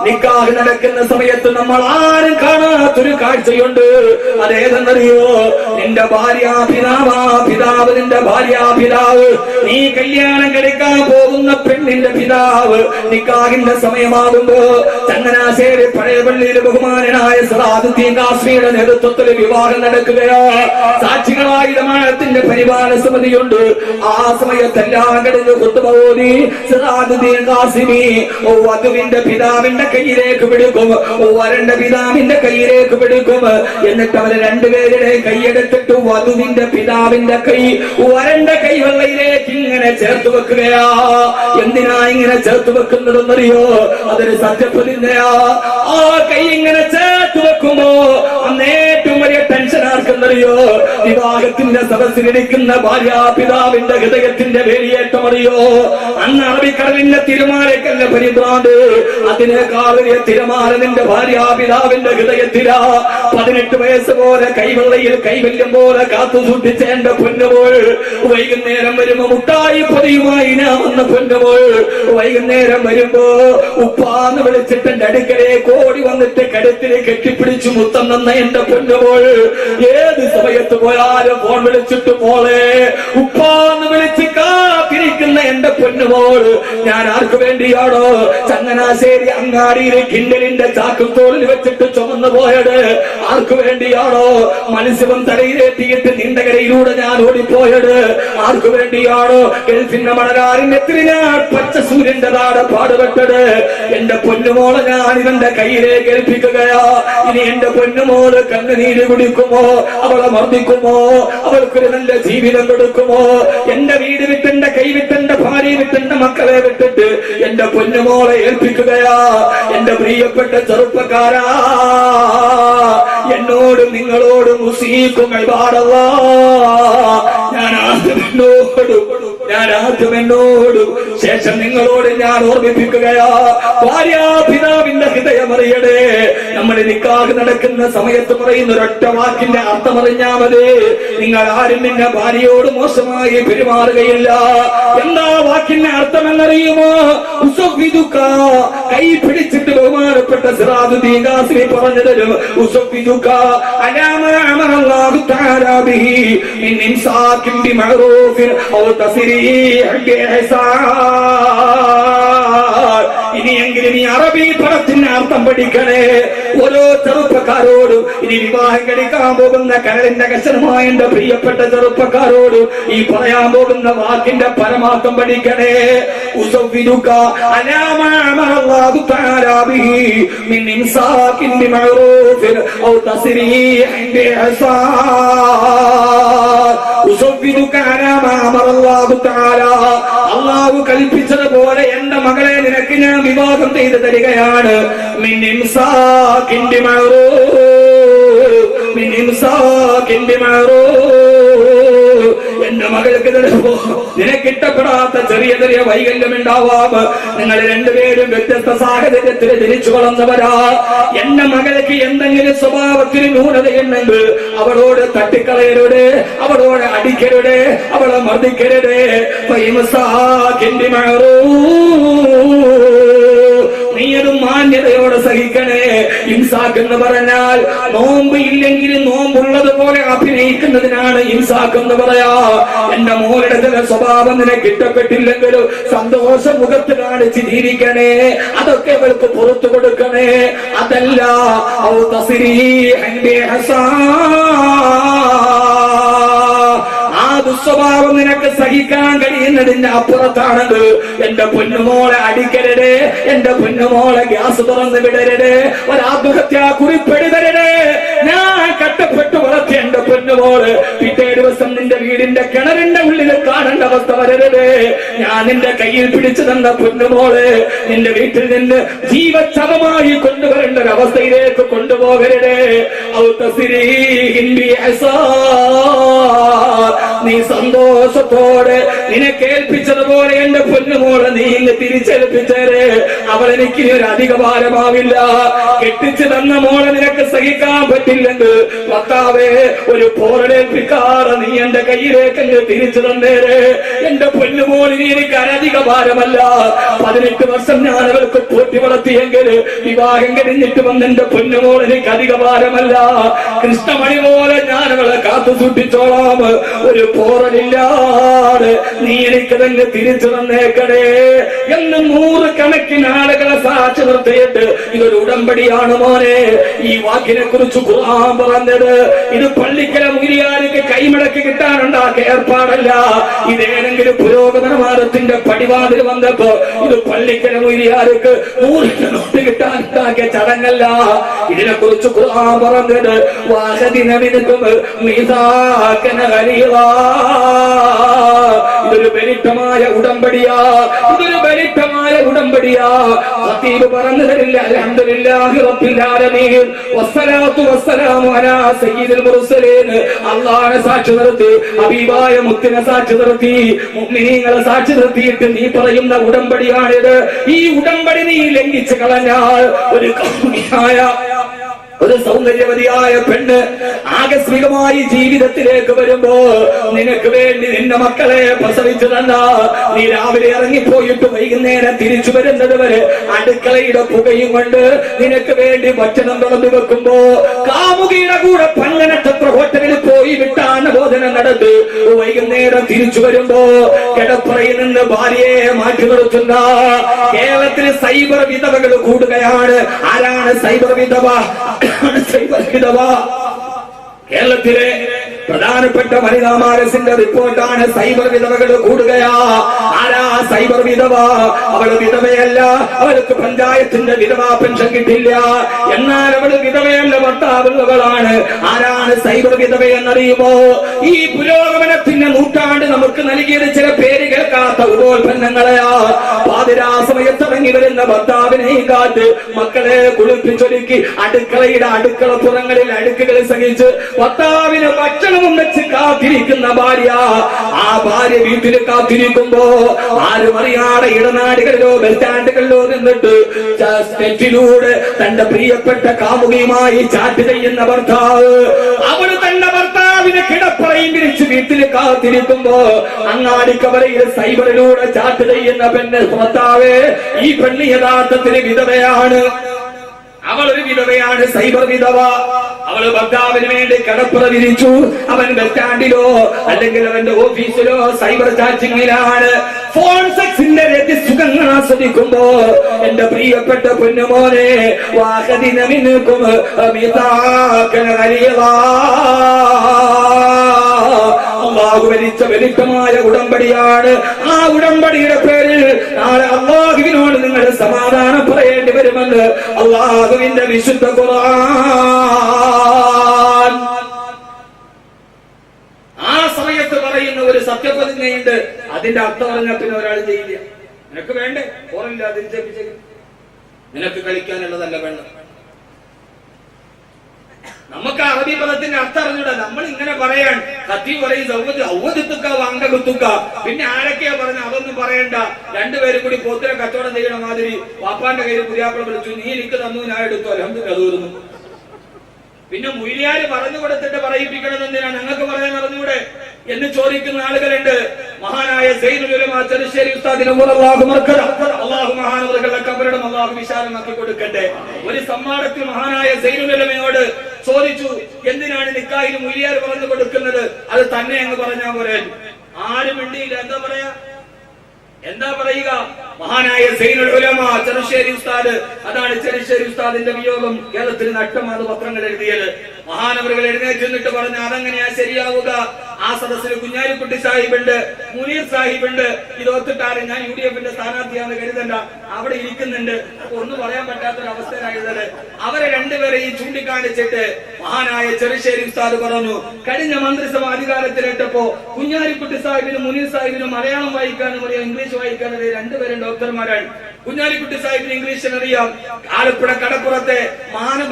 നിക്കാഹ് നടക്കുന്ന സമയത്ത് നമ്മൾ ആരും കാണാത്തൊരു കാഴ്ചയുണ്ട്. അതേതെന്നറിയോ? നിന്റെ ഭാര്യാപിതാവാ പിതാവ്, നിന്റെ ഭാര്യാപിതാവ്, നീ കല്യാണം കഴിക്കാൻ പോകുന്ന പെണ്ണിന്റെ പിതാവ് നിക്കാഹിന്റെ സമയമാകുമ്പോ ചങ്ങനാശ്ശേരി പഴയ പള്ളിയിൽ ബഹുമാനനായ സിറാജുദ്ദീൻ ഖാസിയുടെ നേതൃത്വത്തിൽ വിവാഹം നടക്കുകയാ. സാക്ഷികളായി മഠത്തിന്റെ പരിപാലന സമിതിയുണ്ട്. ആ സമയത്തെല്ലാം കഴിഞ്ഞ് ഖുത്ബ ഓതി സിറാജുദ്ദീൻ ഖാസി വധുവിന്റെ പിതാവിന്റെ കയ്യിലേക്ക് പിടിക്കും, വരന്റെ പിതാവിന്റെ കയ്യിലേക്ക് പിടിക്കും. എന്നിട്ട് അവര് രണ്ടുപേരുടെ കൈയെടുത്തിട്ട് വധുവിന്റെ പിതാവിന്റെ കൈ വരന്റെ കൈവെള്ളയിലേക്ക് ഇങ്ങനെ ചേർത്ത് വെക്കുകയാ. എന്തിനാ ഇങ്ങനെ ചേർത്ത് വെക്കുന്നതെന്നറിയോ? അതൊരു സത്യപ്രതിജ്ഞയാ. ആ കൈ ഇങ്ങനെ ചേർത്ത് വെക്കുമ്പോ അന്ന് ഏറ്റവും വലിയ ടെൻഷൻ ആർക്കെന്നറിയോ? വിവാഹത്തിന്റെ സദസ്സിലിരിക്കുന്ന ഭാര്യാപിതാവിന്റെ ഹൃദയത്തിന്റെ വേലിയേറ്റം അറിയോ? അന്ന് അറബിക്കടലിന്റെ തിരമാലക്കല്ല പരിഭ്രാന്ത്, അതിനേക്കാൾ വലിയ തിരമാല നിന്റെ ഭാര്യാപിതാവിന്റെ ഹൃദയത്തിലാ. 18 വയസ്സ് പോലെ കൈവെള്ളയിൽ കൈവല്യം പോലെ കാത്തു സൂക്ഷിച്ച എന്റെ പൊന്നുപോൾ വൈകുന്നേരം വരുമ്പോ മുട്ടായി പൊതിയുമായി ഞാൻ വന്ന പൊന്നുപോൾ വൈകുന്നേരം വരുമ്പോ ഉപ്പാന്ന് വിളിച്ചിട്ട് എന്റെ അടുക്കലേക്ക് ഓടി വന്നിട്ട് കരുത്തിൽ കെട്ടിപ്പിടിച്ചു മുത്തം തന്ന എന്റെ പൊന്നുപോൾ ഏത് സമയത്ത് പോയാലും ഫോൺ വിളിച്ചിട്ട് പോലെ ഉപ്പാന്ന് വിളിച്ച് കാത്തിരിക്കുന്ന എന്റെ പൊന്നുപോൾ ഞാൻ ആർക്കു വേണ്ടിയാണോ ചങ്ങനാശ്ശേരി അങ്ങാടിയിലെ കിണ്ടലിന്റെ ചാക്കും തോളിൽ വെച്ചിട്ട് ചുമന്നു പോയത്? ആർക്കു വേണ്ടിയാണോ മത്സ്യം തലയിലെത്തിയിട്ട് നീണ്ടകരയിലൂടെ ഞാൻ ഓടിപ്പോയത്? ആർക്കു വേണ്ടിയാണോ ഗൾഫിന്റെ മണലാറിന്റെ തിരിഞ്ഞാൽ പച്ച സൂര്യന്റെ താടെ പാടുപെട്ടത്? എന്റെ പൊന്നുമോളെ ഞാൻ ഇവന്റെ കയ്യിലേക്ക് ഏൽപ്പിക്കുകയാ. ഇനി എന്റെ പൊന്നുമോള് കണ്ണുനീര് കുടിക്കുമോ? അവളെ മർദ്ദിക്കുമോ? അവൾക്കൊരു നല്ല ജീവിതം കൊടുക്കുമോ? എന്റെ വീട് വിട്ടെന്റെ കൈ വിട്ടെന്റെ ഭാര്യ വിട്ടെന്റെ മക്കളെ വിട്ടിട്ട് എന്റെ പൊന്നുമോളെ ഏൽപ്പിക്കുകയാ. എന്റെ പ്രിയപ്പെട്ട ചെറുപ്പക്കാരാ, എന്നോടും നിങ്ങളോടും മുസീക്കും ഞാൻ ആദ്യം എന്നോടും ശേഷം നിങ്ങളോട് ഞാൻ ഓർമ്മിപ്പിക്കുകയാ. ഭാര്യാപിതാവിന്റെ ഹൃദയമറിയടേ. നമ്മൾ നിക്കാഹ് നടക്കുന്ന സമയത്ത് പറയുന്ന ഒരൊറ്റ വാക്കിന്റെ അർത്ഥം അറിഞ്ഞാൽ മതി. നിങ്ങൾ ആരും നിന്റെ ഭാര്യയോട് മോശമായി പെരുമാറുകയില്ല. എന്താ വാക്കിന്റെ അർത്ഥം എന്നറിയുമോ? ഉസഫ്വിദുക, കൈ പിടിച്ചിട്ട് ബഹുമാനപ്പെട്ട സിറാജുദ്ദീൻ ഖാസിമി പറഞ്ഞു തരും. ഉസഫ്വിദുക അലാമ അമറല്ലാഹു തആല ബിഹി മിൻ ഇംസാകിൻ ബിമഅറൂഫിൻ ഔ തസ്രീഹ് ബിഇഹ്സാൻ. ഇനിയെങ്കിലും ഈ അറബി പദത്തിന്റെ അർത്ഥം പഠിക്കണേ. ഓരോ ചെറുപ്പക്കാരോടും ഇനി വിവാഹം കഴിക്കാൻ പോകുന്ന കരളിന്റെ കശനമായ എന്റെ പ്രിയപ്പെട്ട ചെറുപ്പക്കാരോടും ഈ പറയാൻ പോകുന്ന വാക്കിന്റെ പരമാർത്ഥം പഠിക്കണേ. ഉസവ്വിദുക അലാമ അമറല്ലാഹു തആല ബിഹി മിൻ ഇംസാകിൻ ബിമഅറൂഫിൻ ഔ തസ്രീഹ് ബിഇഹ്സാൻ. ഉസവ്വിദുക അലാമ അമറല്ലാഹു തആല, അല്ലാഹു കൽപ്പിച്ചതുപോലെ എന്റെ മകളെ നിനക്ക് ഞാൻ വിവാഹം ചെയ്തു തരികയാണ്. മിൻ ഇംസാകിൻ ബിമഅറൂഫ്, മിൻ ഇംസാകിൻ ബിമഅറൂഫ്. എന്റെ മകൾക്ക് നിനക്ക് ഇഷ്ടപ്പെടാത്ത ചെറിയ ചെറിയ വൈകല്യം ഉണ്ടാവാം. നിങ്ങൾ രണ്ടുപേരും വ്യത്യസ്ത സാഹചര്യത്തിൽ ജനിച്ചു വളർന്നവരാ. എന്റെ മകൾക്ക് എന്തെങ്കിലും സ്വഭാവത്തിന് ന്യൂനതയുണ്ടെങ്കിൽ അവളോട് തട്ടിക്കളയരുത്, അവളോട് അടിക്കരുത്, അവളെ മർദ്ദിക്കരുത്. നീ അത് മാന്യതയോടെ സഹിക്കണേ. ഇംസാക്ക് എന്ന് പറഞ്ഞാൽ നോമ്പ് ഇല്ലെങ്കിലും നോമ്പുള്ളതുപോലെ അഭിനയിക്കുന്നതിനാണ് ഇംസാക്ക് എന്ന് പറയാ. എന്റെ മോളുടെ ചില സ്വഭാവം നിനക്ക് ഇഷ്ടപ്പെട്ടില്ലെങ്കിലും സന്തോഷം മുഖത്ത് കാണിച്ച് ജീവിക്കണേ. അതൊക്കെ അവൾക്ക് പുറത്തു കൊടുക്കണേ. അതല്ല ഔ തസ്രീഹ് ബിഇഹ്സാൻ, ആ ദുസ്വഭാവം നിനക്ക് സഹിക്കാൻ കഴിയുന്നതിന്റെ അപ്പുറത്താണെങ്കിൽ എന്റെ പൊന്നുമോളെ അടിക്കരുത്, എന്റെ പൊന്നുമോളെ ഗ്യാസ് തുറന്ന് വിടരുത്, ഒരാത്മഹത്യാ കുറിപ്പെടരുത്. ഞാൻ കട്ടപ്പെട്ടു വളർത്തി എന്റെ പൊന്നുമോള് പിറ്റേ ദിവസം നിന്റെ വീടിന്റെ കിണറിന്റെ ഉള്ളിൽ കാണേണ്ട അവസ്ഥ വരരുത്. ഞാൻ നിന്റെ കയ്യിൽ പിടിച്ചു തന്ന പൊന്നുമോള് നിന്റെ വീട്ടിൽ നിന്ന് ജീവച്ഛവമായി കൊണ്ടുവരേണ്ട ഒരവസ്ഥയിലേക്ക് കൊണ്ടുപോകരുത്. ഔ തസ്രീഹ് ബിഇഹ്സാൻ, നീ സന്തോഷത്തോടെ നിനക്ക് ഏൽപ്പിച്ചതുപോലെ എന്റെ പൊന്നുമോളെ നീ ഇന്ന് തിരിച്ചേൽപ്പിച്ചേരെ. അവളെനിക്ക് ഒരു അധിക ഭാരമാവില്ല. കെട്ടിച്ചു തന്ന മോളെ നിനക്ക് സഹിക്കാൻ പറ്റില്ലെങ്കിൽ ഭർത്താവേ ഒരു പോരേൽപ്പിക്കാതെ നീ എന്റെ കയ്യിലേക്ക് തിരിച്ചു തന്നേരെ. എന്റെ പൊന്നുമോളി നീ എനിക്ക് അനധിക ഭാരമല്ല. 18 വർഷം ഞാൻ അവൾക്ക് പോറ്റി വളർത്തിയെങ്കിൽ വിവാഹം കഴിഞ്ഞിട്ട് വന്ന് എന്റെ പൊന്നുമോൾ എനിക്ക് അധിക ഭാരമല്ല. കൃഷ്ണമണി പോലെ ഞാൻ അവളെ കാത്തു സൂക്ഷിച്ചോളാം. ഒരു പോറലില്ലാതെ നീ എനിക്ക് തന്നെ തിരിച്ചു തന്നേക്കണേ എന്ന് 100 കണക്കിന് ആളുകളെ സാക്ഷി നിർത്തിയിട്ട് ഇതൊരു ഉടമ്പടിയാണ് മോനെ. ഈ വാക്കിനെ കുറിച്ച് ഖുർആൻ പറഞ്ഞത് ഇത് പള്ളിക്കല മുരിയാർക്ക് കൈമടക്കി കിട്ടാനുണ്ടാക്കിയ ഏർപ്പാടല്ല. ഇതേതെങ്കിലും പുരോഗമന വാദത്തിന്റെ പടിവാതിൽ വന്നപ്പോ ഇത് പള്ളിക്കല മുരിയാർക്ക് 100 നോട്ട് കിട്ടാനുണ്ടാക്കിയ ചടങ്ങല്ല. ഇതിനെ കുറിച്ച് ഖുർആൻ പറഞ്ഞത് ഇതൊരു ബലിഷ്ഠമായ ഉടമ്പടിയാ. ഇതൊരു ബലിഷ്ഠമായ ഉടമ്പടിയാ. ഖതീബ് പറഞ്ഞു തരില്ല അൽഹംദുലില്ലാഹി റബ്ബിൽ ആലമീൻ വസ്സലാത്തു വസ്സലാമു അലാ സയ്യിദുൽ മുർസലീൻ. അല്ലാഹുവിനെ സാക്ഷി നിർത്തി, ഹബീബായ മുത്തിനെ സാക്ഷി നിർത്തി, മുഅ്മിനീങ്ങളെ സാക്ഷി നിർത്തിയിട്ട് നീ പറയുന്ന ഉടമ്പടിയാണിത്. ഈ ഉടമ്പടി നീ ലംഘിച്ചു കളഞ്ഞാൽ ഒരു സൗന്ദര്യവതിയായ പെണ്ണ് ആകസ്മികമായി ജീവിതത്തിലേക്ക് വരുമ്പോ നിനക്ക് വേണ്ടി നിന്റെ മക്കളെ പ്രസവിച്ചു തന്ന നീ രാവിലെ ഇറങ്ങിപ്പോയിട്ട് വൈകുന്നേരം തിരിച്ചു വരുന്നത് വരെ അടുക്കളയുടെ പുകയും കൊണ്ട് നിനക്ക് വേണ്ടി ഭക്ഷണം തുറന്നു വെക്കുമ്പോ കാമുകിയുടെ കൂടെ പന്നനക്ഷത്ര ഹോട്ടലിൽ പോയി വിട്ടാണ് ബോധനം നടത്തി വൈകുന്നേരം തിരിച്ചു വരുമ്പോ കിടപ്പറയിൽ നിന്ന് ഭാര്യയെ മാറ്റി നിർത്തുന്ന കേരളത്തിൽ സൈബർ വിധവകൾ കൂടുകയാണ്. ആരാണ് സൈബർ വിധവ? കേരളത്തിലെ പ്രധാനപ്പെട്ട വനിതാ മാനസിന്റെ റിപ്പോർട്ടാണ് സൈബർ വിധവകൾ കൂടുകയാ. ആരാ സൈബർ വിധവ? അവള് വിധവയല്ല, അവൾക്ക് പഞ്ചായത്തിന്റെ വിധവാ പെൻഷൻ കിട്ടില്ല. എന്നാൽ അവള് വിധവയല്ല, ഭർത്താവുള്ളവളാണ്. ആരാണ് സൈബർ വിധവ എന്നറിയുമോ? ഈ പുരോഗമനത്തിന്റെ നൂറ്റാണ്ട് നമുക്ക് നൽകിയത് ചില പേര് കേൾക്കാത്ത ഉപോൽപ്പന്നങ്ങളെയാ. പാതിരാ സമയത്ത് ഇറങ്ങി വരുന്ന ഭർത്താവിനെ കാത്ത് മക്കളെ കുളിപ്പിച്ചൊരുക്കി അടുക്കളയുടെ അടുക്കളപ്പുറങ്ങളിൽ അടുക്കുകൾ സഹിച്ച് ഭർത്താവിന് ഭക്ഷണവും വെച്ച് കാത്തിരിക്കുന്ന ഭാര്യ. ആ ഭാര്യ വീട്ടിൽ കാത്തിരിക്കുമ്പോ ആരും അറിയാതെ ഇടനാടുകളിലോ ബസ് സ്റ്റാൻഡുകളിലോ നിന്നിട്ട് സ്റ്റെറ്റിലൂടെ തന്റെ പ്രിയപ്പെട്ട കാമുകിയുമായി ചാറ്റ് ചെയ്യുന്ന ഭർത്താവ്. അവള് തന്റെ ഭർത്താവിന് കിടപ്പറയും വിരിച്ച് വീട്ടിൽ കാത്തിരിക്കുമ്പോ അങ്ങാടിക്കവരയിൽ സൈബറിലൂടെ ചാറ്റ് ചെയ്യുന്ന പെണ്ണ് ഭർത്താവ്. ഈ പെണ്ണ് യഥാർത്ഥത്തിൽ വിധവയാണ്. അവളൊരു വിധവയാണ്, സൈബർ വിധവ. അവള് ഭർത്താവിന് വേണ്ടി കിടപ്പറ വിരിച്ചു. അവൻ ബസ് സ്റ്റാൻഡിലോ അല്ലെങ്കിൽ അവന്റെ ഓഫീസിലോ സൈബർ ചാറ്റിങ്ങിലാണ്. ഫോൺ സെക്സിന്റെ രതിസുഖങ്ങൾ ആസ്വദിക്കുമ്പോ എന്റെ പ്രിയപ്പെട്ട പൊന്നുമോനെ വാഹദിനമിനുക്കും അള്ളാഹു വലിച്ച വലിക്കമായ ഉടമ്പടിയാണ്. ആ ഉടമ്പടിയുടെ പേരിൽ നാളെ അള്ളാഹുവിനോട് നിങ്ങൾ സമാധാനം പറയേണ്ടി വരുമെന്ന് അള്ളാഹുവിന്റെ വിശുദ്ധ ഖുർആൻ ആ സമയത്ത് പറയുന്ന ഒരു സത്യപ്രതിജ്ഞയുണ്ട്. അതിന്റെ അർത്ഥം പറഞ്ഞാൽ പിന്നെ ഒരാൾ ചെയ്യില്ല. നിനക്ക് വേണ്ടേ? ഓറില്ല, അതിന് ജപിച്ചേക്കും. നിനക്ക് കളിക്കാനുള്ളതല്ല വേണം. നമുക്ക് അറബി പദത്തിന്റെ അർത്ഥം അറിഞ്ഞൂടാ. നമ്മൾ ഇങ്ങനെ പറയാൻ കത്തി പറയും ഔവതുക്ക വാങ്കകുത്തുക്ക. പിന്നെ ആരൊക്കെയാ പറഞ്ഞ അതൊന്നും പറയണ്ട. രണ്ടുപേരും കൂടി പോത്തിനെ കച്ചവടം ചെയ്യണ മാതിരി വാപ്പാന്റെ കയ്യിൽ പുതിയാപ്പിള വിളിച്ചു, നീ എനിക്ക് തന്നു, ഞാൻ എടുത്തു, അൽഹംദുലില്ലാഹ് തീർന്നു. പിന്നെ മുയിലിയാര് പറഞ്ഞു കൊടുത്തിട്ട് പറയിപ്പിക്കണത് എന്തിനാ? ഞങ്ങൾക്ക് പറയാൻ അറിഞ്ഞൂടെ എന്ന് ചോദിക്കുന്ന ആളുകളുണ്ട്. മഹാനായ സയ്യിദുൽ ഉലമാ ചെറുശ്ശേരി ഉസ്താദിനെ അല്ലാഹു മഹാനവറുകളുടെ ഖബറിടം അല്ലാഹു വിശാലമാക്കി കൊടുക്കട്ടെ. ഒരു സമ്മാനത്തിൽ മഹാനായ സയ്യിദുൽ ഉലമയോട് ചോദിച്ചു, എന്തിനാണ് നിക്കാഹിന് മുയിലിയാർ പറഞ്ഞു കൊടുക്കുന്നത്? അത് തന്നെ എന്ന് പറഞ്ഞാൽ പോരെ. ആരും മിണ്ടിയില്ല. എന്താ പറയുക? മഹാനായ സയ്യിദുൽ ഉലമാ ചെറുശ്ശേരി ഉസ്താദ്. അതാണ് ചെറുശ്ശേരി ഉസ്താദിന്റെ വിയോഗം കേരളത്തിൽ നഷ്ടമാണ് പത്രങ്ങൾ എഴുതിയത്. മഹാനവറുകൾ എഴുന്നേറ്റ് നിന്നിട്ട് പറഞ്ഞു, അതെങ്ങനെയാ ശരിയാവുക? ആ സദസ്സിൽ കുഞ്ഞാലിക്കുട്ടി സാഹിബുണ്ട്, മുനീർ സാഹിബുണ്ട്. ഇതൊത്തിട്ടാലും ഞാൻ UDF സ്ഥാനാർത്ഥിയാണെന്ന് കരുതണ്ട, അവിടെ ഇരിക്കുന്നുണ്ട്. ഒന്നും പറയാൻ പറ്റാത്തൊരവസ്ഥയിലായത്. അവരെ രണ്ടുപേരെയും ചൂണ്ടിക്കാണിച്ചിട്ട് മഹാനായ ചെറുശ്ശേരി ഉസ്താദ് പറഞ്ഞു, കഴിഞ്ഞ മന്ത്രിസഭ അധികാരത്തിലേറ്റപ്പോ കുഞ്ഞാലിക്കുട്ടി സാഹിബിനും മുനീർ സാഹിബിനും മലയാളം വായിക്കാനും അറിയാം, ഇംഗ്ലീഷ് വായിക്കാനും അറിയാം. രണ്ടുപേരും ഡോക്ടർമാരാണ്. കുഞ്ഞാലിക്കുട്ടി സാഹിബിന് ഇംഗ്ലീഷിന് അറിയാം. ആലപ്പുഴ കടപ്പുറത്തെ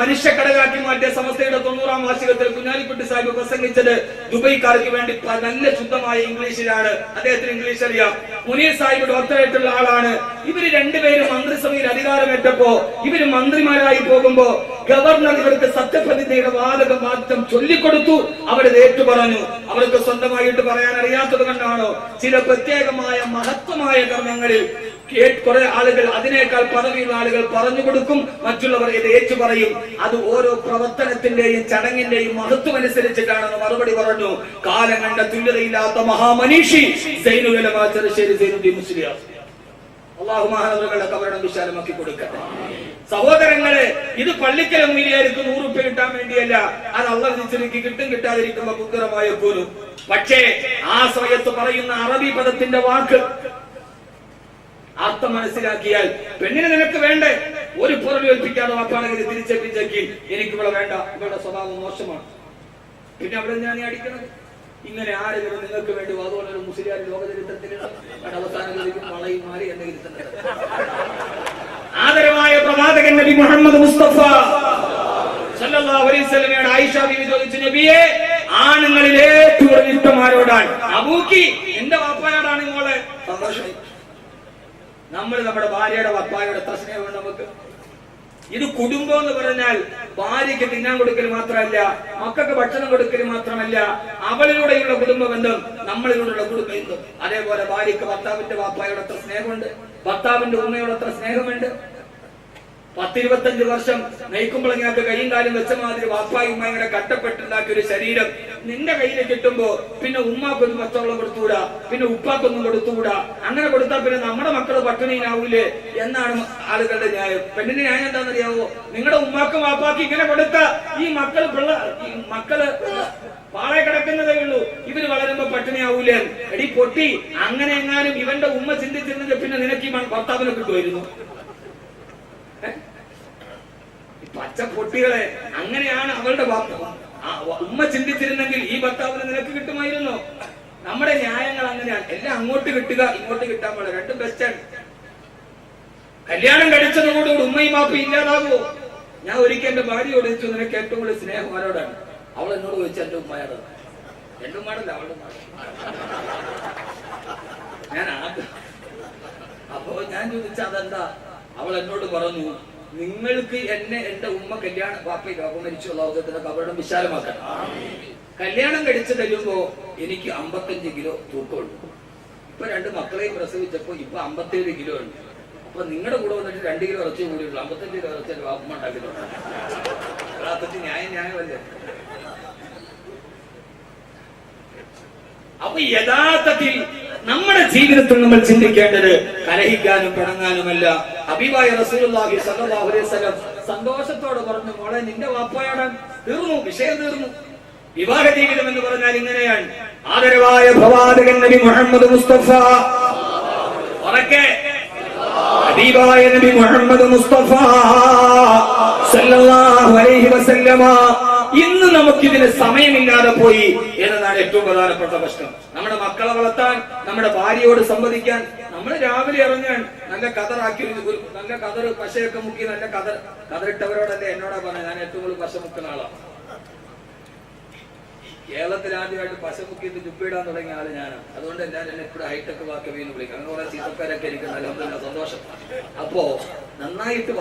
മനുഷ്യ കടകാക്കി മാറ്റിയ സമസ്തയുടെ 90ാം വാർഷികത്തിൽ കുഞ്ഞാലിക്കുട്ടി സാഹിബ് പ്രസംഗിച്ചത് ദുബൈക്കാർക്ക് വേണ്ടി നല്ല ശുദ്ധമായ ഇംഗ്ലീഷിലാണ്. അദ്ദേഹത്തിന് ഇംഗ്ലീഷ് അറിയാം. മുനീർ സാഹിബ് ഡോക്ടറേറ്റുള്ള ആളാണ്. ഇവര് രണ്ടുപേരും മന്ത്രിസഭയിൽ അധികാരമേറ്റപ്പോ ഇവര് മന്ത്രിമാരായി പോകുമ്പോ ഗവർണർ ഇവർക്ക് സത്യപ്രതിജ്ഞയുടെ വാദം ചൊല്ലിക്കൊടുത്തു. അവരത് ഏറ്റു പറഞ്ഞു. അവർക്ക് സ്വന്തമായിട്ട് പറയാൻ അറിയാത്തത് കൊണ്ടാണോ? ചില പ്രത്യേകമായ മഹത്വമായ കർമ്മങ്ങളിൽ കുറെ ആളുകൾ, അതിനേക്കാൾ പദവിയുള്ള ആളുകൾ പറഞ്ഞു കൊടുക്കും, മറ്റുള്ളവർ ഇത് ഏറ്റു പറയും. അത് ഓരോ പ്രവർത്തനത്തിന്റെയും ചടങ്ങിന്റെയും മഹത്വം അനുസരിച്ചിട്ടാണെന്ന് മറുപടി പറഞ്ഞു. കാലം കണ്ട തുല്യതയില്ലാത്ത മഹാമനീഷി സൈനുൽ ഉലമാ ചെറുശ്ശേരി സൈനുദ്ദീൻ മുസ്ലിയാർ. അള്ളാഹു മഹാനവറുകളുടെ കബറിടം വിശാലമാക്കി കൊടുക്കട്ടെ. സഹോദരങ്ങളെ, ഇത് പള്ളിക്കല മൂല്യർക്ക് 100 രൂപ കിട്ടാൻ വേണ്ടിയല്ല. അത് അള്ളാഹ് നിശ്ചയിക്ക് കിട്ടും കിട്ടാതിരിക്കുമ്പോ പുത്രമായ പോലും. പക്ഷേ ആ സമയത്ത് പറയുന്ന അറബി പദത്തിന്റെ വാക്ക് അർത്ഥം മനസ്സിലാക്കിയാൽ പെണ്ണിനെ നിനക്ക് വേണ്ടേ, ഒരു പുറമേൽപ്പിക്കാതെ വാപ്പാണെങ്കിൽ തിരിച്ചേൽപ്പിച്ചെങ്കിൽ എനിക്ക് ഇവിടെ വേണ്ട, ഇവളുടെ സ്വഭാവം മോശമാണ്, പിന്നെ അവിടെ ഞാൻ അടിക്കണം. ഇങ്ങനെ ആരെങ്കിലും നിങ്ങൾക്ക് വേണ്ടി അതുപോലെ ഒരു മുസ്ലിം ലോകചരിത്രത്തിൽ അവസാനം വളയും മാറി എന്നെ ഇരുത്തുന്നത്. ആദരവായ പ്രവാചകൻ നബി മുഹമ്മദ് മുസ്തഫ സല്ലല്ലാഹു അലൈഹി വസല്ലമയുടെ ആയിഷ ബീവി ചോദിച്ചു, നബിയെ ആണുങ്ങളിൽ ഏറ്റവും ഇഷ്ടം ആരോടാണ്? അബൂക്കി, എന്റെ വാപ്പായോടാണ് മോളെ. സന്തോഷമായി. നമ്മൾ നമ്മുടെ ഭാര്യയുടെ വാപ്പായോട് എത്ര സ്നേഹമുണ്ട് നമുക്ക്. ഇത് കുടുംബം എന്ന് പറഞ്ഞാൽ ഭാര്യയ്ക്ക് തിന്നാൻ കൊടുക്കൽ മാത്രമല്ല, മക്കൾക്ക് ഭക്ഷണം കൊടുക്കൽ മാത്രമല്ല, അവളിലൂടെയുള്ള കുടുംബ ബന്ധം, നമ്മളിലൂടെയുള്ള കുടുംബ ബന്ധം. അതേപോലെ ഭാര്യയ്ക്ക് ഭർത്താവിന്റെ വാപ്പായോട് എത്ര സ്നേഹമുണ്ട്, ഭർത്താവിന്റെ ഉമ്മയോട് എത്ര സ്നേഹമുണ്ട്. 10-25 വർഷം നയിക്കുമ്പോഴങ്ങൾക്ക് കൈയും കാലും വെച്ച മാതിരി വാപ്പായും ഉമ്മയുടെ കട്ടപ്പെട്ടുണ്ടാക്കിയ ഒരു ശരീരം നിന്റെ കയ്യിൽ കിട്ടുമ്പോ പിന്നെ ഉമ്മാക്കൊന്നും പച്ചവെള്ളം കൊടുത്തുകൂടാ, പിന്നെ ഉപ്പാക്കൊന്നും കൊടുത്തുകൂടാ. അങ്ങനെ കൊടുത്താൽ പിന്നെ നമ്മുടെ മക്കള് പട്ടിണിയിലാവൂലേ എന്നാണ് ആളുകളുടെ ന്യായം. പെണ്ണിന്റെ ന്യായം എന്താണെന്നറിയാവോ? നിങ്ങളുടെ ഉമ്മാക്കും വാപ്പാക്കും ഇങ്ങനെ കൊടുത്ത ഈ മക്കള് പാളെ കിടക്കുന്നതേ ഉള്ളൂ, ഇവര് വളരുമ്പോ പട്ടിണിയാവൂലേ. എടി പൊട്ടി, അങ്ങനെ എങ്ങാനും ഇവന്റെ ഉമ്മ ചിന്തിച്ചിരുന്നെങ്കിൽ പിന്നെ നിനക്ക് ഈ ഭർത്താവിനെ കിട്ടുമായിരുന്നു. പച്ച പൊട്ടികളെ, അങ്ങനെയാണ് അവളുടെ ഉമ്മ ചിന്തിച്ചിരുന്നെങ്കിൽ ഈ ഭർത്താവിനെ നിനക്ക് കിട്ടുമായിരുന്നു. നമ്മുടെ ന്യായങ്ങൾ അങ്ങനെയാണ്. എല്ലാം അങ്ങോട്ട് കിട്ടുക ഇങ്ങോട്ട് കിട്ടാൻ പോലെ രണ്ടും ബെസ്റ്റാണ്. കല്യാണം കഴിച്ചതോടുകൂടി ഉമ്മയും മാപ്പയും ഇല്ലാതാകുമോ? ഞാൻ ഒരിക്കൽ എന്റെ ഭാര്യയോട് ചോദിച്ചു, നിനക്ക് ഏറ്റവും കൂടുതൽ സ്നേഹം ആരോടാണ്? അവൾ എന്നോട് ചോദിച്ചു, എന്റെ ഉമ്മയോടാണ്. എന്റെ ഉമ്മാടല്ല, അവളുടെ ഉമ്മ. ഞാൻ അപ്പോ ഞാൻ ചോദിച്ച അതെന്താ? അവൾ എന്നോട് പറഞ്ഞു, നിങ്ങൾക്ക് എന്റെ ഉമ്മ വാപ്പ മരിച്ചു ലോകത്തിന്റെ കബറിടം വിശാലമാക്കണം. കല്യാണം കഴിച്ചു തരുമ്പോ എനിക്ക് 55 കിലോ തൂക്കമുണ്ട്. ഇപ്പൊ 2 മക്കളെയും പ്രസവിച്ചപ്പോ ഇപ്പൊ 57 കിലോ ഉണ്ട്. അപ്പൊ നിങ്ങളുടെ കൂടെ വന്നിട്ട് 2 കിലോ ഇറച്ചി കൂടിയുള്ളൂ, 55 കിലോ ഇറച്ചി ഉമ്മ ഉണ്ടാക്കിയിട്ടുണ്ട്. ന്യായമല്ലേ? അപ്പൊ യഥാർത്ഥത്തിൽ നമ്മുടെ ജീവിതത്തിൽ നമ്മൾ ചിന്തിക്കേണ്ടത് കലഹിക്കാനും പിണങ്ങാനുമല്ല. ഹബീബായ റസൂലുള്ളാഹി സ്വല്ലല്ലാഹു അലൈഹി വസല്ലം സന്തോഷത്തോടെ പറഞ്ഞു, മോളെ നിന്റെ വാപ്പയാണ്, തീർന്നു, വിഷയം തീർന്നു. വിവാഹ ജീവിതം എന്ന് പറഞ്ഞാൽ ഇങ്ങനെയാണ്. ആദരവായ പ്രവാചകൻ നബി മുഹമ്മദ് മുസ്തഫ, ഹബീബായ നബി മുഹമ്മദ് മുസ്തഫ സല്ലല്ലാഹു അലൈഹി വസല്ലമ, ഇന്ന് നമുക്കിതിന് സമയമില്ലാതെ പോയി എന്നതാണ് ഏറ്റവും പ്രധാനപ്പെട്ട പ്രശ്നം. നമ്മുടെ മക്കളെ വളർത്താൻ, നമ്മുടെ ഭാര്യയോട് സംവദിക്കാൻ നമ്മൾ രാവിലെ ഇറങ്ങാൻ നല്ല കതറാക്കി, നല്ല കതർ പശയൊക്കെ മുക്കി നല്ല കതറിട്ടവരോടല്ലേ എന്നോടാ പറഞ്ഞത്. ഞാൻ ഏറ്റവും കൂടുതൽ പശ മുക്കുന്ന ആളാണ്. കേരളത്തിൽ ആദ്യമായിട്ട് പശ മുക്കിയിട്ട് ചുപ്പിടാൻ തുടങ്ങിയ ആള് ഞാനാണ്. അതുകൊണ്ട് എല്ലാവരും എന്നെ എപ്പോഴും ഹൈടെക് വാക്കവി എന്ന് വിളിക്കും. അങ്ങനെ കുറെ ചീത്തക്കാരൊക്കെ എനിക്ക് നല്ല സന്തോഷം. അപ്പോ നന്നായിട്ട്